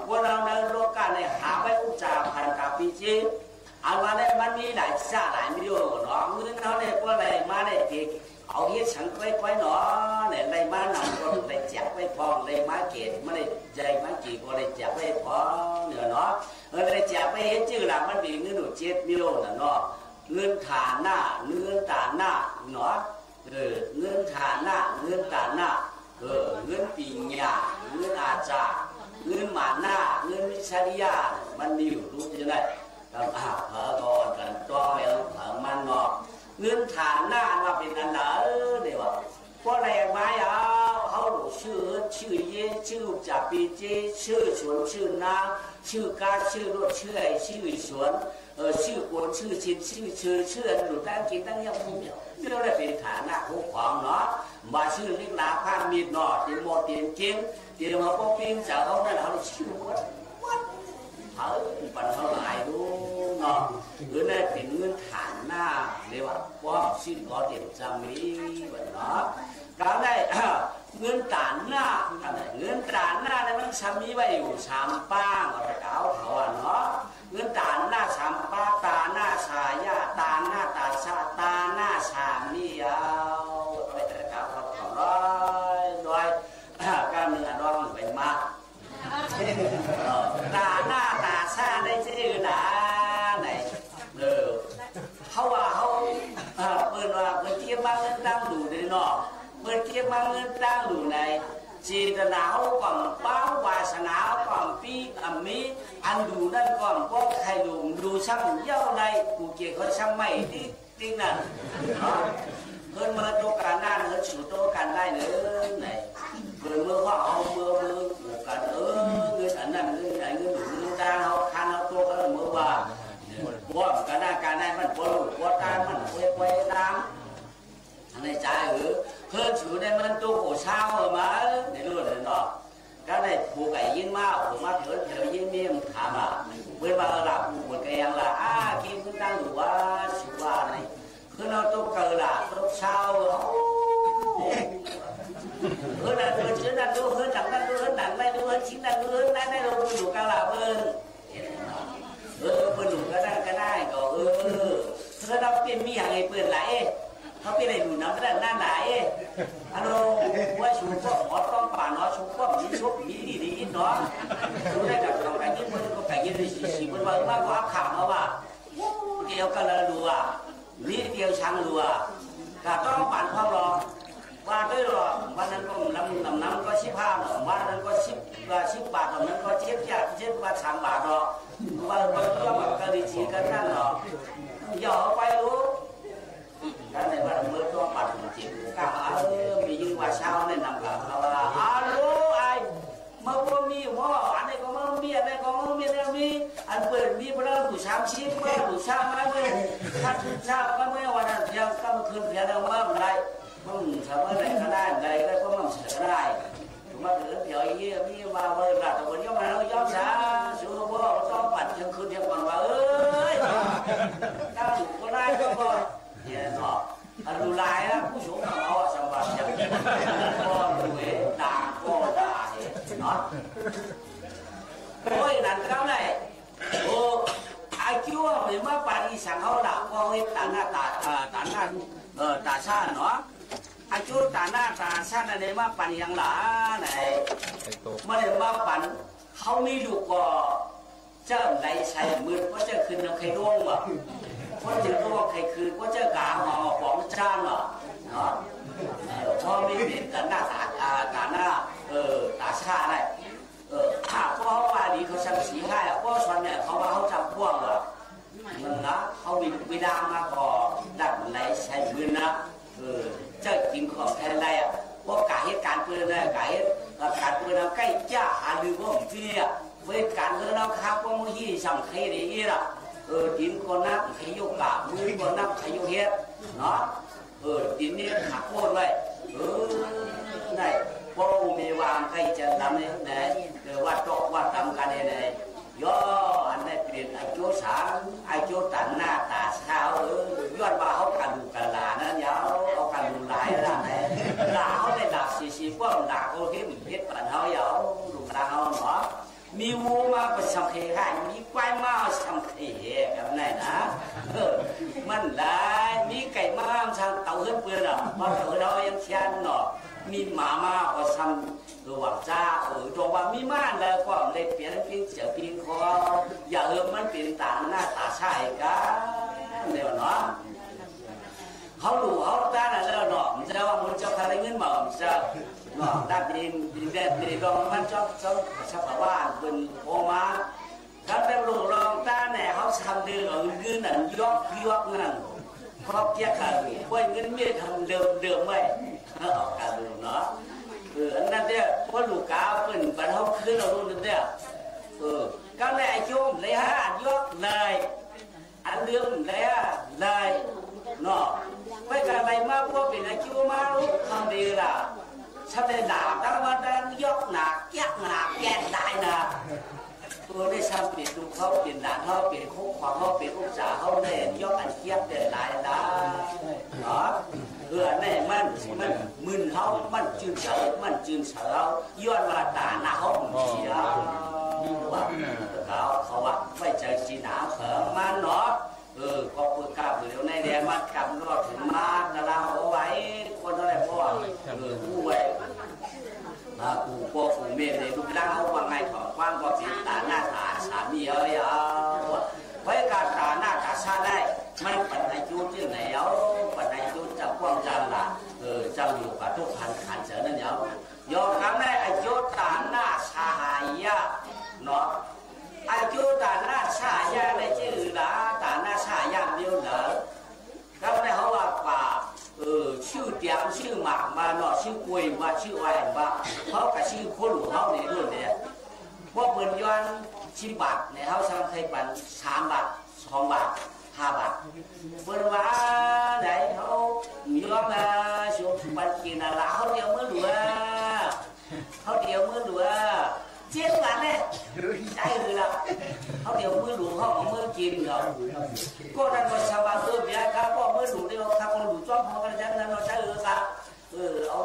พวกเราในโลกการในหาไว้อุจจาพันกับปีจีอันว่าเนี่ยมันมีหลายชาติหลายมิโยเนาะเงินเขาเนี่ยพวกอะไรมาเนี่ยที่เอาเฮ็ดฉันไว้เนาะเนี่ยอะไรมาหนังก็เลยแจกไว้พองเลยมาเกตไม่ได้ใจมาจีก็เลยแจกไว้พองเนี่ยเนาะเลยแจกไปเห็นชื่อหลังมันมีเงินหนู7 มิโยน่ะเนาะเงินฐานหน้าเงินตาหน้าเนาะเงินฐานหน้าเงินตาหน้าเงินปีญญาเงินอาจารย์เงินหมาหน้าเงินวิชาริยามันมีอยู่รู้ยังไงเผอก่อนกันตัวเองเผอมันเนาะเงินฐานหน้าว่าเป็นอันไหนเดี๋ยวพวกแรงไม้เขาชื่อเย่ชื่อจ่าปีเจชื่อสวนชื่อนาชื่อกาชื่อรถชื่อไอชื่อสวนชื่อกวนชื่อชินชื่อหลุดตั้งกินตั้งยังคงเดียวนี่เราได้เป็นฐานหน้าของเนาะมาชื่อเล็กหนาผ้ามีดเนาะเตียมโมเตียมเก่งเตียมมาป้องปิ้งจากเขาได้เขาชื่อวัดปันเท่าไหร่ดูเนาะหรือได้เป็นเงินฐานหน้าเรียกว่าป้อมสิ้นก็เดี๋ยวจะมีแบบเนาะการได้เงินฐานหน้าเงินฐานหน้าเนี่ยมันซ้ำมีไว้อยู่3 ป้างเอาไปเขาเนาะเงินฐานหน้า3 ป้าตาหน้าชายาตาหน้าตาชาตาหน้าชามีเอาไปแต่เขาร้อยการเงินร้องไปมาตาหน้าตาชาได้ชื่อหนาไหนเขาว่าเขาเปิดว่าเปิดเทียบมาเงินตั้งดูในนอกเปิดเทียบมาเงินตั้งดูในจีตนาเขาก่อนเป้าวาสนาก่อนปีมีอันดูนั่นก่อนก็ใครดูช่างเย้าในกูเกี่ยวกับช่างไม่ที่นั่นเพิ่นมาโตการหน้าเพิ่นสู่โตการได้เลยไหนเพิ่นเมื่อว่าเอาเมื่อกูกันเงินอันนั้นเงินไหนเงินดูเงินตาเขาคันเขาโตกันเมื่อว่าว่าการได้มันปลุกว่าตามันเว้ยตามในใจเพิ่นสู่ได้มันตัวโหเช้ามาในรู้เลยเนาะก็ได้ผูกไก่ยินมาผมมาเถิดยินเมียมถามเมื่อมาหลับผูกไก่ยังละกินขึ้นตั้งอยู่ว่าสิว่าไหนคือเราตัวเกิดละตัวเช้านั่นตัวชื่อนั่นตัวหนังนั่นตัวหนังนั่นตัวชิ้นนั่นตัวนั่นเราอยู่กันละเพิ่นเพิ่นอยู่ก็ได้ก็ถ้าเราเป็นมีอย่างไรเปิดไหลเขาเป็นอะไรดูน้ำด้านหน้าไหนอันเราว่าชูก็หมอต้องป่าเนาะชูก็มีชุบมีดีเนาะชูได้กับเขาไก่ยินมันก็ไก่ยินเลยสีมันว่ามากกว่าข่าวมาว่าเดียวกันเลยรัวมีเดียวช้างรัวก็ต้องปั่นพ่อรอว่าด้วยรอวันนั้นก็น้ำก็15วันนั้นก็10 บาทวันนั้นก็7 บาท3 บาทเนาะวันก็แบบกระดิจีกันนั่นเนาะอย่าไปรู้การในบ้านเมื่อตัวปัดจิตก้าวมียืนว่าเช้าในนำกับเขาว่าไอ้มาว่ามีว่าอันนี้ก็มามีอันนี้ก็มามีอันนี้อันเปิดมีพระบุษามชิมมาบุษามมาเมื่อถ้าทุกเช้าก็เมื่อวันนั้นเพียงก็มาคืนเพียงเอาว่าอะไรมึงทำอะไรก็ได้อะไรก็มั่งเสียก็ได้ถูกไหมเดี๋ยวเดี๋ยวยี่มีมาเวลาแต่วันนี้มาเราย้อนช้าสู้ว่าต้องปัดเพียงคืนเพียงวันว่าถ้าถูกก็ได้ก็เนี่ยเนาะอันดูลายนะผู้ชมเขาสมบัติอย่างก็ดูเห็นด่าเห็นเนาะโอ้ยนั่นเขาเลยโอ้ไอ้คิวเหมือนว่าปารีสังเขาด่าก็ให้ตาหน้าตาชาเนาะไอ้คิวตาหน้าตาชาในว่าปันยังหลาไหนไม่ได้ว่าปันเขามีลูกก็เจ้าไหนใช้มือก็จะขึ้นใครร่วงวะก็จะรู้ว่าใครคือก็จะกาหอของจานเหรอ này cái cản bữa nào cái cha à đừng có kia với cản bữa nào khác có một gì sắm khay để gì là tín con nắp khay vô cả mười con nắp khay vô hết nó tín này khác một vậy này có mì vàng khay chân làm này quạt trọ quạt tầm cái này do anh này tiền ai chỗ sáng ai chỗ tận na tả sao doan bà họ cần đủ cần là nó nhớ họ cần đủ lại là này là họ đây là xì quá là cô cái mình biết bản họ giờ đủ là họ nó mi mua mà có sắm khế hàng mi quay mà sắm khế cái này nè mình là mi cái mà sang tàu hết bữa rồi mà ở đó em xem nó mi mà có sắm hoàng gia ở trong và mi mà là quảng lệ biển trở biển khó giờ mình biển tảng na tả sai cả đều nó họ đủ họ ta là nó sao muốn cho thằng ấy mở sao nó đặt đi để conมันcho sao bảoว่าเป็นโอมาcác em đủ lòng ta này họ làm được ở như là giót ngân họ kia cả quay ngân miết thằng đường vậy họ cả đủ nó anh ta đây có đủ cá phần bản họ cứ đâu luôn đấy các này chôm lấy ha giót lời ăn lương lấy lời nó với cả này mà có bị là chưa mà lúc không đi là sao đây đạp các bạn đang giót nạt chắc nạt kẹt đại nè tôi đây sao bị tụ không bị đạn không bị khúc hoặc không bị khúc giả không để giót ăn chép để lại đó này mình không mình chưa sợ do là đã nào không chỉ đóเขาว่าไม่เจอจีหนาเผลอมันเนาะก็พูดกับเดี๋ยวในเดี๋ยวมันกำรอถึงมาแต่เราเอาไว้คนอะไรเพราะว่าผู้ไว้ผู้พ่อผู้แม่เนี่ยลูกหลานเขาว่าไงถอดความก็เป็นตาหน้าตาสามีไว้การตาหน้าตาชาได้มันเป็นอายุที่ไหนเป็นอายุจะกว้างจังล่ะจะอยู่กับทุกพันขันเจอนั่นยอมรับได้อายุตาหน้าชาหายะเนาะอายุตาหน้าชายาในชื่อละตาหน้าชายาเดียวเหรอก็ไม่เขาว่าป่าชื่อเตียงชื่อหมากมาเนาะชื่อกวยว่าชื่ออะไรบ้างเขากับชื่อคนหลวงเขาเนี่ยรุ่นเนี่ยพวกเปิดย้อนชิบาทเนี่ยเขาทำไทยปัน3 บาท 2 บาท 5 บาทเปิดว่าไหนเขาย้อนมาช่วงปันกินอะไรเขาเดียวมือหลวเขาเดียวมือหลวเจี๊ยบกันเนี่ยใจเลยล่ะเขาเดี๋ยวมือหลวงเขาเอามือกินเหรอก็นั่นก็ชาวบ้านเบียร์ครับก็มือหลวงเดียวครับคนหลวงจ้องพอกันจังนั้นเราใจครับเอา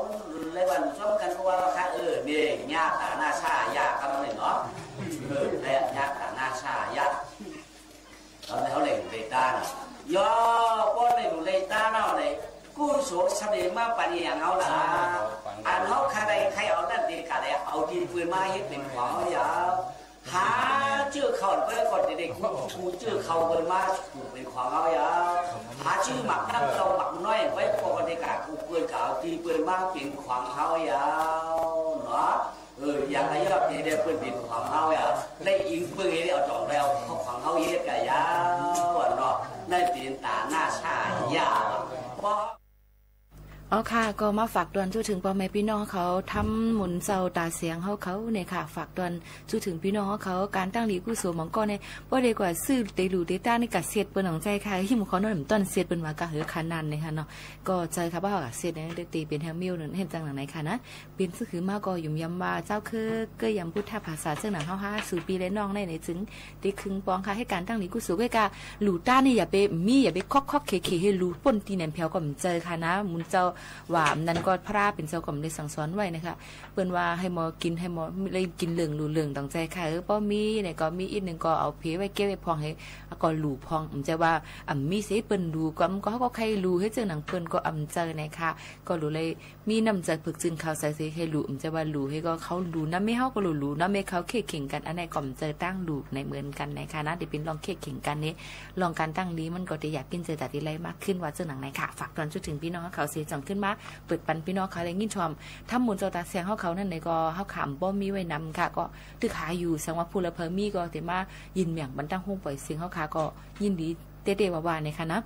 เลยวันจ้องกันก็ว่าค่ะเนี่ยญาติหน้าชายาครับนี่เนาะเนี่ยญาติหน้าชายาเอาแล้วเลยเลต้าน่ะย่อก็เลยเลต้าเนาะเลยกู้สูงสำเร็จมาปัญญาเอาละอันเขาใครเอานั่นดีกันเลยเอาดินปืนมาให้เป็นของเขาอย่าหาชื่อเขาไปก่อนเด็กๆกูชื่อเขาเป็นมาเป็นของเขาอย่าหาชื่อหมักน้ำเราหมักน้อยไว้ก่อนเด็กๆกูปืนเก่าดินปืนมาเป็นของเขาอย่าเนาะอย่างไรก็เป็นเด็กปืนเป็นของเขาอย่าได้ยิงปืนให้เอาจ่องแล้วเขาของเขาเย็ดกันอย่าเนาะได้เป็นตาหน้าชาอย่าเพราะเอาค่ะก็มาฝากดวนจู่ถึงพ่อแม่พี่น้องเขาทำหมุนเสาตาเสียงเขาเนี่ยค่ะฝากดวนจู่ถึงพี่น้องเขาการตั้งหลีกู้โสมองก็เนี่ยบ่ได้กว่าซื้อเตลูเตต้าในกะเสียดเปิ้นของใจค่ะหิมเขาโนนต้นเสียดเปิ้นว่ากะเหือคันนั้นนะคะเนาะก็ใจค่ะว่ากะเสียดเนี่ยตีเป็นแฮมมิลนั่นเห็นจังหนังไหนค่ะนะเป็นซื่อคือมาก็ยุ่มยำว่าเจ้าคือก็ยำพุทธภาษาซึ่งหนังเฮา5สู่ปีและน้องในจึงติครึ่งปองค่ะให้การตั้งหลีกู้โสก็กะหลูต้านี่อย่าไปคอกเคให้หลูป่นตีแหนมแผวก็มันเจอค่ะนะมุนเจ้าว่านั้นก็พระเป็นเจ้าก็ได้สั่งสอนไว้นะคะเปิ้นว่าให้หมอกินให้หมอเลยกินเหลืองหลูเหลืองตั้งใจค่ะป้อมีเนี่ยก็มีอีกนึงก็เอาเพไว้เก็บไว้พองให้ก็หลูพองมันจะว่ามีเสเปิ้นดูก็ใครหลูให้เจอหนังเปิ้นก็เจอนะคะก็หลูเลยมีน้ำใจฝึกจึงข้าวใส่สิให้หลูมันจะว่าหลูให้ก็เขาหลูน้ำไม่เฮาก็หลูน้ำไม่เขาเค้กเข่งกันอันไหนก็เจอตั้งหลูในเหมือนกันนะคะนะเดี๋ยวเป็นลองเค้กเข่งกันนี้ลองการตั้งนี้มันก็จะอยากกินเจอแต่ที่ไรมากขึ้นว่าเจอหนังไหนค่ะฝากตอนจุดถึงพี่น้องเขาเสียจังขึ้นมาเปิดปันพี่น้องเขาเลยยินชมถ้าหมุนเจ้าตาเสียงเขานั่นในก็เขาขำบ่มีไว้นำค่ะก็ตึกหาอยู่สังว่าพูดแล้วเพิ่มมีก็แต่มายินเมียงบรรตั้งห้องปล่อยเสียงเขาค่ะก็ยินดีเตะๆว่าๆในค่ะนะ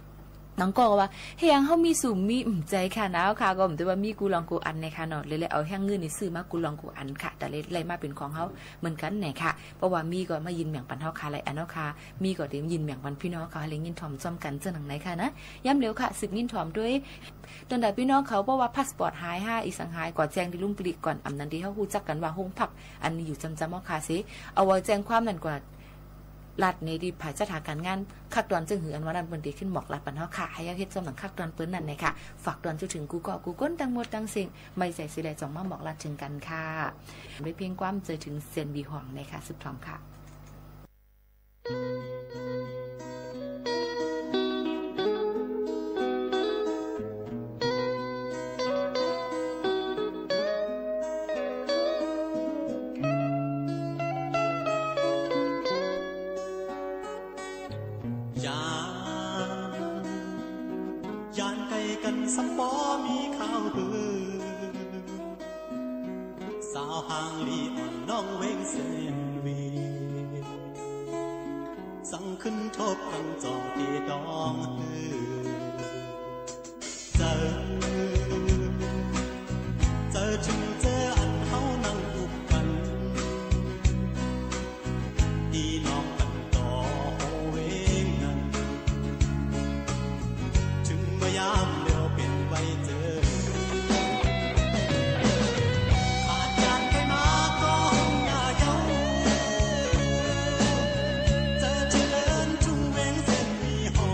น้องก็ว่าเฮียงเฮามีสุ่มมีใจค่ะนะค่ะก็บ่ได้ว่ามีกูลองกูอันในค่ะเนาะเลยเอาแห้งเงินนี่ซื้อมากูลองกูอันค่ะแต่เลยมาเป็นของเฮาเหมือนกันแหน่ค่ะเพราะว่ามีก็มายินแบ่งปันเฮาค่ะหลายอันเนาะค่ะมีก็ได้ยินแบ่งปันพี่น้องเขาให้ยินถ่อมซ่อมกันจังหนังไหนค่ะนะย้ำเร็วค่ะสืบยินถ่อมด้วยตอนใดพี่น้องเขาบอกว่าพาสปอร์ตหาย5อีสังหายก่อนแจ้งที่ลุงปลีก่อนอำนั้นที่เฮาฮู้จักกันว่าโฮงพักอันนี้อยู่จำๆเอาค่ะสิเอาไว้แจ้งความนั่นกว่ารัฐในดีภายจัดหาการงานคักดอนจึงหืออันว่านั้นเปิ้นดีขึ้นหมอกรัฐปันเฮาค่ะให้เฮ็ดสำหรับคักดอนเปิ้นนั่นแหละค่ะฝากดอนจนถึงกูก็กูก้นทั้งหมดทั้งสิ่งไม่ใส่สิได้จ่องมาบอกรัฐถึงกันค่ะด้วยเพียงความเจอถึงเซนบีห่วงในค่ะสืบทองค่ะสมบ่มีข้าวเบื่อสาวห่างลีอ่อนน้องเวงเสนวีสั่งขึ้นทบกันจองที่ดองเจอถึงเจออันเฮานั่งอุบกันดีน้องกันต่อเวงนั้นถึงเมื่อยามไว้เจอขาดการใครมาก็อย่าเย้าเจอที่เลินทุ่งเวงเส้นมีหอ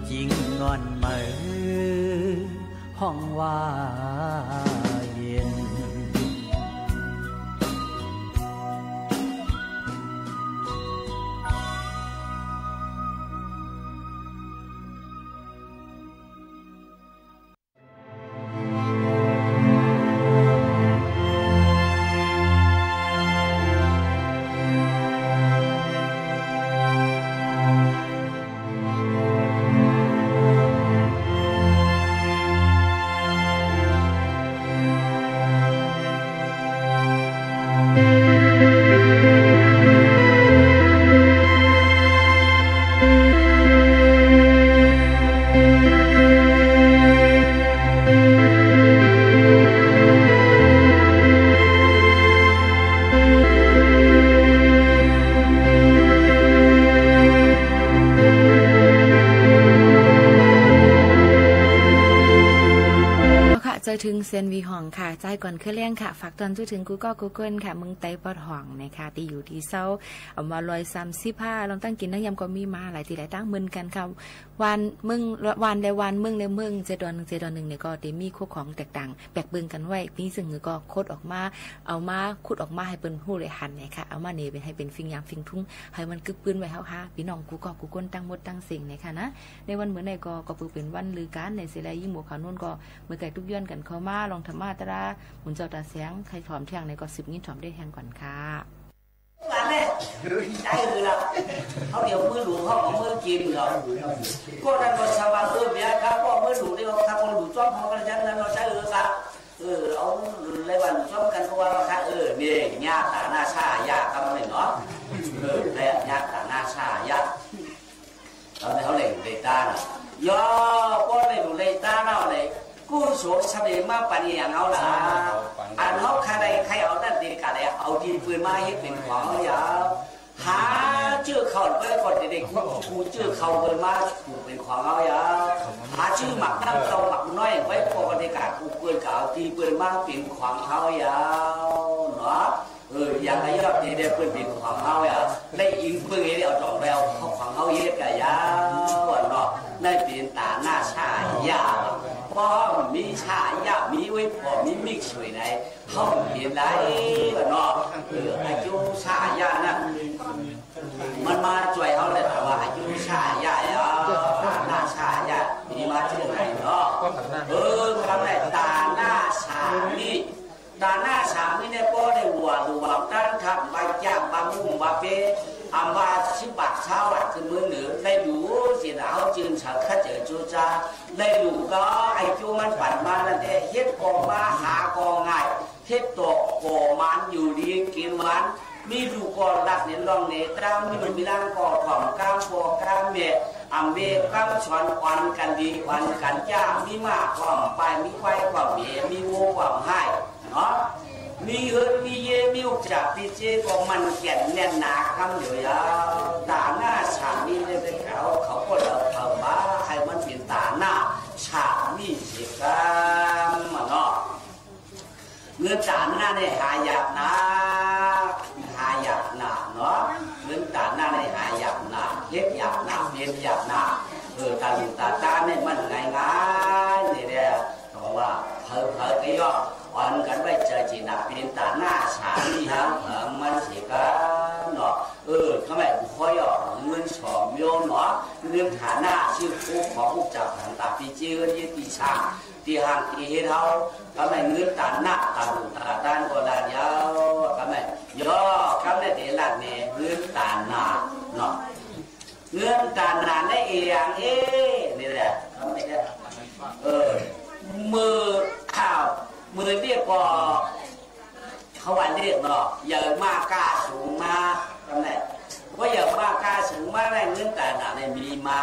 จริงงอนมือห้องว่าเย็นถึงเซนวีห้องค่ะใจก่อนเครื่องเลี้ยงค่ะฝากตอนถึงกูก็กูเกิลค่ะมึงไตปอดห้องนะคะที่อยู่ที่เซาเอามา135ลองตั้งกินตั้งยำก็มีมาหลายทีหลายตั้งมึนกันค่ะวันมึงวันใดวันมึงเลยมึงเจดอน1เนี่ยก็ได้มีคู่ของแตกต่างแปลกเบิ่งกันไว้มีซึ่งก็โคดออกมาเอามาขุดออกมาให้เปิ้นฮู้เลยหันนะคะเอามานี่เป็นให้เป็นฟิงยามฟิงทุ่งให้มันกึกปืนไว้เฮาค่ะพี่น้องกูก็กูก้นตั้งหมดตั้งสิ่งนะคะนะในวันเหมือนในก็เป็นวันลือการในเสลยิ่งหมู่ขาวนุ่นก็เมื่อไก่ทุกย้อนกันเข้ามาลองธรรมะตราหมุนเจ้าตาเสียงใครถอมเที่ยงในก็10งี้ถอมได้แฮงก่อนค่ะวันแม่ใจเลยล่ะเขาเดี๋ยวมือหลูเขาเอามือกินเหรอก็นั่นก็ชาวบ้านเนี่ยครับก็มือหลูนี่เขาทำคนหลูจ้อมเขากันจังนั้นเราใช้ละเอาเลยวันจ้อมกันก็ว่าค่ะนี่ญาติตาหน้าชาญาติเขาเลยเนาะแต่ญาติตาหน้าชาญาติเขาเลยเลยตาเนาะย่อก็เลยดูเลยตาเนาะเลยกู้โสชาเดมาปนีอย่างเอาล่ะอันเขาใครเอานั่นดีกันเลยเอาดีปืนมาให้เป็นของอย่าหาชื่อเขาไปก่อนเด็กกูชื่อเขาเปิดมากูเป็นของเอาอย่าหาชื่อหมักน้ำเราหมักน้อยไว้พอกันในการกูเปิดเก่าดีปืนมาเป็นของเขาอย่าเนาะอย่างไรยอดดีเด็กปืนเป็นของเขาอย่าได้ยิงปืนเดียวจบแล้วเขาของเขาเย็บกันอย่าวันเนาะได้เป็นตาหน้าชายาพอมีชายามีไว้พอมีมิกช่วยไหนเขาเห็นไรกันเนาะอายุชายานั่นมันมาช่วยเขาเลยแต่ว่าอายุชายาหน้าชายามีมาช่วยไหนเนาะทำไรตาหน้าชานี่ตาหน้าชานี่เนี่ยก็ได้หัวดูว่าด้านขับใบย่างบางมุมบาเป้อันว่าชิบักเช้าวัดคือมือเหนือได้ดูสินะเขาจืนฉันข้าเจอจูจ้าได้ดูก็ไอ้จูมันปั่นมาแล้วแต่เฮ็ดกองมาหากองง่ายเฮ็ดตกโกมันอยู่ดีกินมันมีดูก่อนรักเนี่ยลองเนตรามีมันมีร่างก่อถ่อมก้ามโปก้ามเมฆอัมเบก้ามชอนควันกันดีควันกันจ้ามีมากความไปมีไฟความเมียมีโวความให้เนาะมีมีเยมีอุจจาระเจก็มันเขียนแน่นหนาคำเดียวยาวตาหน้าฉากนี้เลยเป็นเขาก็เลิกเขาบ้าให้มันเป็นตาหน้าฉากนี้สิครับเนาะเงินตาหน้าเนี่ยหายากนะหายากนะเนาะเงินตาหน้าเนี่ยหายากนะเฮ็ดยากนะเฮ็ดยากนะตาลุตาตาเนี่ยมันง่ายๆนี่แหละเพราะว่าเผลอที่ย่อวันกันไว้เจอจีน่ะเป็นตาหน้าฉานี่ฮะมันสิกันเนาะทำไมคอยอ่ะเงินสอมโยนเนาะเงินฐานะชื่อผู้ของผู้จับทางตาปีเจือยี่ปีชาที่ห่างที่เฮ็ดเฮาทำไมเงินตาหน้าตาลุตาด้านก็ด้านยาวทำไมย่อทำไมเดลัดเนี่ยเงินตาหน้าเนาะเงินตาหน้าได้เองนี่แหละทำไมเนี่ยมือข้าวมือเรียกก็เขาวันเรียกเนาะเยอะมากกล้าสูงมาทำไมว่าเยอะมากกล้าสูงมาได้เงินแต่หนาในมีมา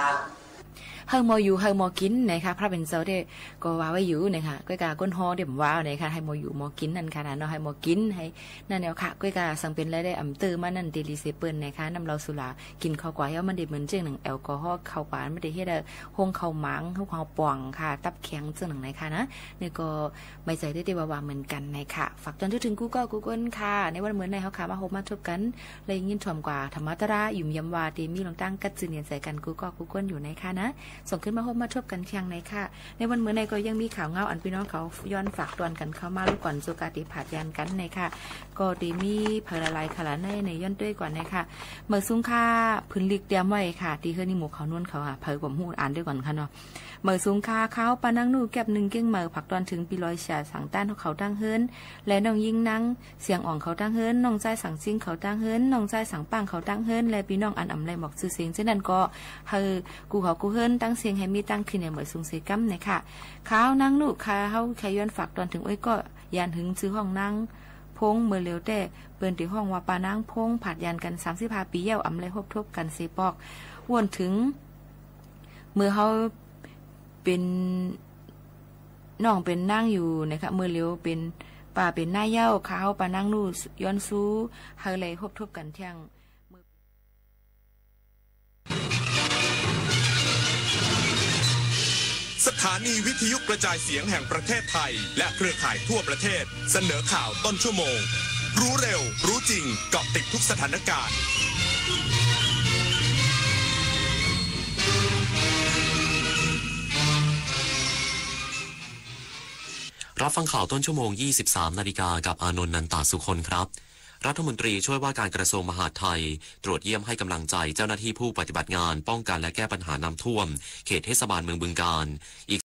เฮาโมอยู่เฮาโมกินนะคะพระเป็นเจ้าเด้ก็ว่าไว้อยู่นะคะก้อยกาก้นฮอเดี๋ยวว้าวนะคะให้โมอยู่โมกินนั่นค่ะเนาะให้โมกินให้นั่นแนวค่ะก้อยกาสังเป็นไรได้อำเตอร์มานั่นเดลิเซเปิลนะคะนำเราสุรากินข้าวกว่าเฮามันได้เหมือนเจ้าหนังแอลกอฮอล์ข้าวปานไม่ได้เฮ็ดห้องข้าวหมังข้าวป่องค่ะตับแข็งเจ้าหนังไหนค่ะนะนี่ก็ไม่ใจได้ว่าเหมือนกันนะคะฝากจนถึงกูก็กูก้นค่ะในวันเหมือนในเฮาค่ะมาโฮมาทบกันเลยยินถ่อมกว่าธรรมะตราอยู่ยำว่าเดมีลงตั้งกัดจืเนียนใส่กันกูก็กูก้นอยู่ในค่ะนะ ส่งขึ้นมาพบมาทบกันเที่ยงในค่ะในวันมื้อในก็ยังมีข่าวเงาอันพี่น้องเขาย้อนฝากตอนกันเข้ามาลูกก่อนสุกาติผาดยานกันในค่ะก็ดีมีเผยละลายขลาในย้อนด้วยก่อนในค่ะเมื่อซุ้งค่าพื้นลิกเตรียมไว้ค่ะที่เฮือนี่หมู่เขานวลเขาเผยผมฮู้อ่านด้วยก่อนค่ะเนาะเมื่อซุ้งค่าเขาปานั่งนู่แก็บ1เก้งเมื่อผักตอนถึงปีลอยฉาสังต้านเขาตั้งเฮิรนและน้องยิงนั่งเสียงอ่องเขาตั้งเฮิรนน้องใจสังซิงเขาตั้งเฮิรนน้องใจสังปังเขาตั้งเฮิรนและพี่น้องอันอำไลบอกชื่อเสียงเช่นนั้นก็เฮอกูเขากูเฮิรนตั้งเสียงให้มีตั้งขึ้นในเหมือนซุงเสกัมนะคะเขานั่งนู่คาเฮาใครย้อนฝากตอนถึงอ้อยก็ยานถึงซื้อห้องนั่งพงเมื่อเร็วแต่เปิ้นที่ห้องว่าปานางพงผัดยานกัน35ปีเยี่ยวอำไลฮบทบกันเสปอกวนถึงเมื่อเฮาเป็นน้องเป็นนั่งอยู่นะคะเมื่อเร็วเป็นป่าเป็นหน้าเย้าเขาปานั่งนู่ย้อนซู้เฮาเลยฮบทบกันเที่ยงสถานีวิทยุกระจายเสียงแห่งประเทศไทยและเครือข่ายทั่วประเทศเสนอข่าวต้นชั่วโมงรู้เร็วรู้จริงเกาะติดทุกสถานการณ์รับฟังข่าวต้นชั่วโมง 23 นาฬิกากับอานนท์ นันตาสุคนครับรัฐมนตรีช่วยว่าการกระทรวงมหาดไทยตรวจเยี่ยมให้กำลังใจเจ้าหน้าที่ผู้ปฏิบัติงานป้องกันและแก้ปัญหาน้ำท่วมเขตเทศบาลเมืองบึงกาฬอีก